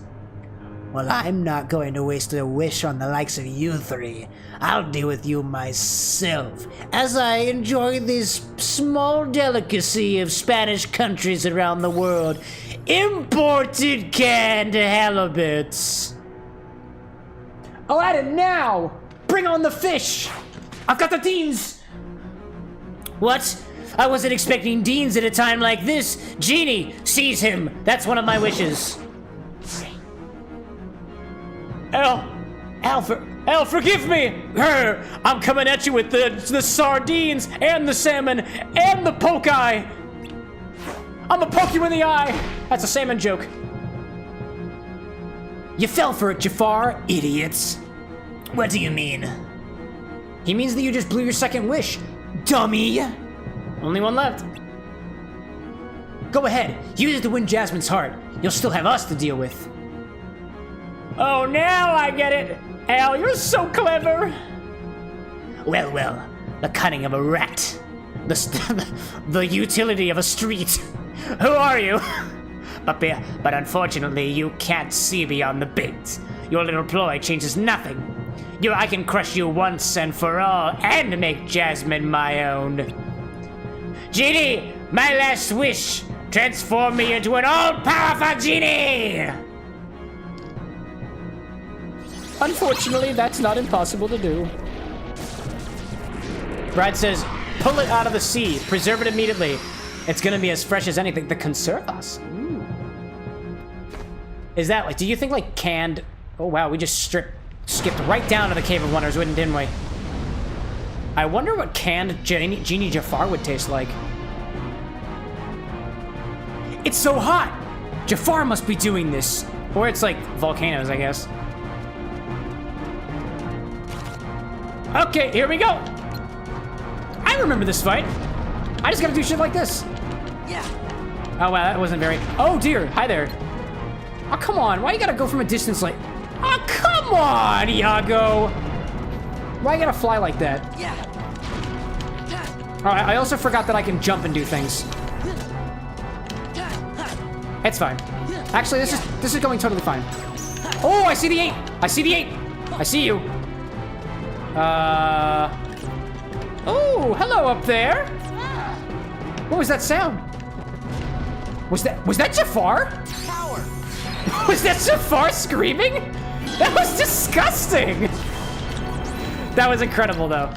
Well, I'm not going to waste a wish on the likes of you three. I'll deal with you myself, as I enjoy this small delicacy of Spanish countries around the world. Imported canned halibuts. Aladdin, now! Bring on the fish! I've got the Deans! What? I wasn't expecting Deans at a time like this. Genie, seize him. That's one of my wishes. Al, forgive me! I'm coming at you with the sardines, and the salmon, and the poke eye! I'm gonna poke you in the eye! That's a salmon joke. You fell for it, Jafar, idiots. What do you mean? He means that you just blew your second wish, dummy! Only one left. Go ahead, use it to win Jasmine's heart. You'll still have us to deal with. Oh, now I get it! Al, you're so clever! Well, the cunning of a rat. The utility of a street. Who are you? But unfortunately, you can't see beyond the bait. Your little ploy changes nothing. I can crush you once and for all, and make Jasmine my own. Genie, my last wish, transform me into an all-powerful genie! Unfortunately, that's not impossible to do. Brad says, pull it out of the sea, preserve it immediately. It's gonna be as fresh as anything. The conservas. Ooh. Is that like, do you think like canned? Oh wow, we just skipped right down to the Cave of Wonders, didn't we? I wonder what canned Genie Jafar would taste like. It's so hot! Jafar must be doing this. Or it's like volcanoes, I guess. Okay, here we go. I remember this fight. I just gotta do shit like this. Yeah. Oh wow, that wasn't very... Oh dear, hi there. Oh, come on, why you gotta go from a distance like... Oh, come on, Iago! Why you gotta fly like that? Yeah. Alright, I also forgot that I can jump and do things. It's fine. Actually, this is going totally fine. Oh, I see the 8! I see the 8! I see you. Oh, hello up there. What was that sound? Was that Jafar? Power. Was that Jafar screaming? That was disgusting. That was incredible, though.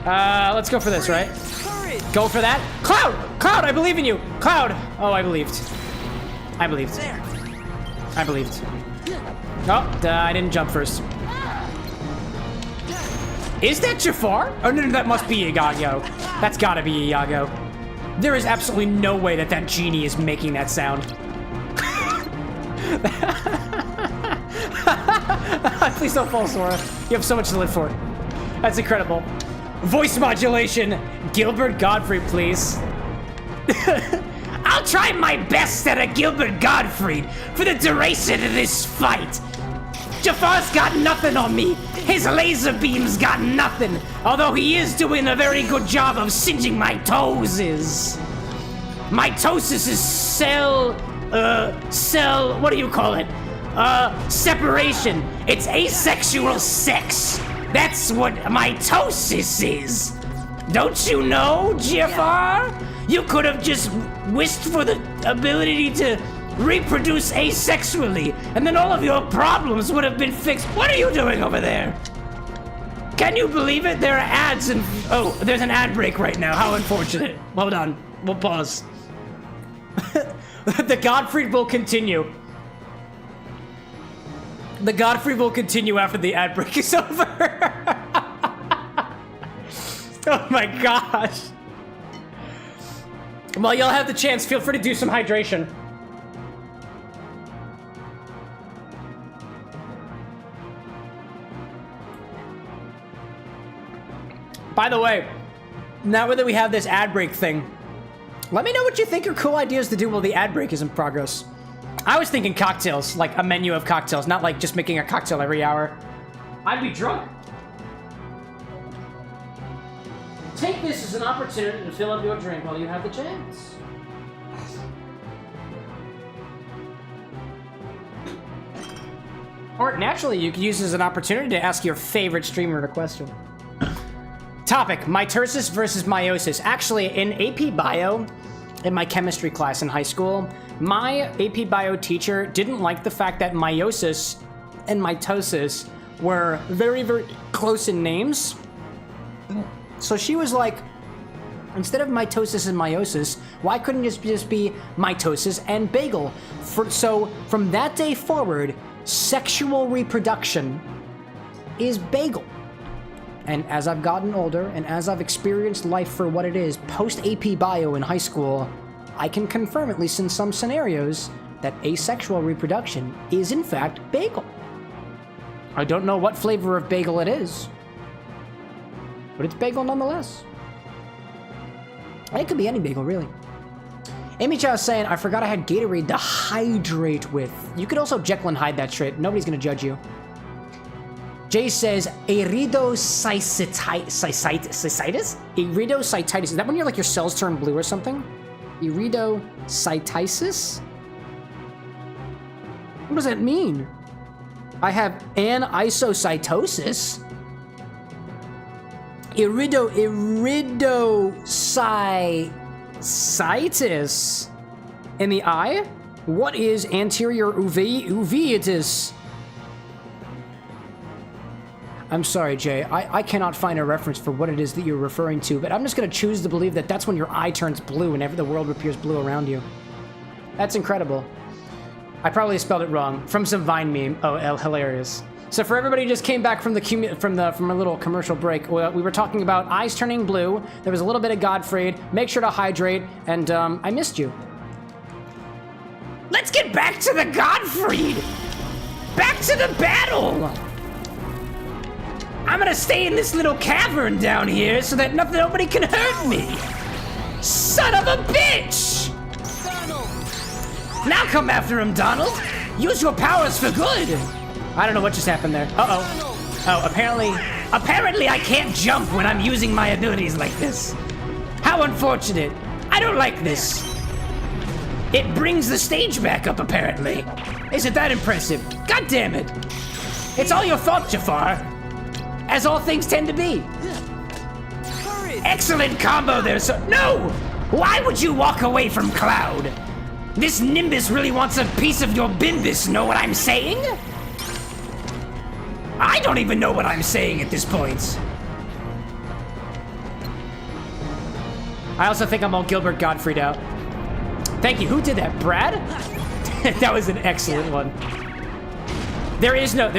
Let's go for this, right? Courage. Go for that. Cloud! Cloud, I believe in you. Cloud. Oh, I believed. I believed. There. I believed. Oh, I didn't jump first. Is that Jafar? Oh, no, that must be Iago. That's gotta be Iago. There is absolutely no way that that genie is making that sound. Please don't fall, Sora. You have so much to live for. That's incredible. Voice modulation. Gilbert Gottfried, please. I'll try my best at a Gilbert Gottfried for the duration of this fight. Jafar's got nothing on me. His laser beams got nothing. Although he is doing a very good job of singeing my toes. Mitosis is cell, what do you call it? Separation. It's asexual sex. That's what mitosis is. Don't you know, Jafar? You could have just wished for the ability to reproduce asexually, and then all of your problems would have been fixed. What are you doing over there? Can you believe it? There are ads and... Oh, there's an ad break right now. How unfortunate. Hold on. We'll pause. The Gottfried will continue. The Gottfried will continue after the ad break is over. Oh my gosh. Well, y'all have the chance. Feel free to do some hydration. By the way, now that we have this ad break thing, let me know what you think are cool ideas to do while the ad break is in progress. I was thinking cocktails, like a menu of cocktails, not like just making a cocktail every hour. I'd be drunk. Take this as an opportunity to fill up your drink while you have the chance. Or naturally, you can use this as an opportunity to ask your favorite streamer a question. Topic, mitosis versus meiosis. Actually, in AP Bio, in my chemistry class in high school, my AP Bio teacher didn't like the fact that meiosis and mitosis were very, very close in names. So she was like, instead of mitosis and meiosis, why couldn't it just be mitosis and bagel? So from that day forward, sexual reproduction is bagel. And as I've gotten older, and as I've experienced life for what it is, post-AP Bio in high school, I can confirm, at least in some scenarios, that asexual reproduction is in fact bagel. I don't know what flavor of bagel it is, but it's bagel nonetheless. And it could be any bagel, really. Amy Chow is saying, I forgot I had Gatorade to hydrate with. You could also Jekyll and Hyde that shit. Nobody's gonna judge you. Jay says, iridocytitis? Iridocytitis. Is that when your cells turn blue or something? Iridocytitis? What does that mean? I have anisocytosis. Iridocytitis in the eye? What is anterior uveitis? I'm sorry, Jay. I cannot find a reference for what it is that you're referring to, but I'm just going to choose to believe that that's when your eye turns blue and the world appears blue around you. That's incredible. I probably spelled it wrong. From some Vine meme. Oh, hilarious. So for everybody who just came back from a little commercial break, we were talking about eyes turning blue. There was a little bit of Godfrey. Make sure to hydrate, and I missed you. Let's get back to the Godfrey! Back to the battle! I'm gonna stay in this little cavern down here so that nobody can hurt me! Son of a bitch! Donald! Now come after him, Donald! Use your powers for good! I don't know what just happened there. Uh-oh. Oh, apparently I can't jump when I'm using my abilities like this. How unfortunate. I don't like this. It brings the stage back up, apparently. Isn't that impressive? God damn it. It's all your fault, Jafar. As all things tend to be. Courage! Excellent combo there, sir. No! Why would you walk away from Cloud? This Nimbus really wants a piece of your Bimbus, know what I'm saying? I don't even know what I'm saying at this point. I also think I'm all Gilbert Gottfried out. Thank you. Who did that? Brad? That was an excellent one. There is no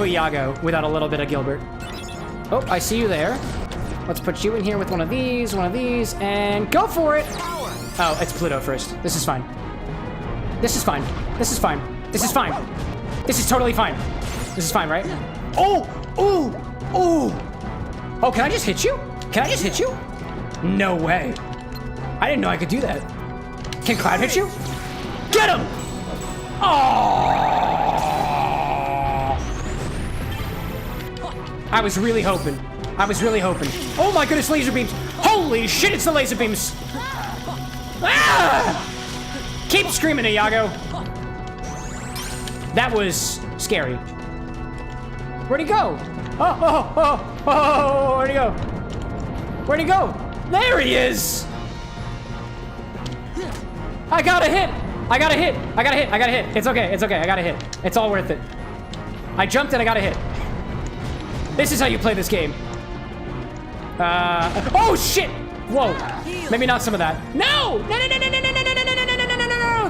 Iago without a little bit of Gilbert. Oh, I see you there. Let's put you in here with one of these, and go for it! Oh, it's Pluto first. This is fine. This is fine. This is fine. This is fine. This is totally fine. This is fine, right? Oh! Ooh! Ooh! Oh, can I just hit you? Can I just hit you? No way. I didn't know I could do that. Can Cloud hit you? Get him! Oh! I was really hoping. Oh my goodness, laser beams. Holy shit, it's the laser beams. Ah! Keep screaming, Iago. That was scary. Where'd he go? Oh, where'd he go? Where'd he go? There he is! I got a hit! It's okay, I got a hit. It's all worth it. I jumped and I got a hit. This is how you play this game. Oh shit! Whoa, maybe not some of that. No! No!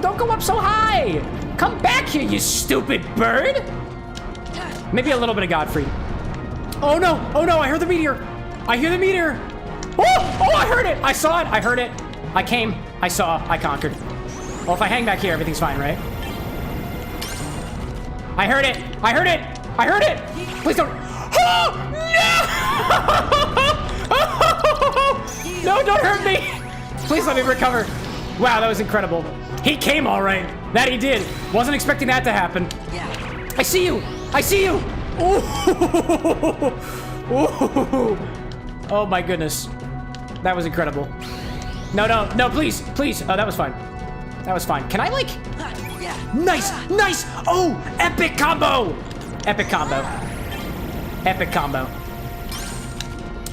Don't go up so high! Come back here, you stupid bird! Maybe a little bit of Godfrey. Oh no, I heard the meteor! Oh, I heard it! I saw it, I heard it. I came, I saw, I conquered. Well, if I hang back here, everything's fine, right? I heard it! Please don't. Oh, no! No, don't hurt me! Please let me recover. Wow, that was incredible. He came all right. That he did. Wasn't expecting that to happen. I see you! Ooh. Ooh. Oh my goodness. That was incredible. No, please. Oh, that was fine. Can I like... Nice! Oh, epic combo!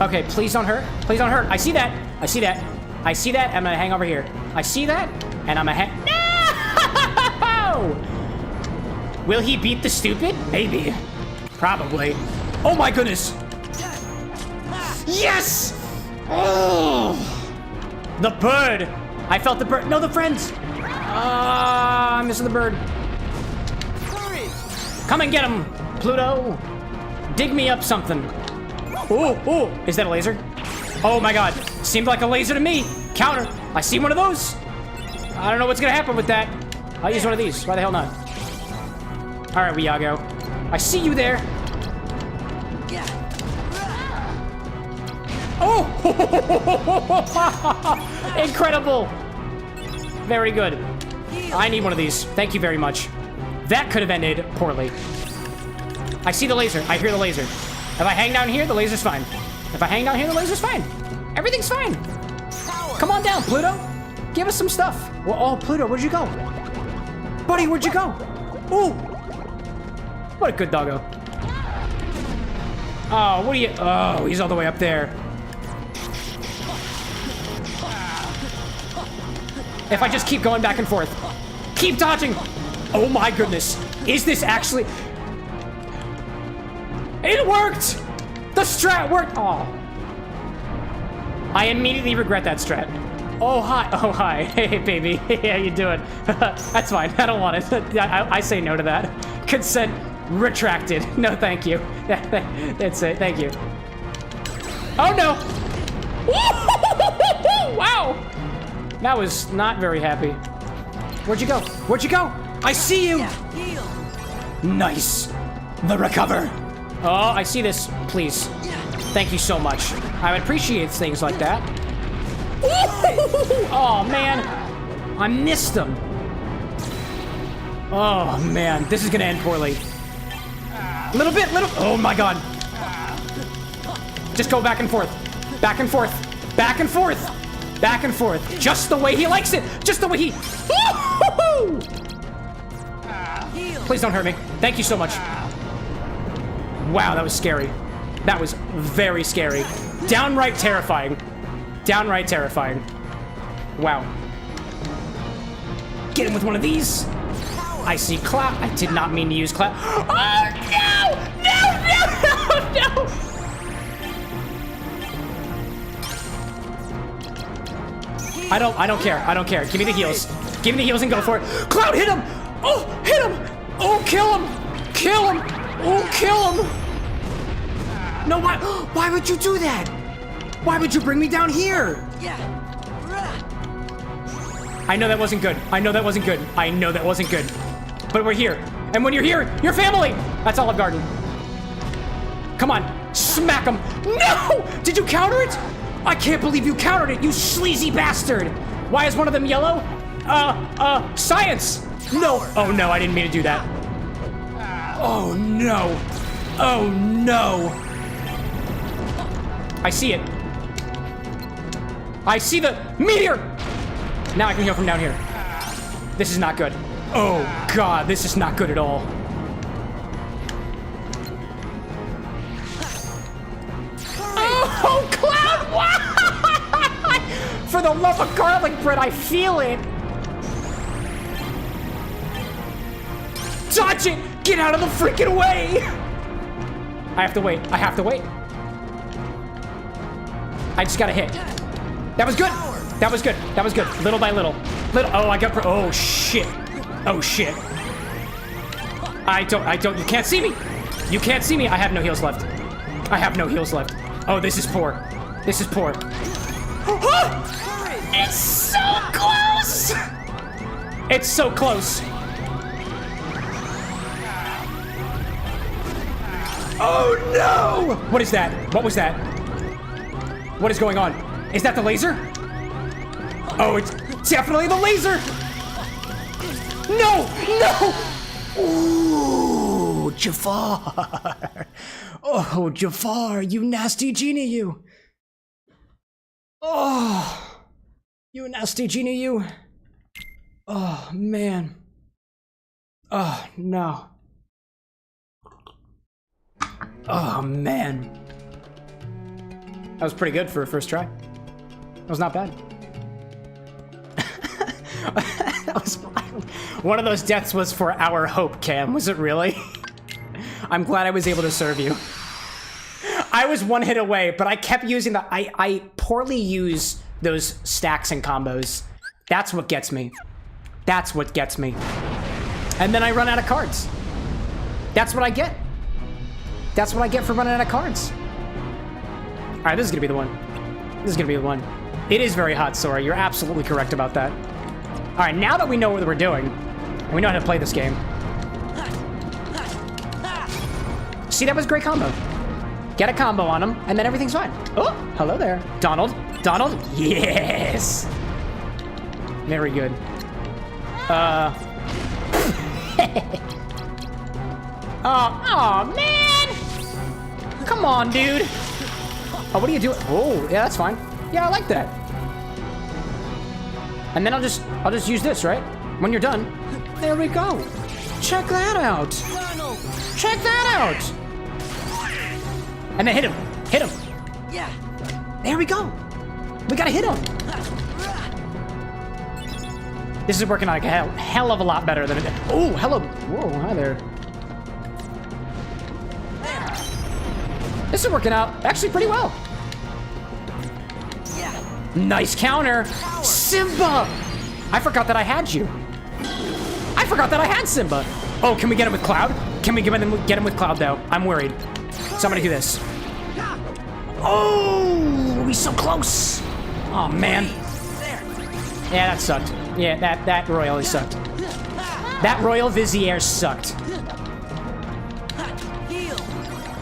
Okay, please don't hurt. I see that. I'm gonna hang over here. I see that, and I'm gonna hang... No! Will he beat the stupid? Maybe. Probably. Oh my goodness! Yes! Oh! The bird! I felt the bird. No, the friends! I'm missing the bird. Come and get him, Pluto! Dig me up something. Oh, is that a laser? Oh my god, seemed like a laser to me. Counter, I see one of those. I don't know what's gonna happen with that. I'll use one of these, why the hell not? All right, Iago, I see you there. Oh, incredible. Very good. I need one of these, thank you very much. That could have ended poorly. I see the laser, I hear the laser. If I hang down here, the laser's fine. Everything's fine. Come on down, Pluto. Give us some stuff. Well, oh, Pluto, where'd you go? Buddy, where'd you go? Ooh. What a good doggo. Oh, what are you? Oh, he's all the way up there. If I just keep going back and forth. Keep dodging. Oh my goodness. Is this actually... It worked! The strat worked! Oh. I immediately regret that strat. Oh, hi. Oh, hi. Hey, baby. How you doing? That's fine. I don't want it. I say no to that. Consent retracted. No, thank you. That's it. Thank you. Oh, no. Wow. That was not very happy. Where'd you go? Where'd you go? I see you. Nice. The recover. Oh, I see this. Please. Thank you so much. I would appreciate things like that. Oh, man. I missed them. Oh, man. This is going to end poorly. Little bit. Oh, my God. Just go back and forth. Back and forth. Back and forth. Back and forth. Just the way he likes it. Just the way he... Please don't hurt me. Thank you so much. Wow, that was scary. That was very scary. Downright terrifying. Downright terrifying. Wow. Get him with one of these. I see clap. I did not mean to use clap. Oh, no! No! I don't care. I don't care. Give me the heals. Give me the heals and go for it. Cloud, hit him! Oh, hit him! Oh, kill him! Kill him! Oh, kill him! No, why would you do that? Why would you bring me down here? I know that wasn't good. I know that wasn't good. I know that wasn't good. But we're here. And when you're here, you're family! That's Olive Garden. Come on. Smack him. No! Did you counter it? I can't believe you countered it, you sleazy bastard! Why is one of them yellow? Science! No! Oh no, I didn't mean to do that. Oh no! Oh no! I see it. I see the meteor! Now I can heal from down here. This is not good. Oh god, this is not good at all. Oh, Cloud! Why? For the love of garlic bread, I feel it! Dodge it! Get out of the freaking way! I have to wait. I have to wait. I just gotta hit. That was good. That was good. That was good. Little by little. Oh, I got... Oh, shit. Oh, shit. I don't... You can't see me. You can't see me. I have no heals left. I have no heals left. Oh, this is poor. This is poor. It's so close! It's so close. Oh, no! What is that? What was that? What is going on? Is that the laser? Oh, it's definitely the laser! No! No! Ooh, Jafar! Oh, Jafar, you nasty genie, you! Oh! You nasty genie, you! Oh, man. Oh, no. Oh, man. That was pretty good for a first try. That was not bad. That was one of those deaths was for our hope, Cam. Was it really? I'm glad I was able to serve you. I was one hit away, but I kept using the... I poorly use those stacks and combos. That's what gets me. That's what gets me. And then I run out of cards. That's what I get. That's what I get for running out of cards. All right, this is gonna be the one. This is gonna be the one. It is very hot, Sora. You're absolutely correct about that. All right, now that we know what we're doing, and we know how to play this game. See, that was a great combo. Get a combo on him, and then everything's fine. Oh, hello there. Donald. Donald. Yes. Very good. Oh, man. Come on, dude. Oh, what are you doing? Oh, yeah, that's fine. Yeah, I like that. And then I'll just use this, right? When you're done. There we go. Check that out. Donald. Check that out. And then hit him. Hit him. Yeah. There we go. We gotta hit him. This is working out like a hell of a lot better than it did. Oh, hello. Whoa, hi there. This is working out actually pretty well. Yeah. Nice counter. Simba. I forgot that I had you. I forgot that I had Simba. Oh, can we get him with Cloud? Can we get him with Cloud, though? I'm worried. Somebody do this. Oh, he's so close. Oh, man. Yeah, that sucked. Yeah, that royally sucked. That Royal Vizier sucked.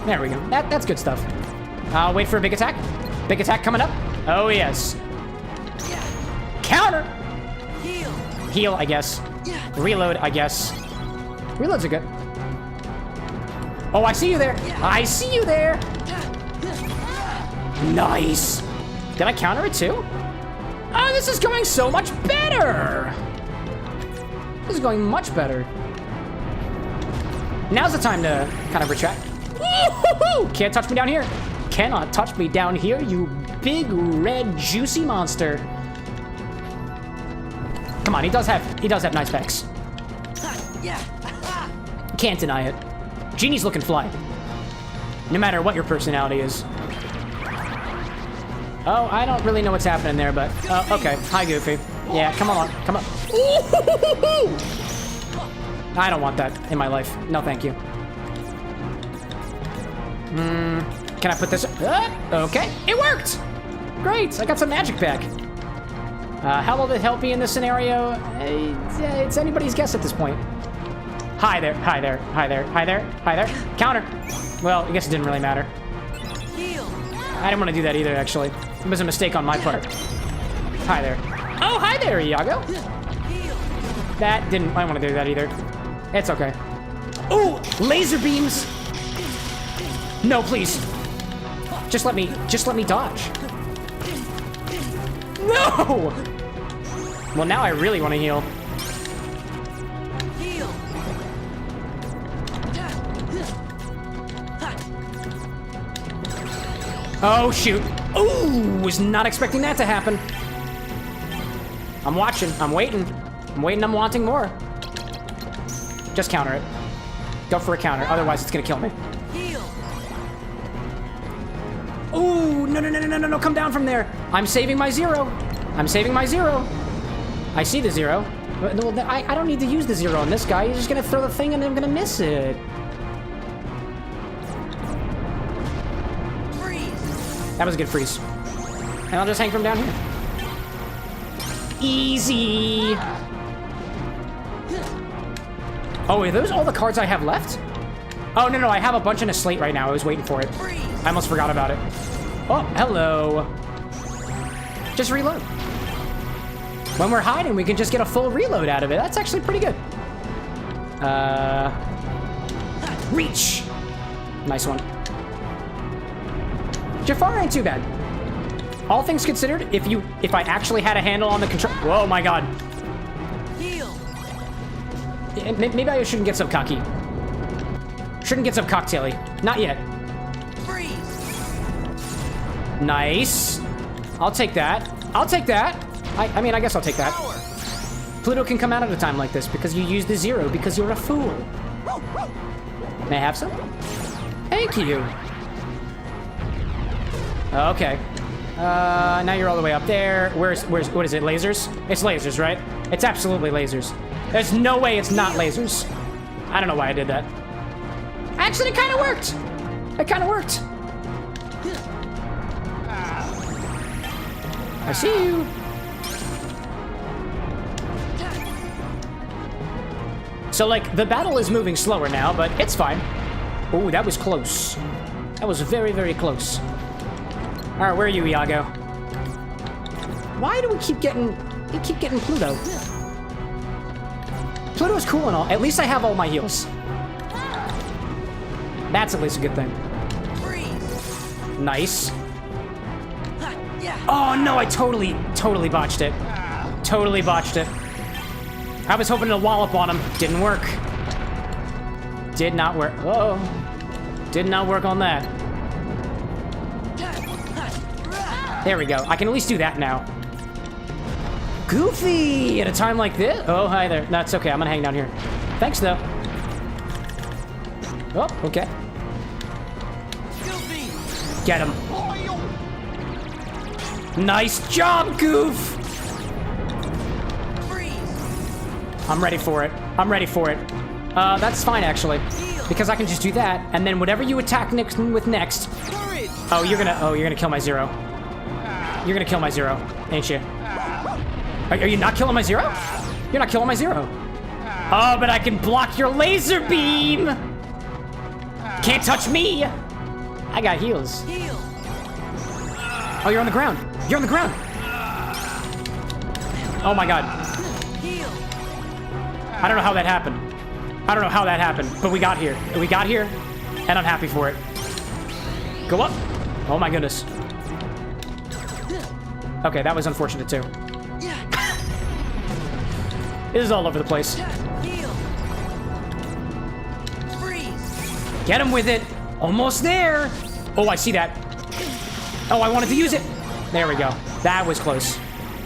There we go. That's good stuff. I'll wait for a big attack. Big attack coming up. Oh, yes. Counter. Heal, I guess. Reload, I guess. Reloads are good. Oh, I see you there. I see you there. Nice. Did I counter it too? Oh, this is going so much better. This is going much better. Now's the time to kind of retract. Woo-hoo-hoo! Can't touch me down here. Cannot touch me down here, you big red juicy monster. Come on, he does have nice pecs. Can't deny it. Genie's looking fly. No matter what your personality is. Oh, I don't really know what's happening there, but okay. Hi, Goofy. Yeah, come on, come on. I don't want that in my life. No, thank you. Can I put this? Okay, it worked. Great, I got some magic back. How will it help me in this scenario? It's anybody's guess at this point. Hi there, hi there, hi there, hi there, hi there. Counter. Well, I guess it didn't really matter. I didn't want to do that either, actually. It was a mistake on my part. Hi there. Oh, hi there, Iago. I didn't want to do that either. It's okay. Ooh, laser beams. No, please. Just let me dodge. No! Well, now I really want to heal. Oh, shoot. Ooh, was not expecting that to happen. I'm watching. I'm waiting. I'm waiting. I'm wanting more. Just counter it. Go for a counter. Otherwise, it's going to kill me. Ooh, no. Come down from there. I'm saving my zero. I'm saving my zero. I see the zero. I don't need to use the zero on this guy. He's just going to throw the thing and I'm going to miss it. That was a good freeze. And I'll just hang from down here. Easy. Oh, are those all the cards I have left? Oh, no, I have a bunch in a slate right now. I was waiting for it. I almost forgot about it. Oh, hello. Just reload. When we're hiding, we can just get a full reload out of it. That's actually pretty good. Reach. Nice one. Jafar ain't too bad. All things considered, if I actually had a handle on the control. Whoa, my God. Yeah, maybe I shouldn't get so cocky. Shouldn't get so cocktaily. Not yet. Nice. I'll take that. I'll take that. I mean, I guess I'll take that. Pluto can come out at a time like this because you used the zero because you're a fool. May I have some? Thank you. Okay. Now you're all the way up there. What is it, lasers? It's lasers, right? It's absolutely lasers. There's no way it's not lasers. I don't know why I did that. Actually, it kind of worked. It kind of worked. I see you. So, like, the battle is moving slower now, but it's fine. Ooh, that was close. That was very, very close. All right, where are you, Iago? Why do we keep getting Pluto? Pluto's cool and all. At least I have all my heals. That's at least a good thing. Nice. Oh, no, I totally botched it. Totally botched it. I was hoping to wallop on him. Didn't work. Did not work. Uh-oh. Did not work on that. There we go. I can at least do that now. Goofy! At a time like this? Oh, hi there. No, it's okay. I'm gonna hang down here. Thanks, though. Oh, okay. Get him. Nice job, Goof! I'm ready for it. I'm ready for it. That's fine, actually. Because I can just do that, and then whatever you attack with next... Oh, you're gonna kill my Zero. You're gonna kill my Zero, ain't you? Are you not killing my Zero? You're not killing my Zero. Oh, but I can block your laser beam! Can't touch me! I got heals. Oh, you're on the ground. You're on the ground. Oh my god. I don't know how that happened. I don't know how that happened, but we got here. We got here, and I'm happy for it. Go up. Oh my goodness. Okay, that was unfortunate too. This is all over the place. Get him with it. Almost there. Oh, I see that. Oh, I wanted to use it. There we go. That was close.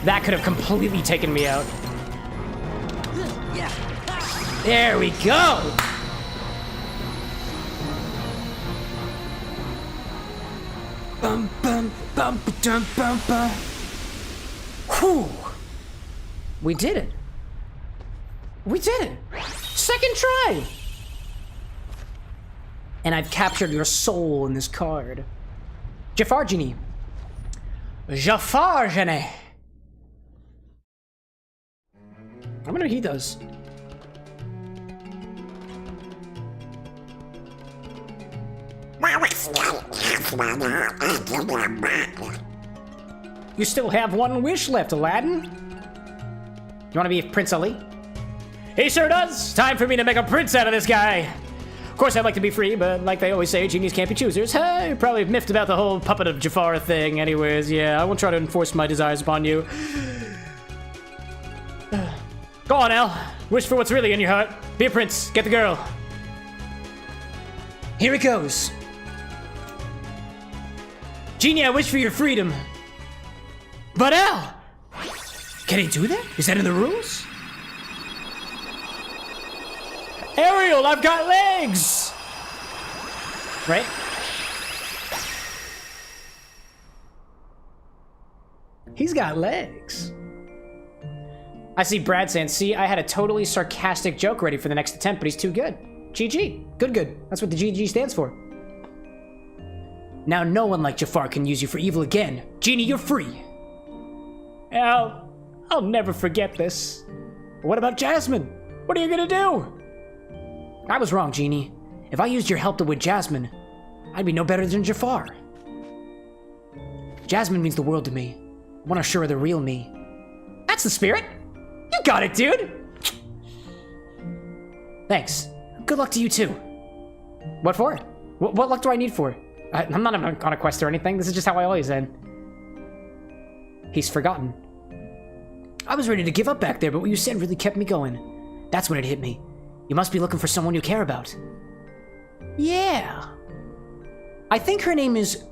That could have completely taken me out. There we go. Bum, bum, bum, bum, bum, bum. Whew. We did it. We did it. Second try. And I've captured your soul in this card. Jafar Genie. Jafar Genie. I wonder what he does. You still have one wish left, Aladdin. You want to be Prince Ali? He sure does. Time for me to make a prince out of this guy. Of course, I'd like to be free, but like they always say, genies can't be choosers. Hey, you're probably miffed about the whole puppet of Jafar thing. Anyways, yeah, I won't try to enforce my desires upon you. Go on, Al. Wish for what's really in your heart. Be a prince. Get the girl. Here it goes. Genie, I wish for your freedom. But Al! Can he do that? Is that in the rules? Ariel, I've got legs! Right? He's got legs. I see Brad saying, see, I had a totally sarcastic joke ready for the next attempt, but he's too good. GG. Good, good. That's what the GG stands for. Now no one like Jafar can use you for evil again. Genie, you're free. I'll never forget this. What about Jasmine? What are you gonna do? I was wrong, Genie. If I used your help to win Jasmine, I'd be no better than Jafar. Jasmine means the world to me. I want to show her the real me. That's the spirit. You got it, dude. Thanks. Good luck to you too. What for? What luck do I need for? I'm not on a quest or anything. This is just how I always end. He's forgotten. I was ready to give up back there, but what you said really kept me going. That's when it hit me. You must be looking for someone you care about. Yeah. I think her name is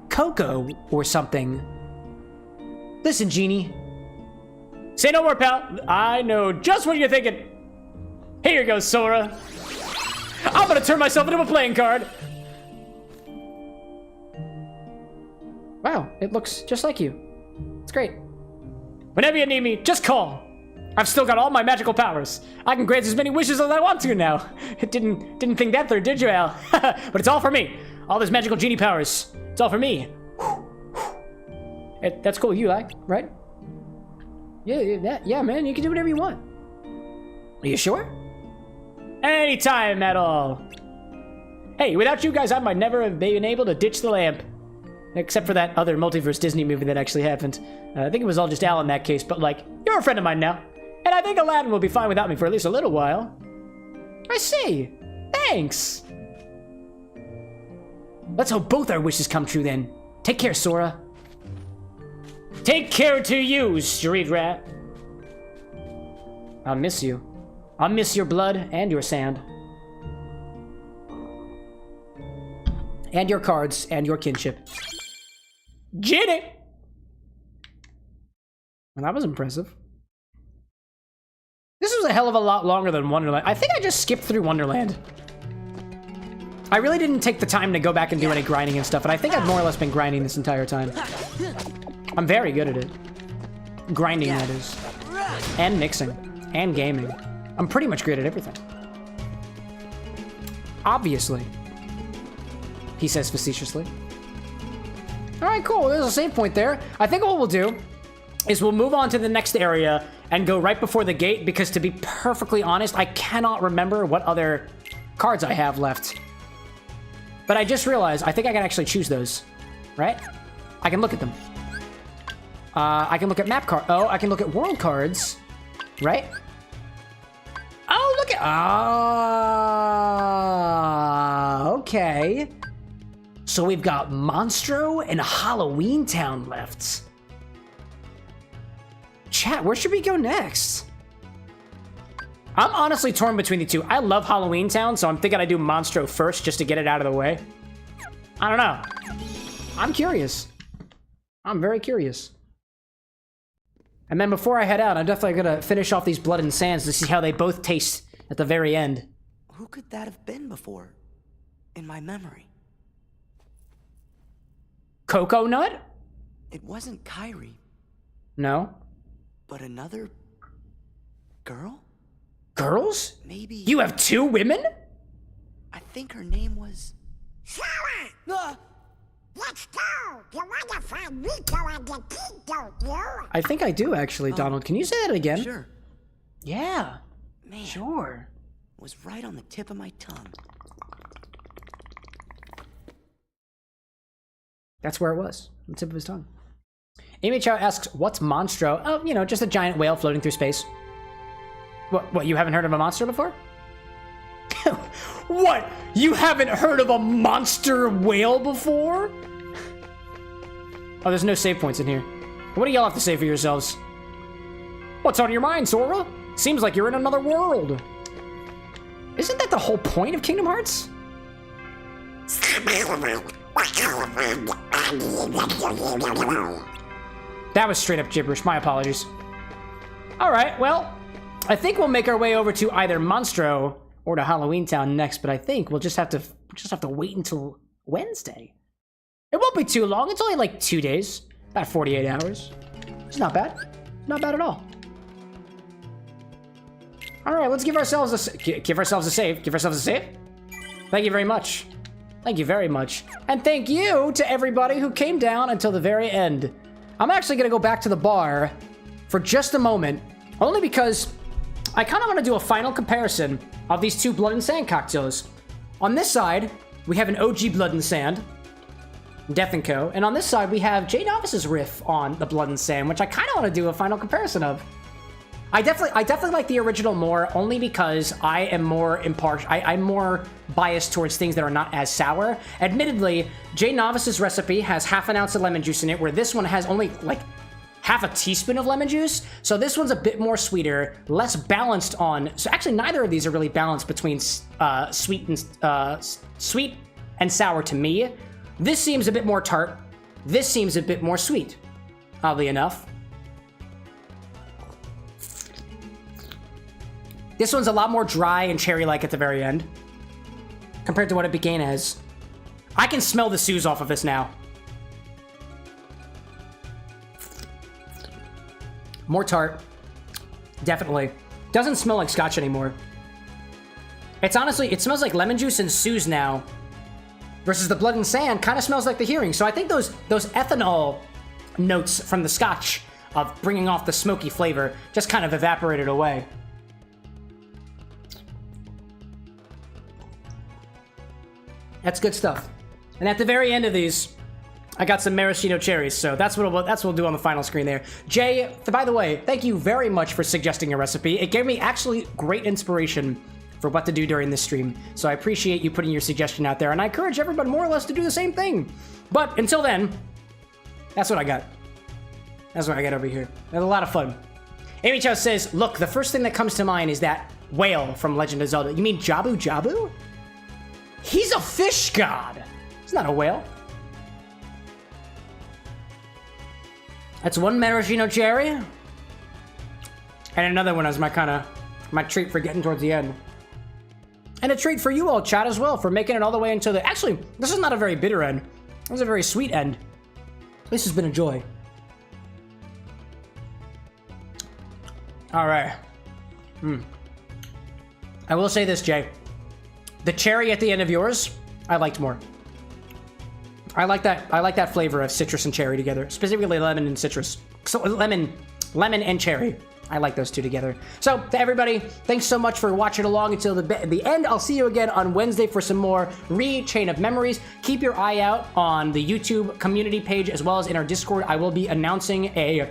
Coco or something. Listen, Genie. Say no more, pal. I know just what you're thinking. Here goes, Sora. I'm gonna turn myself into a playing card. Wow, it looks just like you. It's great. Whenever you need me, just call. I've still got all my magical powers. I can grant as many wishes as I want to now. Didn't think that through, did you, Al? But it's all for me. All those magical genie powers. It's all for me. That's cool. You like, right? Yeah, man. You can do whatever you want. Are you sure? Anytime at all. Hey, without you guys, I might never have been able to ditch the lamp. Except for that other multiverse Disney movie that actually happened. I think it was all just Al in that case, but like, you're a friend of mine now. And I think Aladdin will be fine without me for at least a little while. I see. Thanks. Let's hope both our wishes come true then. Take care, Sora. Take care to you, street rat. I'll miss you. I'll miss your blood and your sand. And your cards and your kinship. Ginny! Well, that was impressive. This was a hell of a lot longer than Wonderland. I think I just skipped through Wonderland. I really didn't take the time to go back and do any grinding and stuff, and I think I've more or less been grinding this entire time. I'm very good at it. Grinding, that is. And mixing. And gaming. I'm pretty much great at everything. Obviously. He says facetiously. Alright, cool. There's a save point there. I think what we'll do is we'll move on to the next area and go right before the gate, because to be perfectly honest, I cannot remember what other cards I have left. But I just realized I think I can actually choose those, right? I can look at them. I can look at map card. Oh, I can look at world cards, right? Oh, look at. Okay. So we've got Monstro and Halloween Town left. Chat, where should we go next? I'm honestly torn between the two. I love Halloween Town, so I'm thinking I do Monstro first just to get it out of the way. I don't know. I'm curious. I'm very curious. And then before I head out, I'm definitely gonna finish off these Blood and Sands to see how they both taste at the very end. Who could that have been before? In my memory. Cocoa Nut? It wasn't Kyrie, No. but another girl? Girls? Maybe. You have two women? I think her name was. Sarah! Let's go! You wanna find Rico and the kid, don't you? I think I do, actually, Donald. Can you say that again? Sure. Yeah. Man. Sure. Was right on the tip of my tongue. That's where it was. On the tip of his tongue. Amy Chow asks, what's Monstro? Oh, you know, just a giant whale floating through space. What, you haven't heard of a monster before? What? You haven't heard of a monster whale before? Oh, there's no save points in here. What do y'all have to say for yourselves? What's on your mind, Sora? Seems like you're in another world. Isn't that the whole point of Kingdom Hearts? That was straight up gibberish. My apologies. All right, well, I think we'll make our way over to either Monstro or to Halloween Town next, but I think we'll just have to wait until Wednesday. It won't be too long. It's only like 2 days, about 48 hours. It's not bad. Not bad at all. All right, let's give ourselves a save. Give ourselves a save. Thank you very much. Thank you very much. And thank you to everybody who came down until the very end. I'm actually going to go back to the bar for just a moment, only because I kind of want to do a final comparison of these two Blood and Sand cocktails. On this side, we have an OG Blood and Sand, Death & Co. And on this side, we have Jay Novice's riff on the Blood and Sand, which I kind of want to do a final comparison of. I definitely like the original more, only because I am more impartial. I'm more biased towards things that are not as sour. Admittedly, Jay Novice's recipe has half an ounce of lemon juice in it, where this one has only like half a teaspoon of lemon juice. So this one's a bit more sweeter, less balanced on. So actually, neither of these are really balanced between sweet and sour to me. This seems a bit more tart. This seems a bit more sweet, oddly enough. This one's a lot more dry and cherry-like at the very end, compared to what it began as. I can smell the Suze off of this now. More tart. Definitely. Doesn't smell like Scotch anymore. It's honestly, it smells like lemon juice and Suze now. Versus the Blood and Sand kind of smells like the Heering. So I think those ethanol notes from the Scotch of bringing off the smoky flavor just kind of evaporated away. That's good stuff. And at the very end of these, I got some maraschino cherries, so that's what we'll do on the final screen there. Jay, by the way, thank you very much for suggesting a recipe. It gave me actually great inspiration for what to do during this stream, so I appreciate you putting your suggestion out there, and I encourage everybody more or less to do the same thing. But until then, that's what I got. That's what I got over here. It was a lot of fun. Amy Chow says, look, the first thing that comes to mind is that whale from Legend of Zelda. You mean Jabu Jabu? He's a fish god. He's not a whale. That's one maraschino cherry. And another one as my treat for getting towards the end. And a treat for you all, chat, as well, for making it all the way until the... Actually, this is not a very bitter end. This is a very sweet end. This has been a joy. All right. I will say this, Jay. The cherry at the end of yours, I liked more. I like that flavor of citrus and cherry together, specifically lemon and citrus. So lemon and cherry. I like those two together. So to everybody, thanks so much for watching along until the end. I'll see you again on Wednesday for some more Chain of Memories. Keep your eye out on the YouTube community page as well as in our Discord. I will be announcing a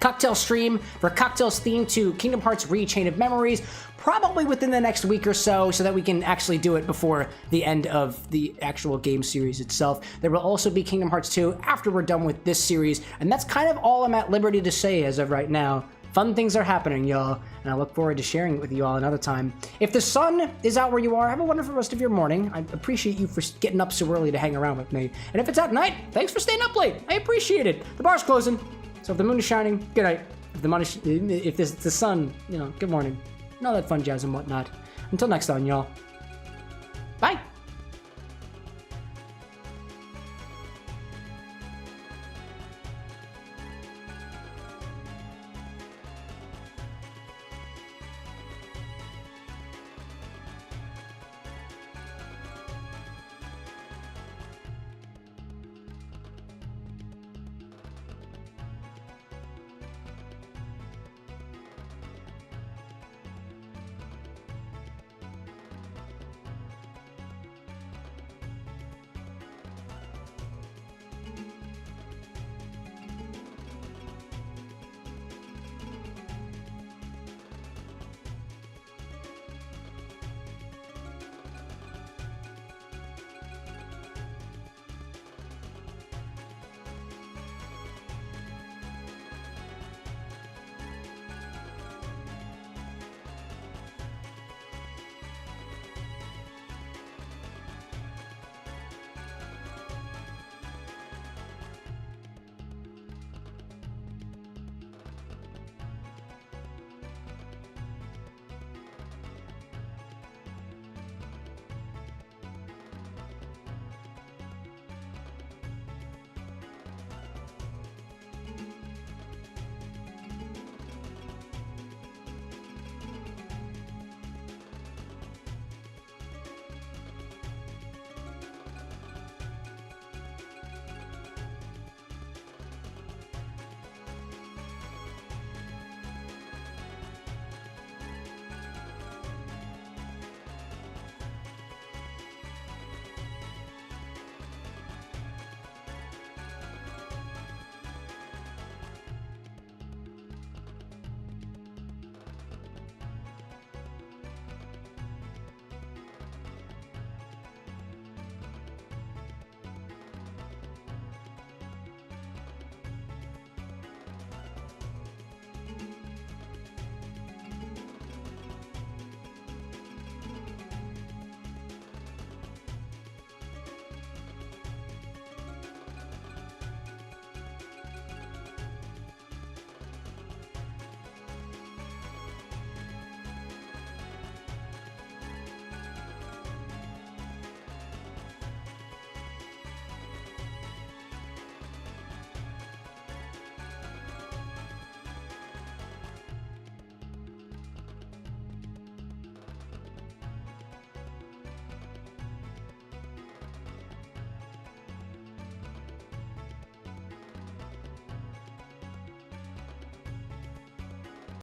cocktail stream for cocktails themed to Kingdom Hearts Chain of Memories, probably within the next week or so that we can actually do it before the end of the actual game series itself. There will also be Kingdom Hearts 2 after we're done with this series, and that's kind of all I'm at liberty to say as of right now. Fun things are happening, y'all, and I look forward to sharing it with you all another time. If the sun is out where you are, have a wonderful rest of your morning. I appreciate you for getting up so early to hang around with me. And if it's at night, thanks for staying up late. I appreciate it. The bar's closing, so if the moon is shining, good night. If the sun, good morning. And all that fun jazz and whatnot. Until next time, y'all.